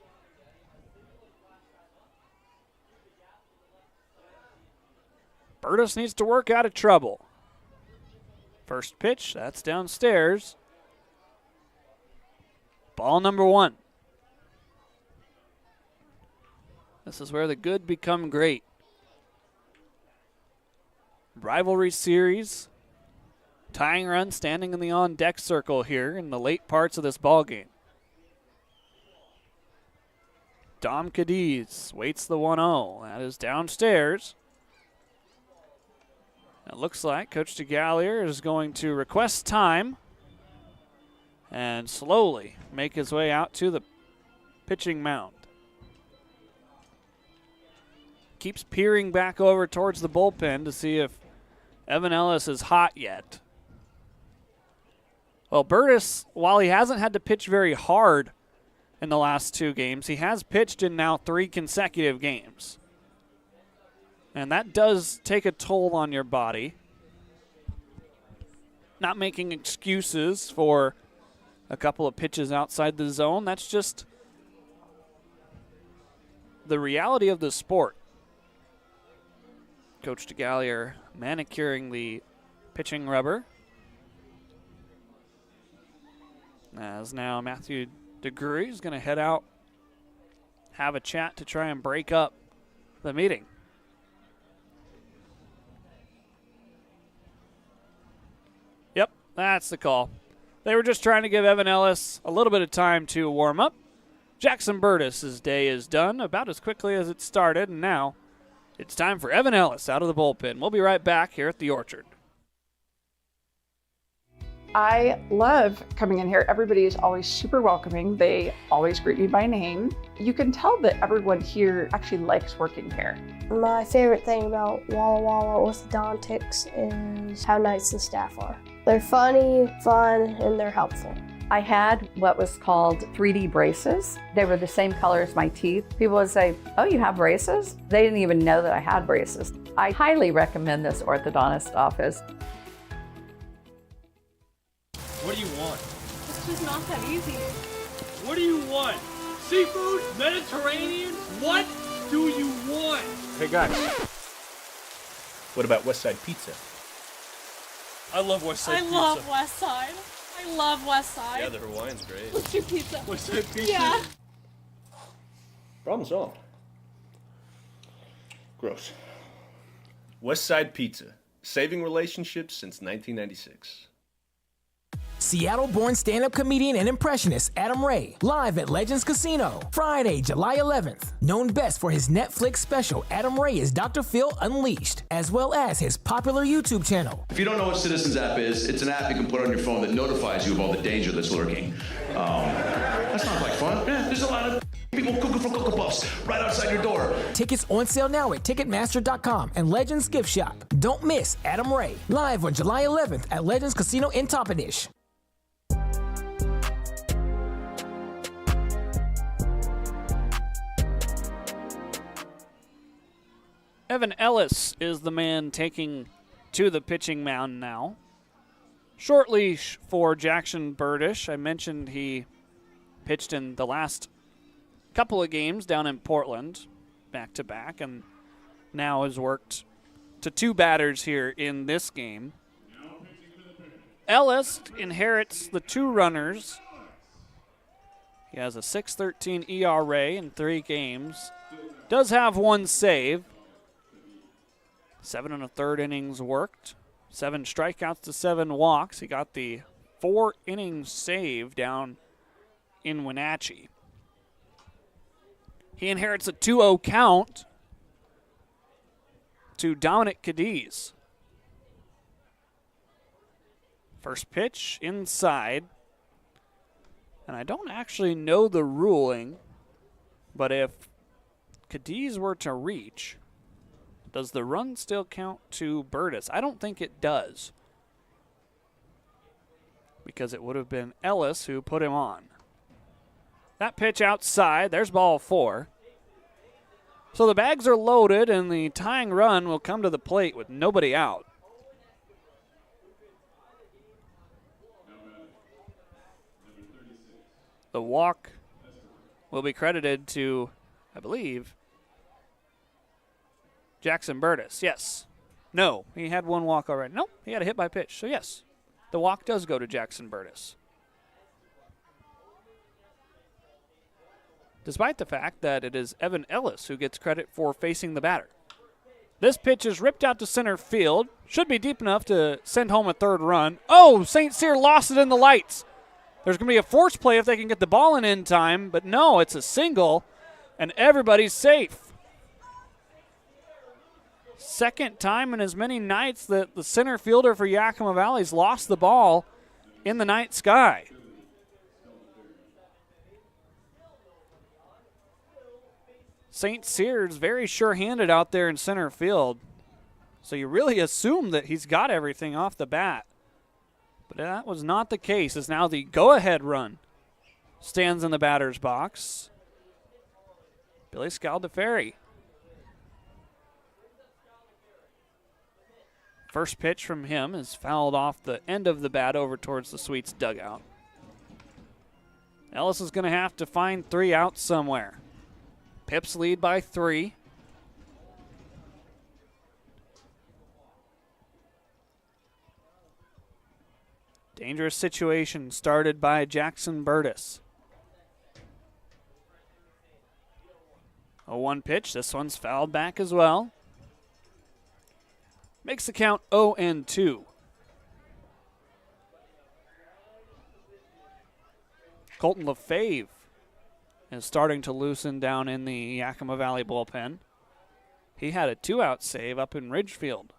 Burtis needs to work out of trouble. First pitch, that's downstairs. Ball number 1. This is where the good become great. Rivalry series. Tying run standing in the on-deck circle here in the late parts of this ball game. Dom Cadiz waits the 1-0. That is downstairs. It looks like Coach DeGallier is going to request time and slowly make his way out to the pitching mound. Keeps peering back over towards the bullpen to see if Evan Ellis is hot yet. Well, Burtis, while he hasn't had to pitch very hard in the last 2 games, he has pitched in now 3 consecutive games. And that does take a toll on your body. Not making excuses for a couple of pitches outside the zone. That's just the reality of the sport. Coach DeGallier manicuring the pitching rubber. As now Matthew DeGruy is going to head out, have a chat to try and break up the meeting. Yep, that's the call. They were just trying to give Evan Ellis a little bit of time to warm up. Jackson Burtis' day is done about as quickly as it started, and now it's time for Evan Ellis out of the bullpen. We'll be right back here at the Orchard. I love coming in here. Everybody is always super welcoming. They always greet me by name. You can tell that everyone here actually likes working here. My favorite thing about Walla Walla orthodontics is how nice the staff are. They're funny, fun, and they're helpful. I had what was called 3D braces. They were the same color as my teeth. People would say, "Oh, you have braces?" They didn't even know that I had braces. I highly recommend this orthodontist office. What do you want? It's just not that easy. What do you want? Seafood? Mediterranean? What do you want? Hey guys, what about West Side Pizza? I love West Side I Pizza. love West Side. I love West Side. Yeah, the Hawaiian's great. What's your pizza? West Side Pizza? Yeah. Problem solved. Gross. West Side Pizza, saving relationships since 1996. Seattle-born stand-up comedian and impressionist Adam Ray, live at Legends Casino, Friday, July 11th. Known best for his Netflix special, Adam Ray is Dr. Phil Unleashed, as well as his popular YouTube channel. If you don't know what Citizens app is, it's an app you can put on your phone that notifies you of all the danger that's lurking. That sounds like fun. Yeah, there's a lot of people cooking for Cocoa Puffs right outside your door. Tickets on sale now at Ticketmaster.com and Legends Gift Shop. Don't miss Adam Ray, live on July 11th at Legends Casino in Toppenish. Evan Ellis is the man taking to the pitching mound now. Short leash for Jackson Burdish. I mentioned he pitched in the last couple of games down in Portland, back-to-back, and now has worked to two batters here in this game. Ellis inherits the two runners. He has a 6.13 ERA in 3 games. Does have one save. 7 1/3 innings worked. 7 strikeouts to 7 walks. He got the 4-inning save down in Wenatchee. He inherits a 2-0 count to Dominic Cadiz. First pitch inside. And I don't actually know the ruling, but if Cadiz were to reach, does the run still count to Burtis? I don't think it does, because it would have been Ellis who put him on. That pitch outside, there's ball 4. So the bags are loaded, and the tying run will come to the plate with nobody out. The walk will be credited to, I believe, Jackson Burtis. Yes. No, he had one walk already. Nope, he had a hit by pitch. So, yes, the walk does go to Jackson Burtis. Despite the fact that it is Evan Ellis who gets credit for facing the batter. This pitch is ripped out to center field. Should be deep enough to send home a 3rd run. Oh, St. Cyr lost it in the lights. There's going to be a force play if they can get the ball in time, but no, it's a single, and everybody's safe. Second time in as many nights that the center fielder for Yakima Valley's lost the ball in the night sky. St. Cyr's very sure-handed out there in center field, so you really assume that he's got everything off the bat. But that was not the case, as now the go-ahead run stands in the batter's box. Billy Scaldaferri. First pitch from him is fouled off the end of the bat over towards the Sweets dugout. Ellis is going to have to find 3 outs somewhere. Pips lead by 3. Dangerous situation started by Jackson Burtis. 0-1 pitch. This one's fouled back as well. Makes the count 0-2. Colton LaFave is starting to loosen down in the Yakima Valley bullpen. He had a 2-out save up in Ridgefield.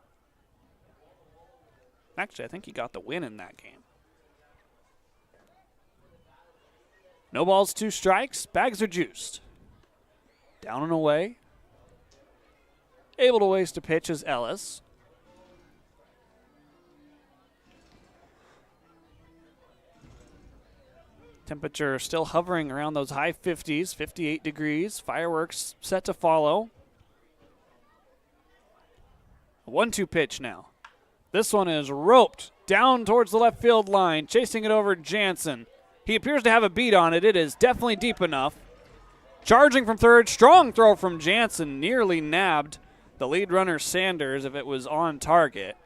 Actually, I think he got the win in that game. No balls, 2 strikes. Bags are juiced. Down and away. Able to waste a pitch is Ellis. Temperature still hovering around those high 50s, 58 degrees. Fireworks set to follow. A 1-2 pitch now. This one is roped down towards the left field line, chasing it over Jansen. He appears to have a beat on it. It is definitely deep enough. Charging from third, strong throw from Jansen, nearly nabbed the lead runner Sanders if it was on target.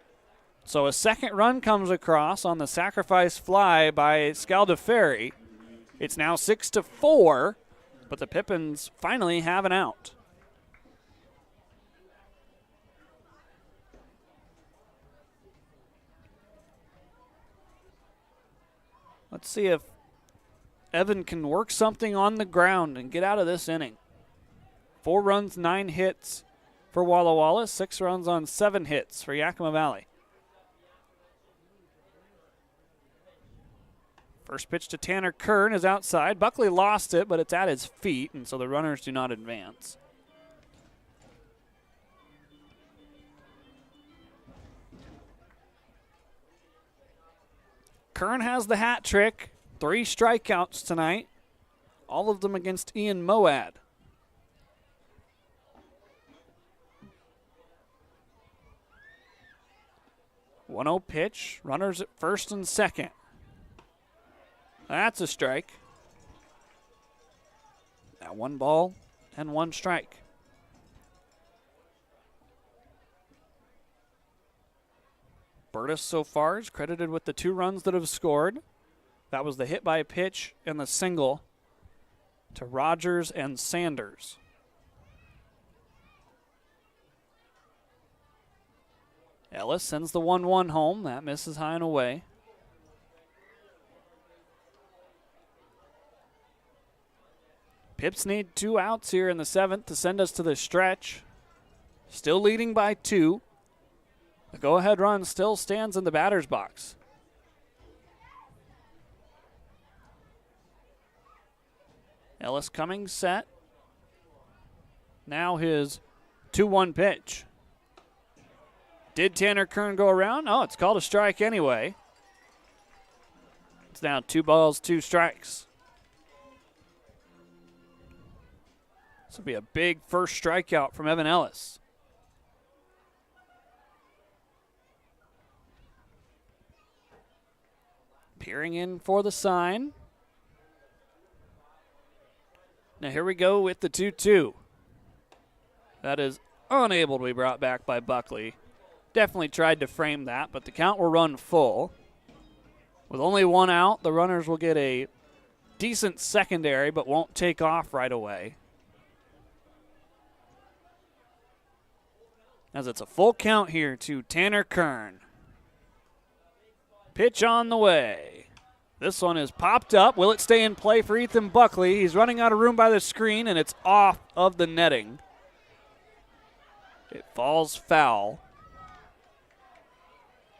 So a second run comes across on the sacrifice fly by Scaldaferri. It's now 6-4, but the Pippins finally have an out. Let's see if Evan can work something on the ground and get out of this inning. 4 runs, 9 hits for Walla Walla, 6 runs on 7 hits for Yakima Valley. First pitch to Tanner Kern is outside. Buckley lost it, but it's at his feet, and so the runners do not advance. Kern has the hat trick. 3 strikeouts tonight, all of them against Ian Moad. One-0 pitch, runners at first and second. That's a strike. Now 1 ball and 1 strike. Burtis so far is credited with the 2 runs that have scored. That was the hit by pitch and the single to Rogers and Sanders. Ellis sends the 1-1 home. That misses high and away. Pips need 2 outs here in the 7th to send us to the stretch. Still leading by 2. The go-ahead run still stands in the batter's box. Ellis coming set. Now his 2-1 pitch. Did Tanner Kern go around? Oh, it's called a strike anyway. It's now 2 balls, 2 strikes. This will be a big first strikeout from Evan Ellis. Peering in for the sign. Now here we go with the 2-2. That is unable to be brought back by Buckley. Definitely tried to frame that, but the count will run full. With only 1 out, the runners will get a decent secondary, but won't take off right away. As it's a full count here to Tanner Kern. Pitch on the way. This one is popped up. Will it stay in play for Ethan Buckley? He's running out of room by the screen, and it's off of the netting. It falls foul.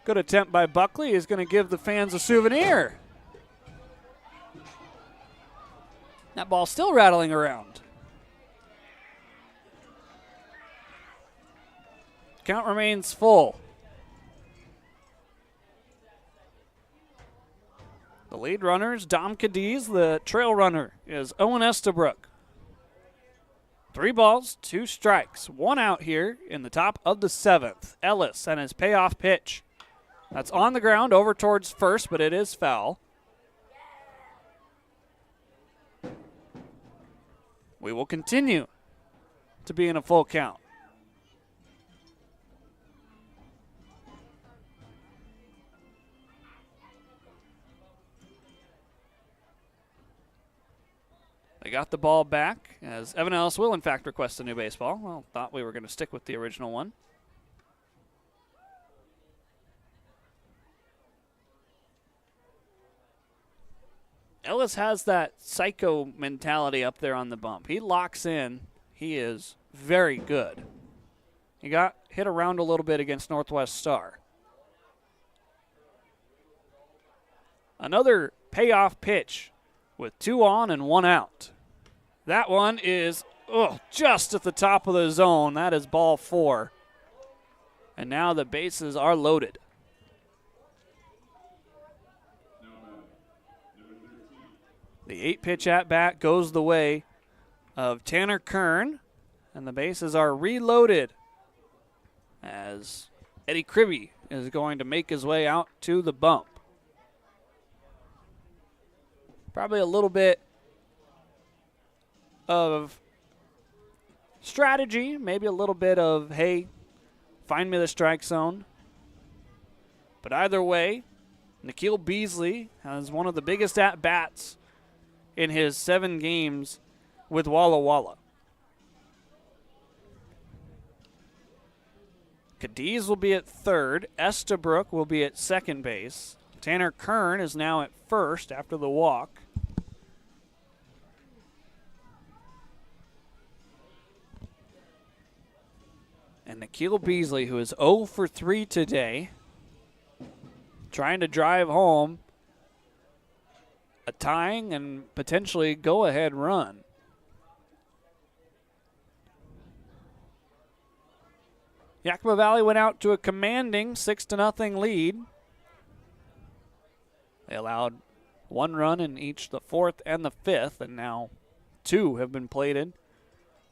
Good attempt by Buckley. He's going to give the fans a souvenir. That ball's still rattling around. Count remains full. The lead runner is Dom Cadiz. The trail runner is Owen Estabrook. 3 balls, 2 strikes. 1 out here in the top of the 7th. Ellis and his payoff pitch. That's on the ground over towards first, but it is foul. We will continue to be in a full count. They got the ball back, as Evan Ellis will, in fact, request a new baseball. Well, thought we were going to stick with the original one. Ellis has that psycho mentality up there on the bump. He locks in. He is very good. He got hit around a little bit against Northwest Star. Another payoff pitch with 2 on and 1 out. That one is just at the top of the zone. That is ball 4. And now the bases are loaded. The 8-pitch at-bat goes the way of Tanner Kern, and the bases are reloaded as Eddie Kribbe is going to make his way out to the bump. Probably a little bit of strategy, maybe a little bit of, hey, find me the strike zone. But either way, Nikhil Beasley has one of the biggest at-bats in his 7 games with Walla Walla. Cadiz will be at third. Estabrook will be at second base. Tanner Kern is now at first after the walk. And Nikhil Beasley, who is 0 for 3 today, trying to drive home a tying and potentially go-ahead run. Yakima Valley went out to a commanding 6-0 lead. They allowed 1 run in each the 4th and the 5th, and now 2 have been plated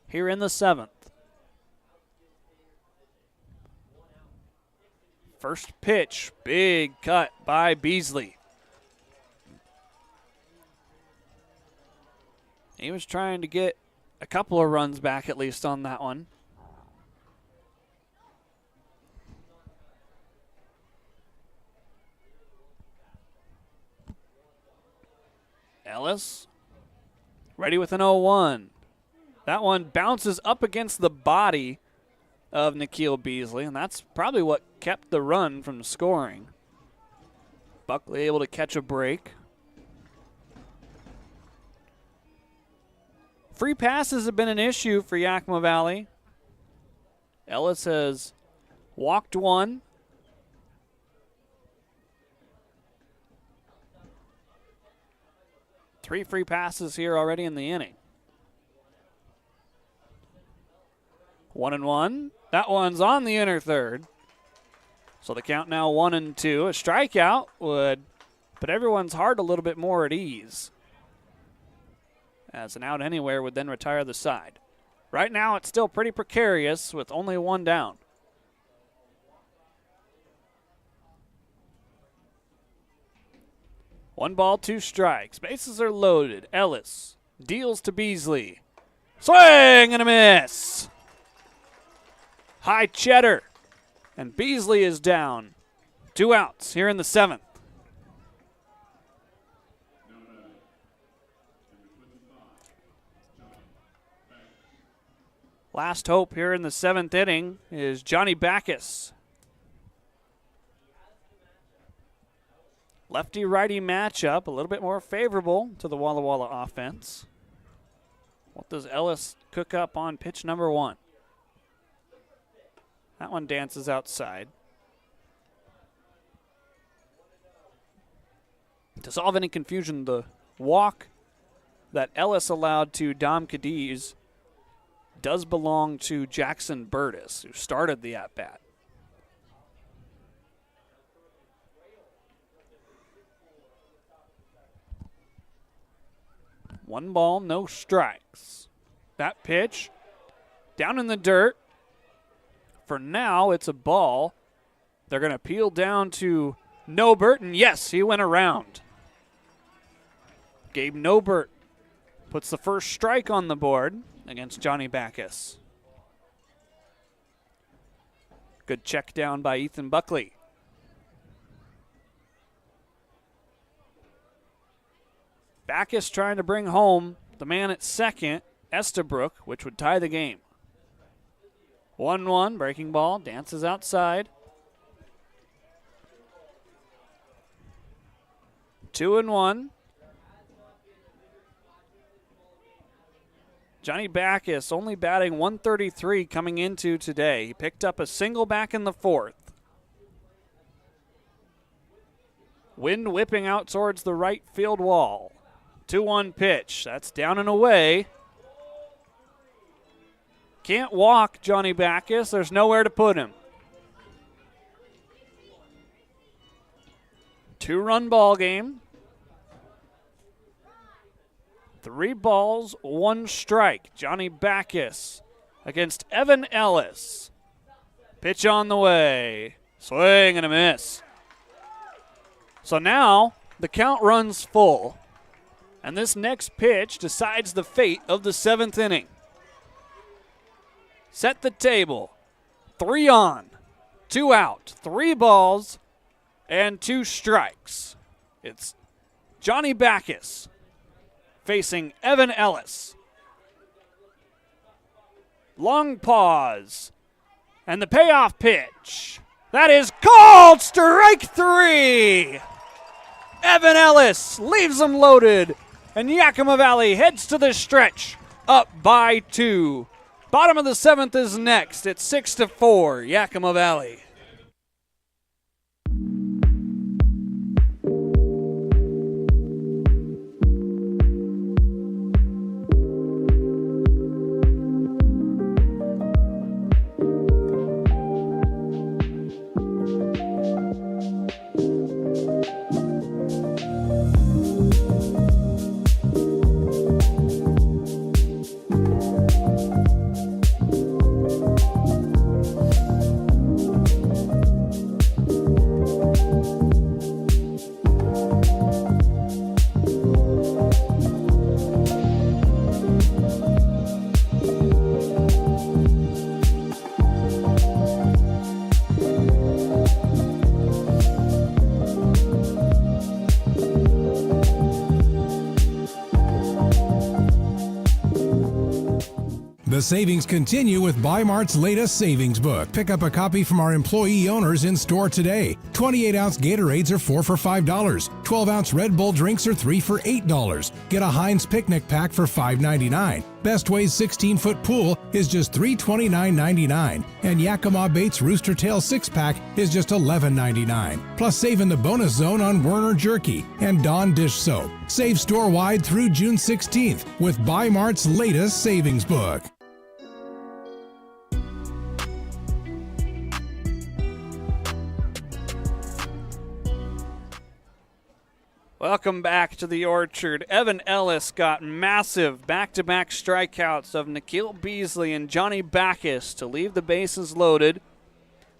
here in the 7th. First pitch, big cut by Beasley. He was trying to get a couple of runs back at least on that one. Ellis, ready with an 0-1. That one bounces up against the body of Nikhil Beasley, and that's probably what kept the run from scoring. Buckley able to catch a break. Free passes have been an issue for Yakima Valley. Ellis has walked 1. Three free passes here already in the inning. 1-1. That one's on the inner third. So the count now 1-2. A strikeout would put everyone's heart a little bit more at ease, as an out anywhere would then retire the side. Right now it's still pretty precarious with only 1 down. One ball, 2 strikes. Bases are loaded. Ellis deals to Beasley. Swing and a miss. High cheddar. And Beasley is down. 2 outs here in the 7th. Last hope here in the 7th inning is Johnny Backus. Lefty-righty matchup, a little bit more favorable to the Walla Walla offense. What does Ellis cook up on pitch number 1? That one dances outside. To solve any confusion, the walk that Ellis allowed to Dom Cadiz does belong to Jackson Burtis, who started the at-bat. One ball, no strikes. That pitch down in the dirt. For now, it's a ball. They're going to peel down to Nobert, and yes, he went around. Gabe Nobert puts the first strike on the board against Johnny Backus. Good check down by Ethan Buckley. Backus trying to bring home the man at second, Estabrook, which would tie the game. 1-1, breaking ball, dances outside. 2-1. Johnny Backus only batting 133 coming into today. He picked up a single back in the fourth. Wind whipping out towards the right field wall. 2-1 pitch. That's down and away. Can't walk Johnny Backus. There's nowhere to put him. 2-run ball game. 3 balls, 1 strike. Johnny Backus against Evan Ellis. Pitch on the way. Swing and a miss. So now the count runs full. And this next pitch decides the fate of the 7th inning. Set the table. 3 on, 2 out, 3 balls, and 2 strikes. It's Johnny Backus facing Evan Ellis. Long pause. And the payoff pitch. That is called strike 3. Evan Ellis leaves them loaded. And Yakima Valley heads to the stretch up by 2. Bottom of the 7th is next. It's 6-4, Yakima Valley. The savings continue with Bi-Mart's latest savings book. Pick up a copy from our employee owners in store today. 28-ounce Gatorades are 4 for $5. 12-ounce Red Bull drinks are 3 for $8. Get a Heinz picnic pack for $5.99. Best Way's 16-foot pool is just $329.99. And Yakima Bates Rooster Tail 6-pack is just $11.99. Plus save in the bonus zone on Werner Jerky and Dawn Dish Soap. Save store-wide through June 16th with Bi-Mart's latest savings book. Welcome back to the Orchard. Evan Ellis got massive back-to-back strikeouts of Nikhil Beasley and Johnny Backus to leave the bases loaded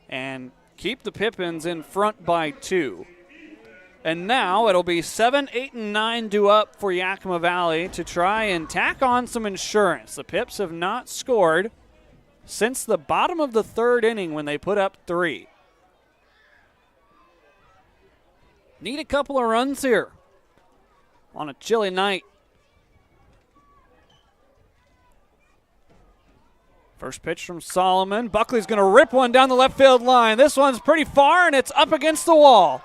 and keep the Pippins in front by 2. And now it'll be 7, 8, and 9 due up for Yakima Valley to try and tack on some insurance. The Pips have not scored since the bottom of the 3rd inning when they put up 3. Need a couple of runs here on a chilly night. First pitch from Solomon. Buckley's going to rip one down the left field line. This one's pretty far, and it's up against the wall.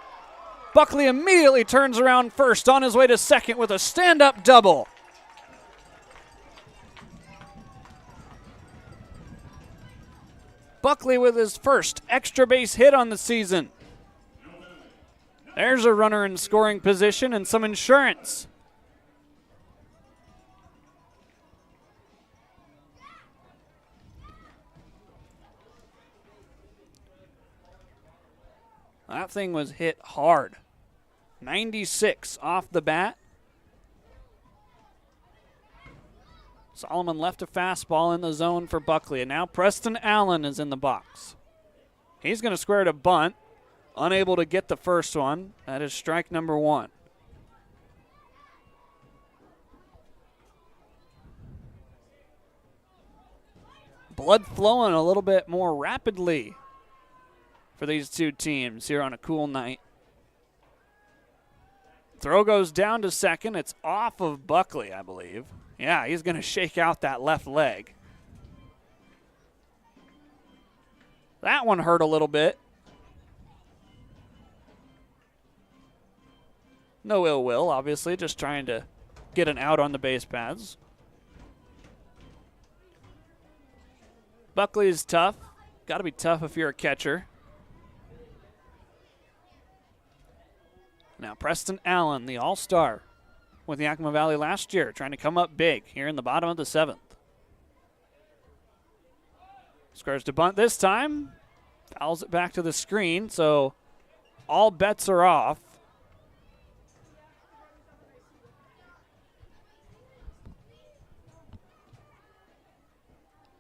Buckley immediately turns around first on his way to second with a stand-up double. Buckley with his first extra base hit on the season. There's a runner in scoring position and some insurance. That thing was hit hard. 96 off the bat. Solomon left a fastball in the zone for Buckley, and now Preston Allen is in the box. He's going to square to bunt. Unable to get the first one. That is strike number 1. Blood flowing a little bit more rapidly for these two teams here on a cool night. Throw goes down to second. It's off of Buckley, I believe. Yeah, he's going to shake out that left leg. That one hurt a little bit. No ill will, obviously, just trying to get an out on the base paths. Buckley's tough. Got to be tough if you're a catcher. Now Preston Allen, the all-star with Yakima Valley last year, trying to come up big here in the bottom of the 7th. Squares to bunt this time. Fouls it back to the screen, so all bets are off.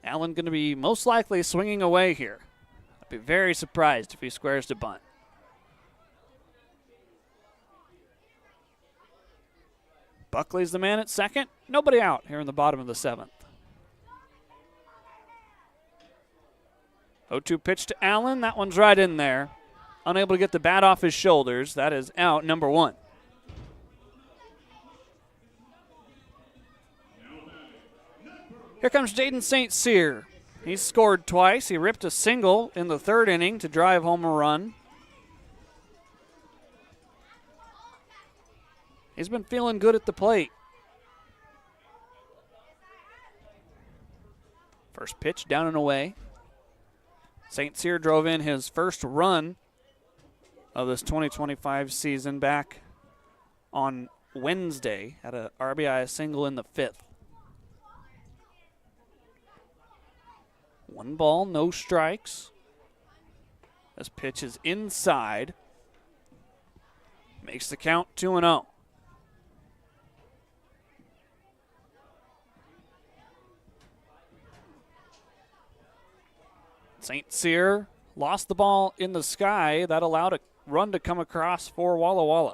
Allen going to be most likely swinging away here. I'd be very surprised if he squares to bunt. Buckley's the man at second. Nobody out here in the bottom of the 7th. 0-2 pitch to Allen. That one's right in there. Unable to get the bat off his shoulders. That is out, number 1. Here comes Jaden St. Cyr. He's scored twice. He ripped a single in the 3rd inning to drive home a run. He's been feeling good at the plate. First pitch down and away. St. Cyr drove in his first run of this 2025 season back on Wednesday. Had a RBI single in the 5th. 1 ball, no strikes. This pitch is inside. Makes the count 2-0. St. Cyr lost the ball in the sky. That allowed a run to come across for Walla Walla.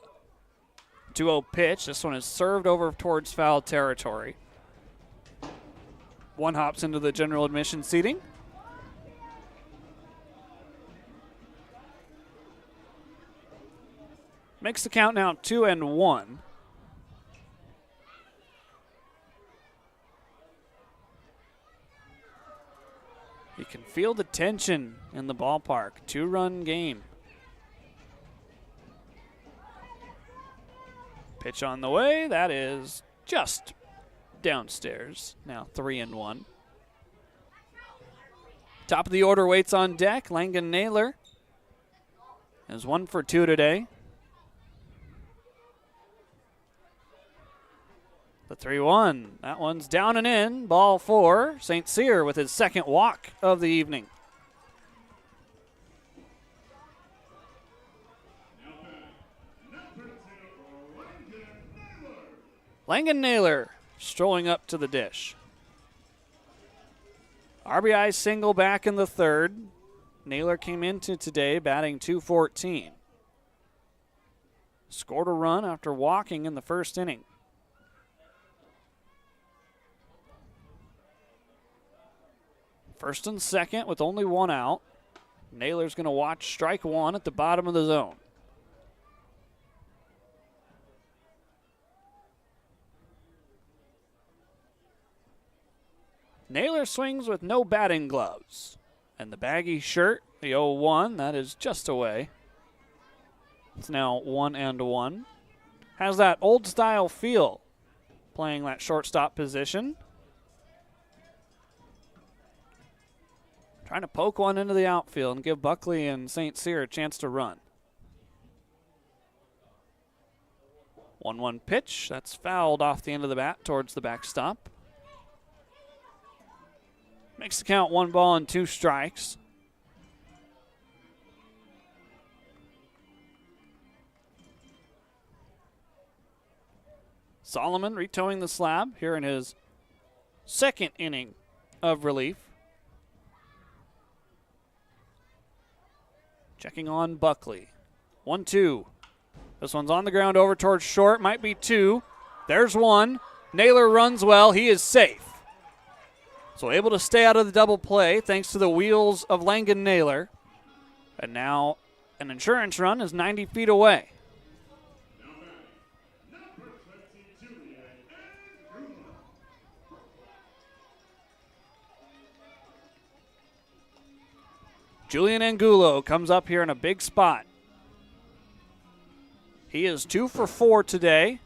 2-0 pitch. This one is served over towards foul territory. 1 hops into the general admission seating. Makes the count now 2-1. You can feel the tension in the ballpark. 2-run game. Pitch on the way. That is just downstairs. Now 3-1. Top of the order waits on deck. Langan Naylor is 1 for 2 today. The 3-1. That one's down and in. Ball 4. St. Cyr with his 2nd walk of the evening. Langan Naylor strolling up to the dish. RBI single back in the 3rd. Naylor came into today batting .214. Scored a run after walking in the 1st inning. First and second with only 1 out. Naylor's going to watch strike 1 at the bottom of the zone. Naylor swings with no batting gloves. And the baggy shirt, the 0-1, that is just away. It's now 1-1. Has that old style feel playing that shortstop position. Trying to poke one into the outfield and give Buckley and St. Cyr a chance to run. 1-1 pitch. That's fouled off the end of the bat towards the backstop. Makes the count 1 ball and 2 strikes. Solomon retowing the slab here in his 2nd inning of relief. Checking on Buckley. 1-2. This one's on the ground over towards short. Might be 2. There's 1. Naylor runs well. He is safe. So able to stay out of the double play thanks to the wheels of Langan Naylor. And now an insurance run is 90 feet away. Julian Angulo comes up here in a big spot. He is 2 for 4 today.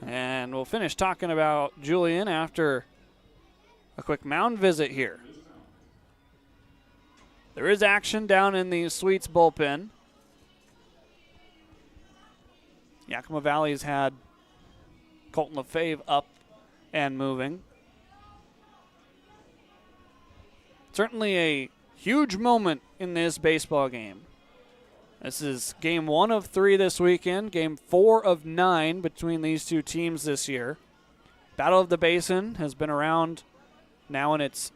And we'll finish talking about Julian after a quick mound visit here. There is action down in the Sweets bullpen. Yakima Valley's had Colton LaFave up and moving. Certainly a huge moment in this baseball game. This is game 1 of 3 this weekend, game 4 of 9 between these two teams this year. Battle of the Basin has been around now in its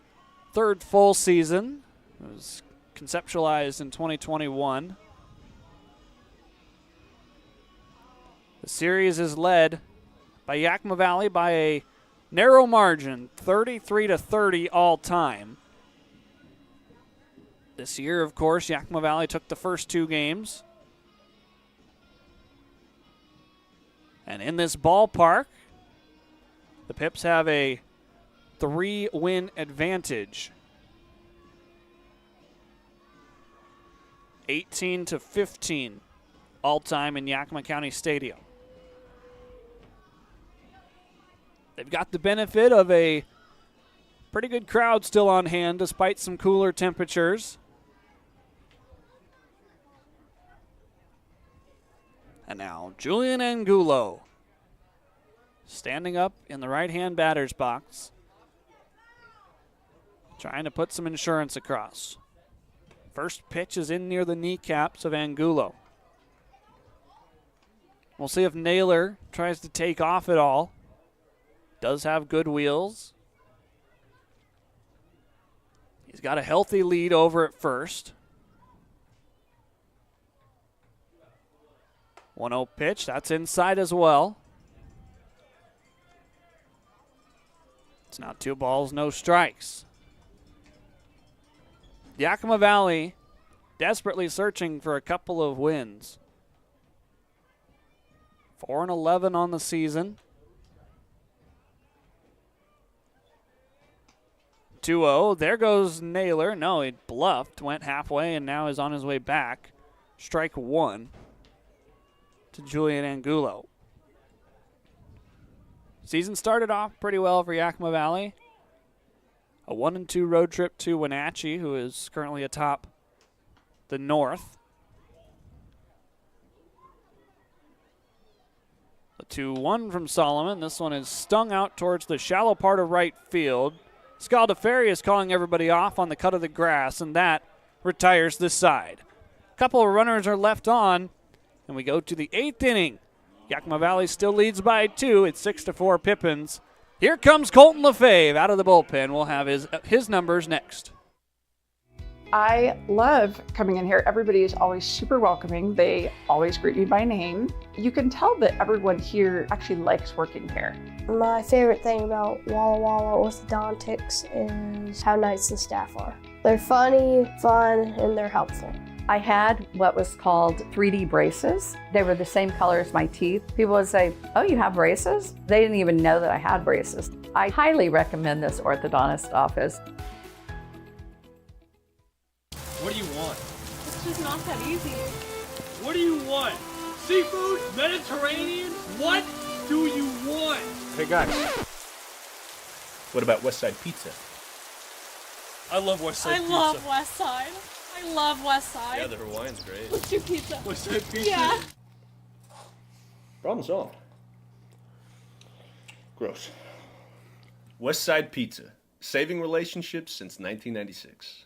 3rd full season. It was conceptualized in 2021. The series is led by Yakima Valley by a narrow margin, 33-30 all time. This year, of course, Yakima Valley took the first 2 games. And in this ballpark, the Pips have a 3-win advantage. 18-15 all time in Yakima County Stadium. They've got the benefit of a pretty good crowd still on hand despite some cooler temperatures. And now Julian Angulo standing up in the right-hand batter's box, trying to put some insurance across. First pitch is in near the kneecaps of Angulo. We'll see if Naylor tries to take off at all. Does have good wheels. He's got a healthy lead over at first. 1-0 pitch, that's inside as well. It's now 2 balls, no strikes. Yakima Valley desperately searching for a couple of wins. 4-11 on the season. 2-0. There goes Naylor. No, he bluffed, went halfway, and now is on his way back. Strike 1 to Julian Angulo. Season started off pretty well for Yakima Valley. A 1-2 road trip to Wenatchee, who is currently atop the North. The 2-1 from Solomon. This one is stung out towards the shallow part of right field. Scaldaferri is calling everybody off on the cut of the grass, and that retires this side. A couple of runners are left on, and we go to the 8th inning. Yakima Valley still leads by 2. It's 6-4 Pippins. Here comes Colton LaFave out of the bullpen. We'll have his numbers next. I love coming in here. Everybody is always super welcoming. They always greet me by name. You can tell that everyone here actually likes working here. My favorite thing about Walla Walla orthodontics is how nice the staff are. They're funny, fun, and they're helpful. I had what was called 3D braces. They were the same color as my teeth. People would say, "Oh, you have braces?" They didn't even know that I had braces. I highly recommend this orthodontist office. What do you want? It's just not that easy. What do you want? Seafood? Mediterranean? What do you want? Hey guys, what about Westside Pizza? I love Westside I Pizza. love West Side. I love West Side. Yeah, the Hawaiian's great. Let's do pizza. Westside Pizza? Yeah. Problem solved. Gross. Westside Pizza, saving relationships since 1996.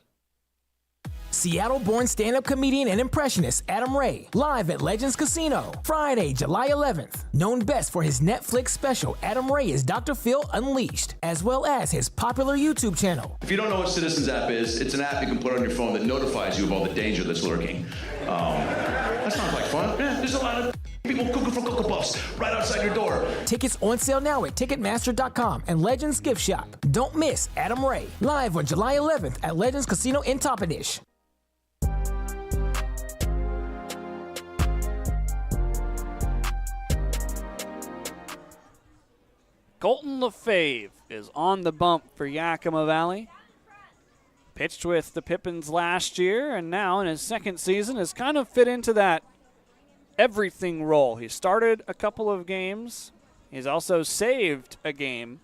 Seattle-born stand-up comedian and impressionist Adam Ray, live at Legends Casino, Friday, July 11th. Known best for his Netflix special, Adam Ray is Dr. Phil Unleashed, as well as his popular YouTube channel. If you don't know what Citizens app is, it's an app you can put on your phone that notifies you of all the danger that's lurking. That sounds like fun. Yeah, there's a lot of people cooking for Cocoa Puffs right outside your door. Tickets on sale now at Ticketmaster.com and Legends Gift Shop. Don't miss Adam Ray, live on July 11th at Legends Casino in Toppenish. Colton LaFave is on the bump for Yakima Valley. Pitched with the Pippins last year, and now in his second season has kind of fit into that everything role. He started a couple of games. He's also saved a game.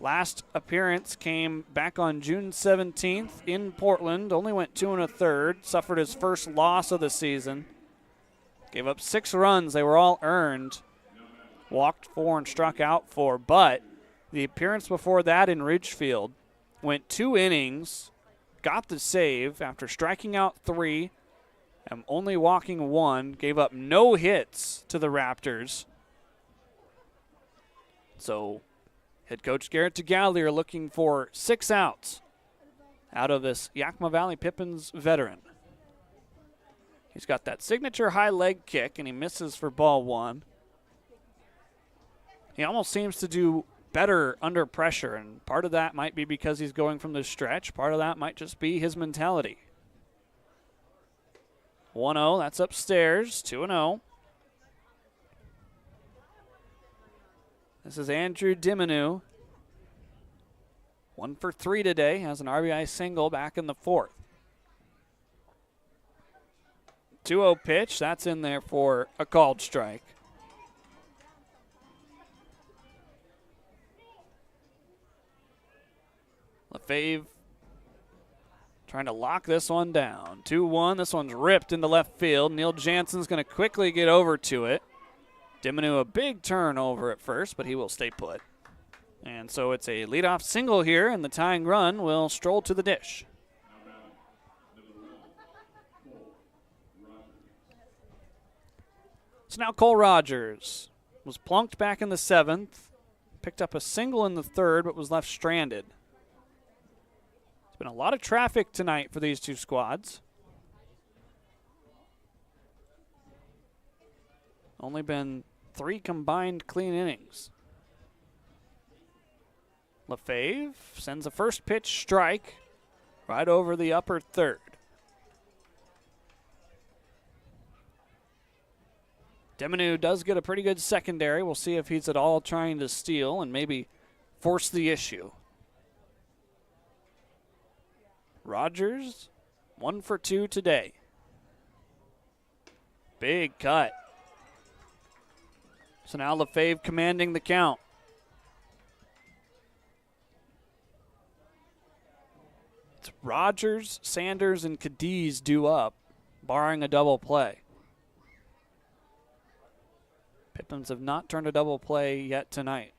Last appearance came back on June 17th in Portland. Only went 2 1/3. Suffered his first loss of the season. Gave up 6 runs. They were all earned. Walked 4 and struck out 4. But the appearance before that in Ridgefield went 2 innings. Got the save after striking out 3 and only walking 1. Gave up no hits to the Raptors. So head coach Garrett DeGallier looking for 6 outs out of this Yakima Valley Pippins veteran. He's got that signature high leg kick, and he misses for ball 1. He almost seems to do better under pressure, and part of that might be because he's going from the stretch. Part of that might just be his mentality. 1-0, that's upstairs. 2-0. This is Andrew Diminu. 1 for 3 today. Has an RBI single back in the 4th. 2-0 pitch. That's in there for a called strike. LaFave trying to lock this one down. 2-1. This one's ripped into left field. Neil Jansen's going to quickly get over to it. Diminu a big turn over at first, but he will stay put. And so it's a leadoff single here, and the tying run will stroll to the dish. So now Cole Rogers was plunked back in the 7th, picked up a single in the 3rd, but was left stranded. There's been a lot of traffic tonight for these two squads. Only been 3 combined clean innings. LaFave sends a first pitch strike right over the upper 3rd. Diminu does get a pretty good secondary. We'll see if he's at all trying to steal and maybe force the issue. Rogers, 1 for 2 today. Big cut. So now LaFave commanding the count. It's Rogers, Sanders, and Cadiz due up, barring a double play. Pippins have not turned a double play yet tonight.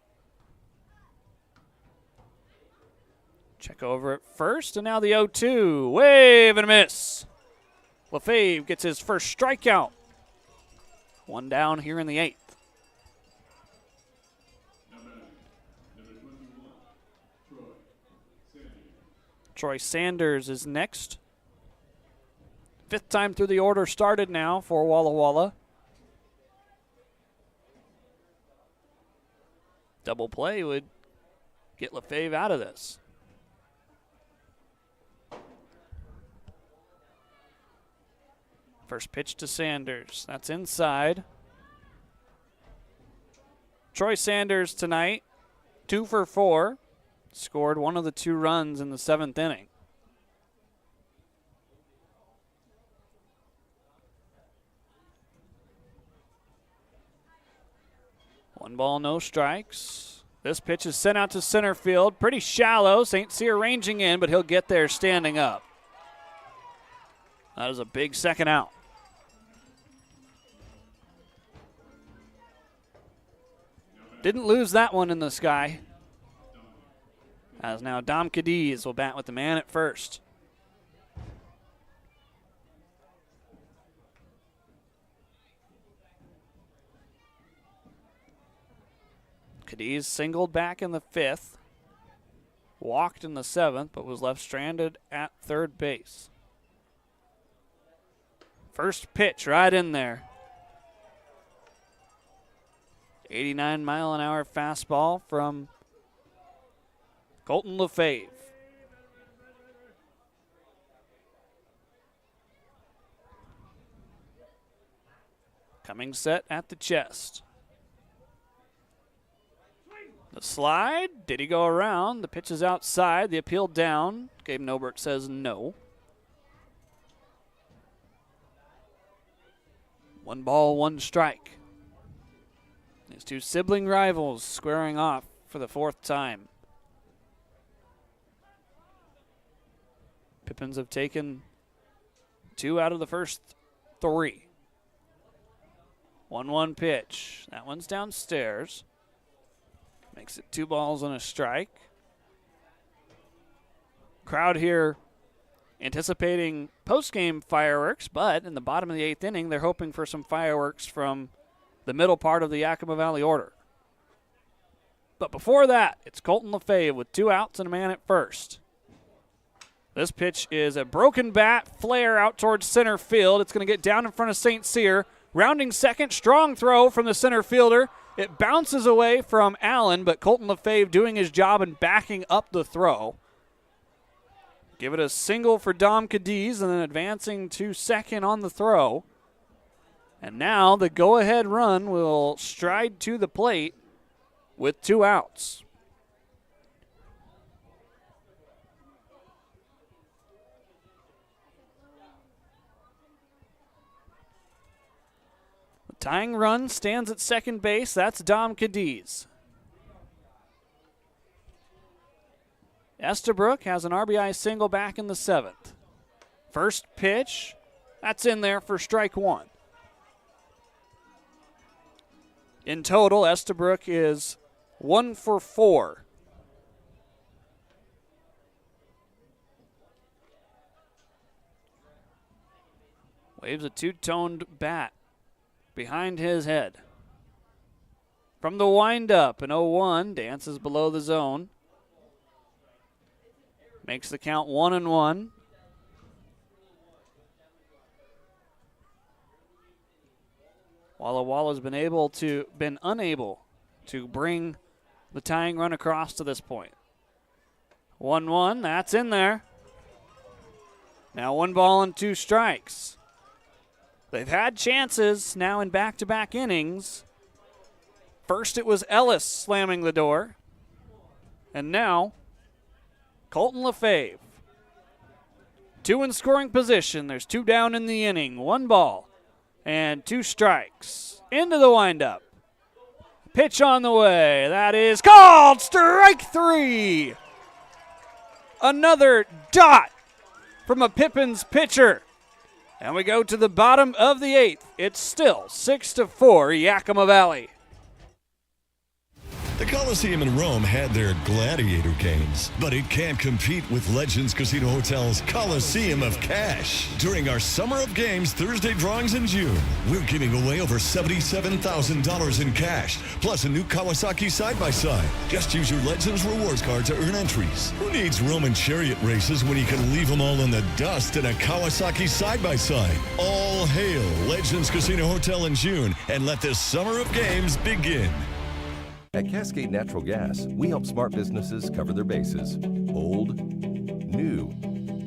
Check over at first, and now the 0-2. Wave and a miss. LaFave gets his first strikeout. 1 down here in the 8th. Troy Sanders is next. 5th time through the order started now for Walla Walla. Double play would get LaFave out of this. First pitch to Sanders. That's inside. Troy Sanders tonight, 2 for 4. Scored 1 of the 2 runs in the 7th inning. One ball, no strikes. This pitch is sent out to center field. Pretty shallow. St. Cyr ranging in, but he'll get there standing up. That is a big second out. Didn't lose that one in the sky. As now Dom Cadiz will bat with the man at first. Cadiz singled back in the 5th. Walked in the 7th, but was left stranded at 3rd base. First pitch right in there. 89-mile-an-hour fastball from Colton LaFave. Coming set at the chest. The slide, did he go around? The pitch is outside, the appeal down. Gabe Nobert says no. 1 ball, 1 strike. These two sibling rivals squaring off for the 4th time. Pippins have taken 2 out of the first 3. 1-1 pitch. That one's downstairs. Makes it 2 balls and a strike. Crowd here anticipating post-game fireworks, but in the bottom of the 8th inning, they're hoping for some fireworks from the middle part of the Yakima Valley order. But before that, it's Colton Lefebvre with 2 outs and a man at first. This pitch is a broken bat, flare out towards center field. It's going to get down in front of St. Cyr. Rounding second, strong throw from the center fielder. It bounces away from Allen, but Colton Lefebvre doing his job and backing up the throw. Give it a single for Dom Cadiz and then advancing to second on the throw. And now the go-ahead run will stride to the plate with 2 outs. The tying run stands at second base. That's Dom Cadiz. Estabrook has an RBI single back in the 7th. First pitch, that's in there for strike 1. In total, Estabrook is 1 for 4. Waves a 2-toned bat behind his head. From the windup, an 0-1, dances below the zone. Makes the count 1-1. Walla's been unable to bring the tying run across to this point. 1-1, that's in there. Now 1 ball and 2 strikes. They've had chances now in back-to-back innings. First it was Ellis slamming the door. And now Colton Lefebvre. 2 in scoring position. There's 2 down in the inning. 1 ball and 2 strikes. Into the windup. Pitch on the way. That is called strike 3. Another dot from a Pippins pitcher. And we go to the bottom of the 8th. It's still 6-4 Yakima Valley. The Coliseum in Rome had their gladiator games, but it can't compete with Legends Casino Hotel's Coliseum of Cash. During our Summer of Games Thursday drawings in June, we're giving away over $77,000 in cash, plus a new Kawasaki side-by-side. Just use your Legends rewards card to earn entries. Who needs Roman chariot races when you can leave them all in the dust in a Kawasaki side-by-side? All hail Legends Casino Hotel in June, and let this Summer of Games begin. At Cascade Natural Gas, we help smart businesses cover their bases. Old, new,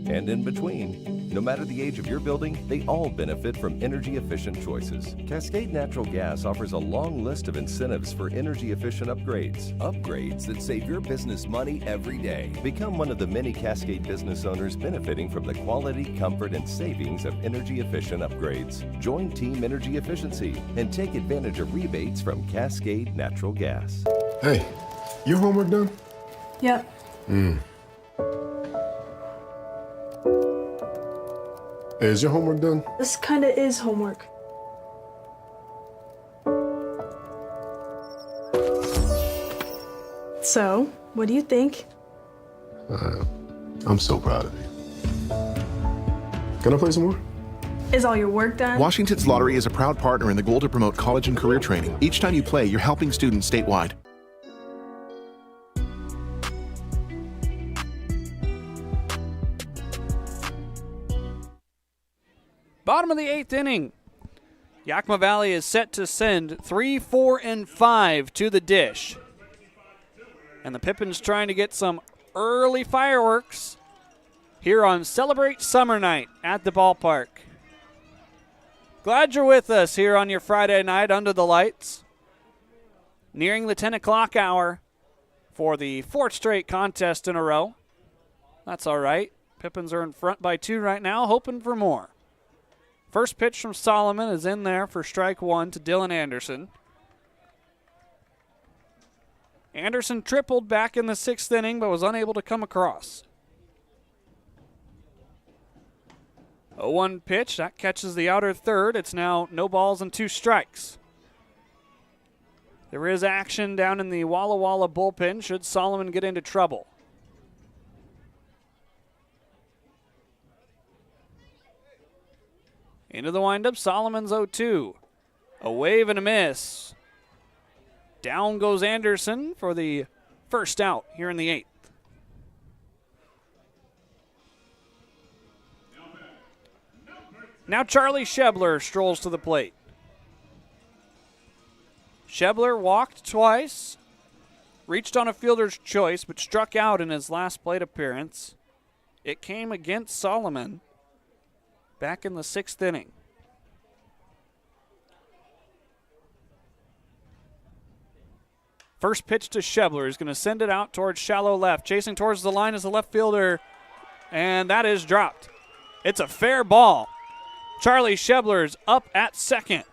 and in between. No matter the age of your building, they all benefit from energy-efficient choices. Cascade Natural Gas offers a long list of incentives for energy-efficient upgrades. Upgrades that save your business money every day. Become one of the many Cascade business owners benefiting from the quality, comfort, and savings of energy-efficient upgrades. Join Team Energy Efficiency and take advantage of rebates from Cascade Natural Gas. Hey, your homework done? Yep. Hey, is your homework done? This kinda is homework. So, what do you think? I'm so proud of you. Can I play some more? Is all your work done? Washington's Lottery is a proud partner in the goal to promote college and career training. Each time you play, you're helping students statewide. Bottom of the 8th inning. Yakima Valley is set to send 3, 4, and 5 to the dish. And the Pippins trying to get some early fireworks here on Celebrate Summer Night at the ballpark. Glad you're with us here on your Friday night under the lights. Nearing the 10 o'clock hour for the 4th straight contest in a row. That's all right. Pippins are in front by 2 right now, hoping for more. First pitch from Solomon is in there for strike 1 to Dylan Anderson. Anderson tripled back in the 6th inning, but was unable to come across. 0-1 pitch, that catches the outer third. It's now no balls and 2 strikes. There is action down in the Walla Walla bullpen should Solomon get into trouble. Into the windup, Solomon's 0-2. A wave and a miss. Down goes Anderson for the first out here in the 8th. Now Charlie Shebler strolls to the plate. Shebler walked twice, reached on a fielder's choice, but struck out in his last plate appearance. It came against Solomon back in the 6th inning. First pitch to Shebler is going to send it out towards shallow left. Chasing towards the line is the left fielder, and that is dropped. It's a fair ball. Charlie Shebler's up at second.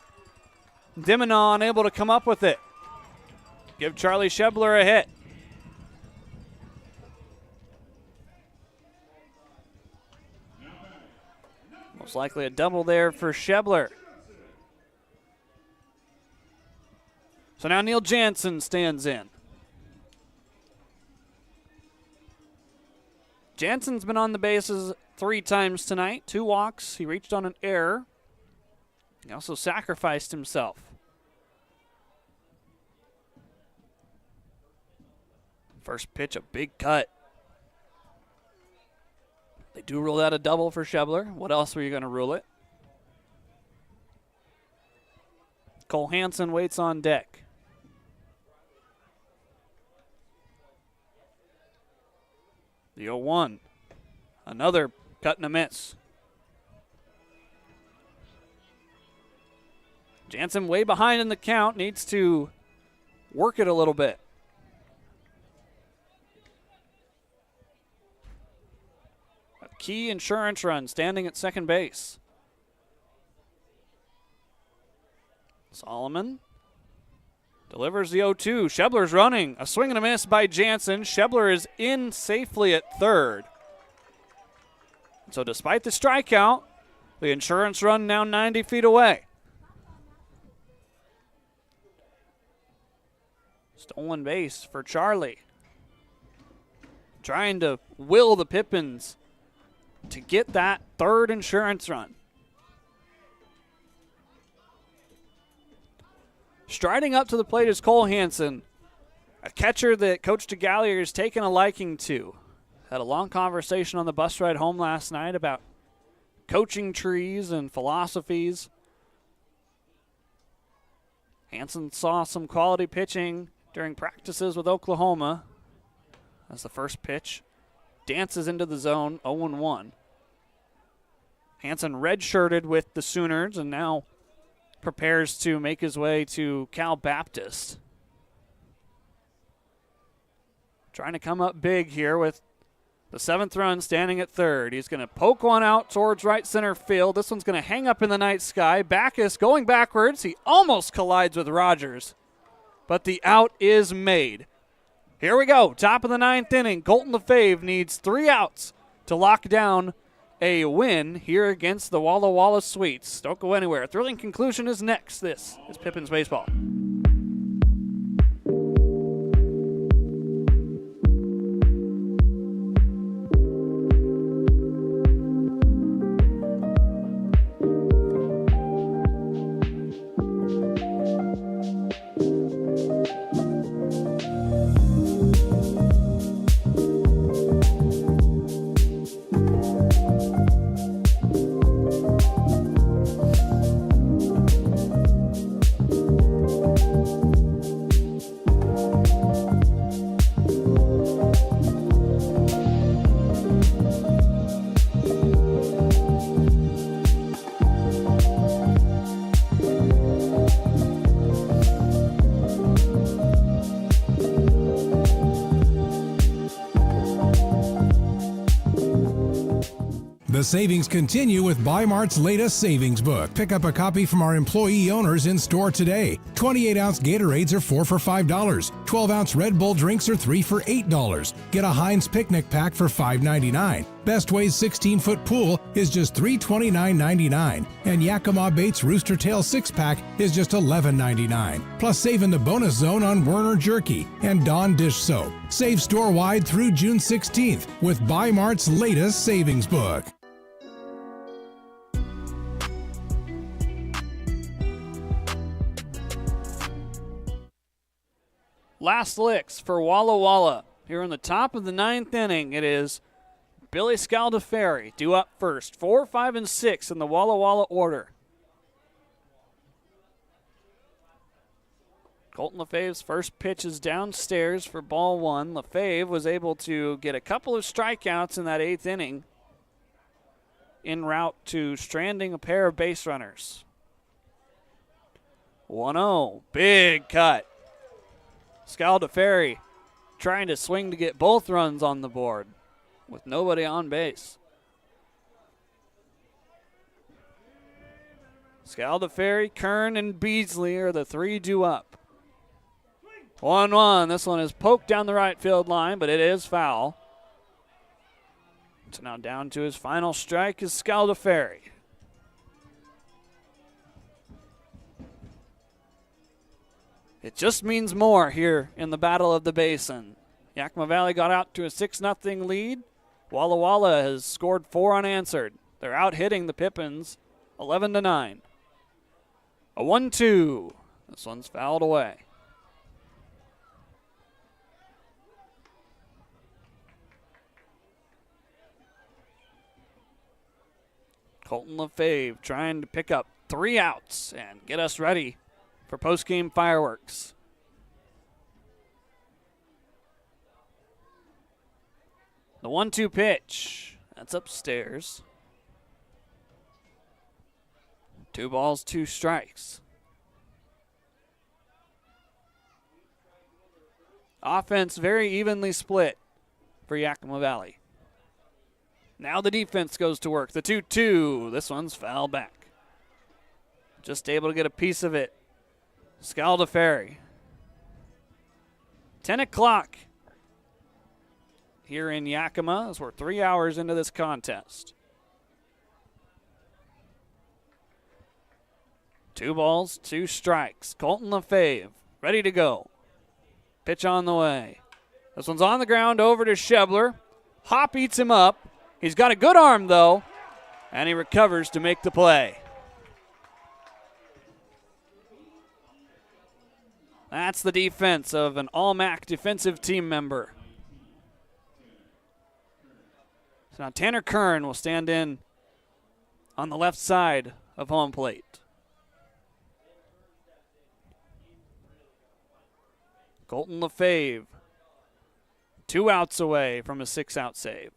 Dimona unable to come up with it. Give Charlie Shebler a hit. Most likely a double there for Shebler. So now Neil Jansen stands in. Jansen's been on the bases 3 times tonight, 2 walks. He reached on an error. He also sacrificed himself. First pitch, a big cut. They do rule out a double for Shebler. What else were you going to rule it? Cole Hansen waits on deck. The 0-1. Another cut and a miss. Jansen way behind in the count, needs to work it a little bit. A key insurance run standing at second base. Solomon delivers the 0-2. Shebler's running. A swing and a miss by Jansen. Shebler is in safely at third. So despite the strikeout, the insurance run now 90 feet away. Stolen base for Charlie. Trying to will the Pippins to get that third insurance run. Striding up to the plate is Cole Hansen, a catcher that Coach DeGallier has taken a liking to. Had a long conversation on the bus ride home last night about coaching trees and philosophies. Hansen saw some quality pitching during practices with Oklahoma. As the first pitch dances into the zone, 0-1. Hansen redshirted with the Sooners and now prepares to make his way to Cal Baptist. Trying to come up big here with the 7th run standing at third. He's going to poke one out towards right center field. This one's going to hang up in the night sky. Backus going backwards. He almost collides with Rogers, but the out is made. Here we go. Top of the 9th inning. Colton Lefebvre needs 3 outs to lock down a win here against the Walla Walla Sweets. Don't go anywhere. Thrilling conclusion is next. This is Pippins Baseball. The savings continue with Bi-Mart's latest savings book. Pick up a copy from our employee owners in store today. 28-ounce Gatorades are 4 for $5. 12-ounce Red Bull drinks are 3 for $8. Get a Heinz picnic pack for $5.99. Best Way's 16-foot pool is just $329.99. And Yakima Bates Rooster Tail 6-pack is just $11.99. Plus save in the bonus zone on Werner Jerky and Dawn Dish Soap. Save store-wide through June 16th with Bi-Mart's latest savings book. Last licks for Walla Walla. Here in the top of the 9th inning, it is Billy Scaldaferri due up first. 4, 5, and 6 in the Walla Walla order. Colton Lefebvre's first pitch is downstairs for ball 1. Lefebvre was able to get a couple of strikeouts in that 8th inning en route to stranding a pair of base runners. 1-0, big cut. Scaldaferri trying to swing to get both runs on the board with nobody on base. Scaldaferri, Kern, and Beasley are the 3 due up. 1-1. This one is poked down the right field line, but it is foul. So now down to his final strike is Scaldaferri. It just means more here in the Battle of the Basin. Yakima Valley got out to a 6-0 lead. Walla Walla has scored 4 unanswered. They're out hitting the Pippins 11-9. A 1-2. This one's fouled away. Colton Lefebvre trying to pick up 3 outs and get us ready for post-game fireworks. The 1-2 pitch. That's upstairs. 2 balls, 2 strikes. Offense very evenly split for Yakima Valley. Now the defense goes to work. The 2-2. This one's fouled back. Just able to get a piece of it. Scaldaferri. 10 o'clock here in Yakima as we're 3 hours into this contest. 2 balls, 2 strikes. Colton Lefebvre ready to go. Pitch on the way. This one's on the ground over to Shebler. Hop eats him up. He's got a good arm, though, and he recovers to make the play. That's the defense of an all-MAC defensive team member. So now Tanner Kern will stand in on the left side of home plate. Colton Lefebvre, 2 outs away from a 6-out save.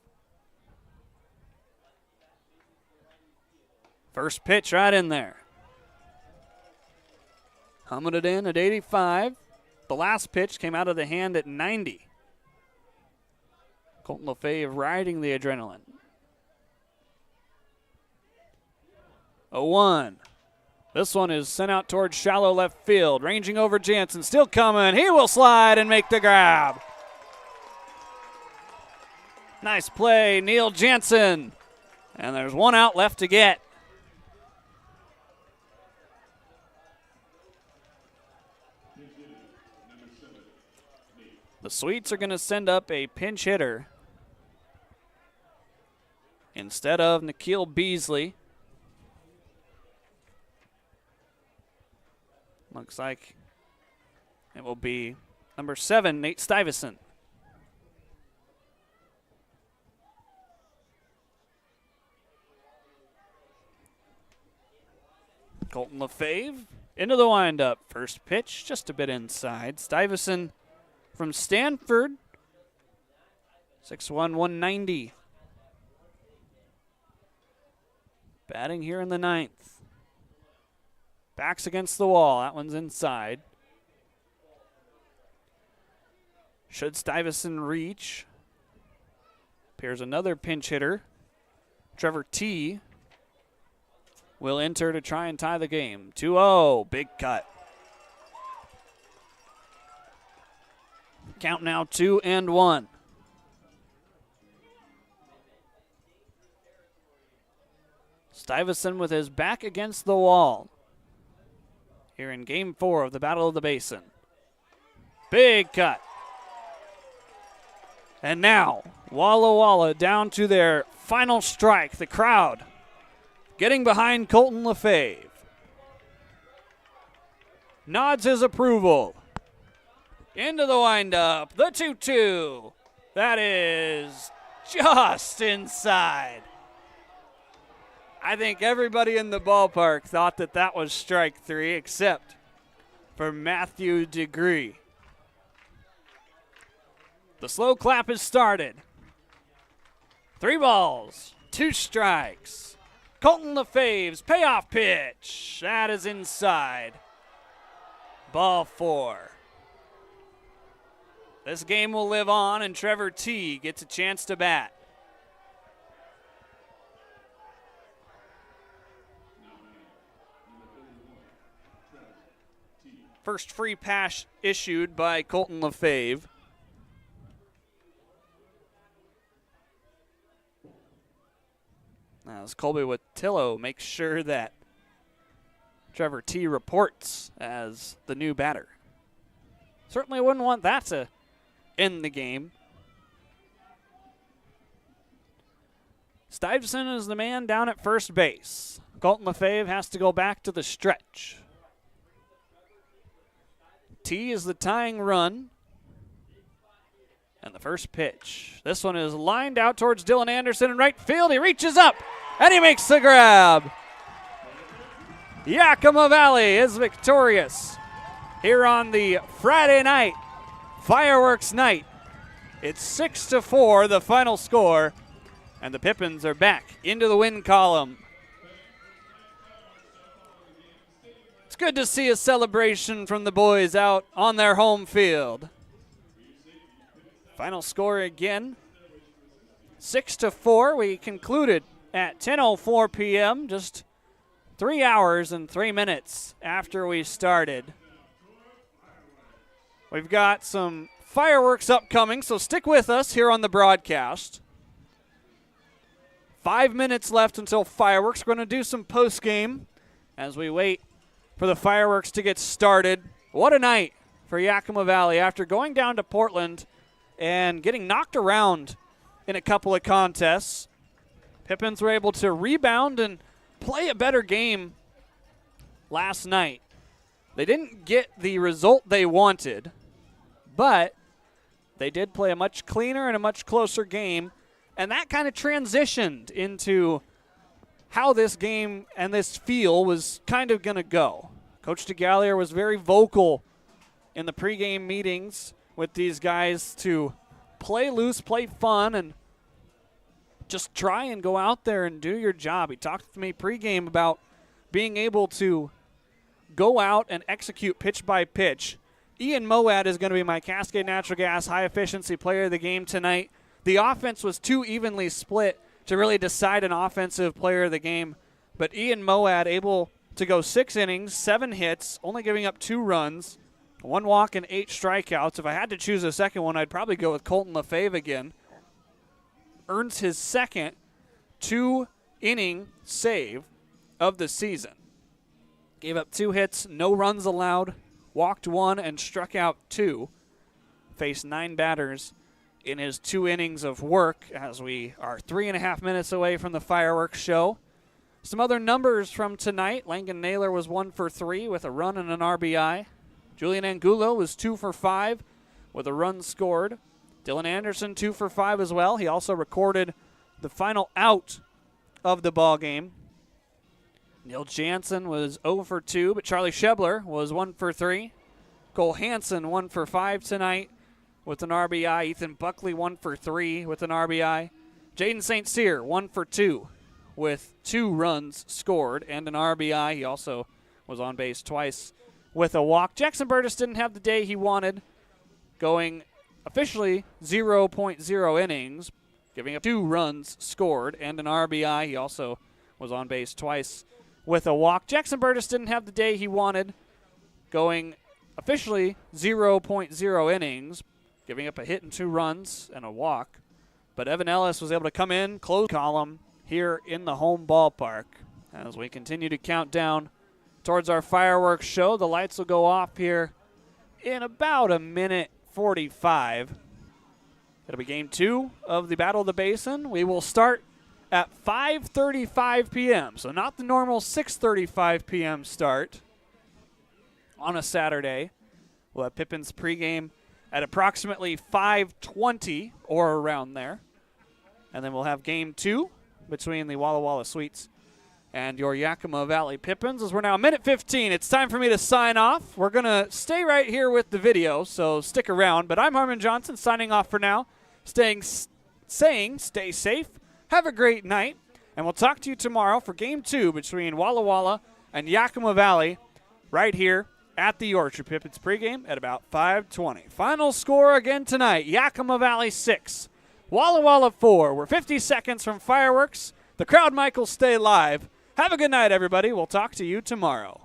First pitch right in there. Humming it in at 85. The last pitch came out of the hand at 90. Colton Lefebvre riding the adrenaline. 0-1. This one is sent out towards shallow left field. Ranging over Jansen. Still coming. He will slide and make the grab. Nice play, Neil Jansen. And there's 1 out left to get. The Sweets are going to send up a pinch hitter instead of Nikhil Beasley. Looks like it will be number 7, Nate Stuyvesant. Colton Lefebvre into the windup. First pitch just a bit inside. Stuyvesant from Stanford, 6'1", 190. Batting here in the 9th. Backs against the wall. That one's inside. Should Stuyvesant reach? Appears another pinch hitter Trevor T will enter to try and tie the game. 2-0, big cut. Count now 2-1. Stuyvesant with his back against the wall here in Game 4 of the Battle of the Basin. Big cut. And now, Walla Walla down to their final strike. The crowd getting behind Colton Lefebvre. Nods his approval. Into the windup, the 2-2. That is just inside. I think everybody in the ballpark thought that that was strike 3, except for Matthew Degree. The slow clap has started. 3 balls, 2 strikes. Colton Lefebvre's payoff pitch. That is inside. Ball 4. This game will live on, and Trevor T gets a chance to bat. First free pass issued by Colton Lefebvre. Now, as Colby Wattillo makes sure that Trevor T reports as the new batter. Certainly wouldn't want that to end the game. Stuyvesant is the man down at first base. Colton Lefebvre has to go back to the stretch. T is the tying run. And the first pitch. This one is lined out towards Dylan Anderson in right field. He reaches up, and he makes the grab. Yakima Valley is victorious here on the Friday night fireworks night. It's 6-4, the final score, and the Pippins are back into the win column. It's good to see a celebration from the boys out on their home field. Final score again, 6-4. We concluded at 10:04 p.m., just 3 hours and 3 minutes after we started. We've got some fireworks upcoming, so stick with us here on the broadcast. 5 minutes left until fireworks. We're going to do some post-game as we wait for the fireworks to get started. What a night for Yakima Valley after going down to Portland and getting knocked around in a couple of contests. Pippins were able to rebound and play a better game last night. They didn't get the result they wanted, but they did play a much cleaner and a much closer game, and that kind of transitioned into how this game and this feel was kind of going to go. Coach DeGallier was very vocal in the pregame meetings with these guys to play loose, play fun, and just try and go out there and do your job. He talked to me pregame about being able to go out and execute pitch by pitch. Ian Moad is going to be my Cascade Natural Gas High Efficiency Player of the Game tonight. The offense was too evenly split to really decide an offensive player of the game, but Ian Moad able to go 6 innings, 7 hits, only giving up 2 runs, 1 walk and 8 strikeouts. If I had to choose a second one, I'd probably go with Colton Lefebvre again. Earns his second 2-inning save of the season. Gave up 2 hits, no runs allowed, walked 1 and struck out 2. Faced 9 batters in his 2 innings of work as we are 3.5 minutes away from the fireworks show. Some other numbers from tonight. Langan Naylor was 1 for 3 with a run and an RBI. Julian Angulo was 2 for 5 with a run scored. Dylan Anderson 2 for 5 as well. He also recorded the final out of the ball game. Neil Jansen was 0 for 2, but Charlie Shebler was 1 for 3. Cole Hansen 1 for 5 tonight with an RBI. Ethan Buckley 1 for 3 with an RBI. Jaden St. Cyr 1 for 2 with 2 runs scored and an RBI. He also was on base twice with a walk. Jackson Burtis didn't have the day he wanted, going officially 0.0 innings, giving up 2 runs scored and an RBI. He also was on base twice with a walk. Jackson Burtis didn't have the day he wanted, going officially 0.0 innings, giving up a hit and 2 runs and a walk. But Evan Ellis was able to come in, close column here in the home ballpark. As we continue to count down towards our fireworks show, the lights will go off here in about a minute 45. It'll be game 2 of the Battle of the Basin. We will start at 5:35 p.m., so not the normal 6:35 p.m. start on a Saturday. We'll have Pippins pregame at approximately 5:20 or around there. And then we'll have game 2 between the Walla Sweets and your Yakima Valley Pippins. As we're now a minute 15, it's time for me to sign off. We're going to stay right here with the video, so stick around. But I'm Harmon Johnson signing off for now, saying stay safe, have a great night, and we'll talk to you tomorrow for game 2 between Walla and Yakima Valley right here at the Orchard. Pippins pregame at about 5:20. Final score again tonight, Yakima Valley 6, Walla 4. We're 50 seconds from fireworks. The crowd mic will stay live. Have a good night, everybody. We'll talk to you tomorrow.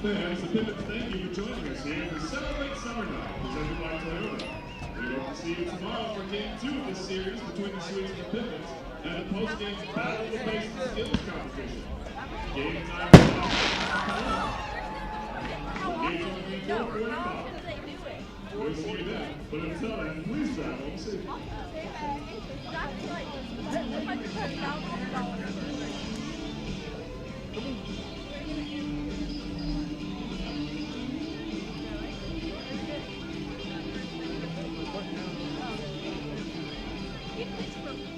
Fans, the Pippins thank you for joining us here to celebrate Summer Night, presented by Toyota. We hope to see you tomorrow for Game 2 of this series between the Sweets and the Pippins, and the post-game Battle of the Basin skills competition. Game time is now. Game's on the 4:45. We'll see you then, but until then, please drive home safe.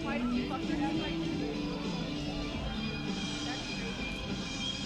Quite a few fuckers.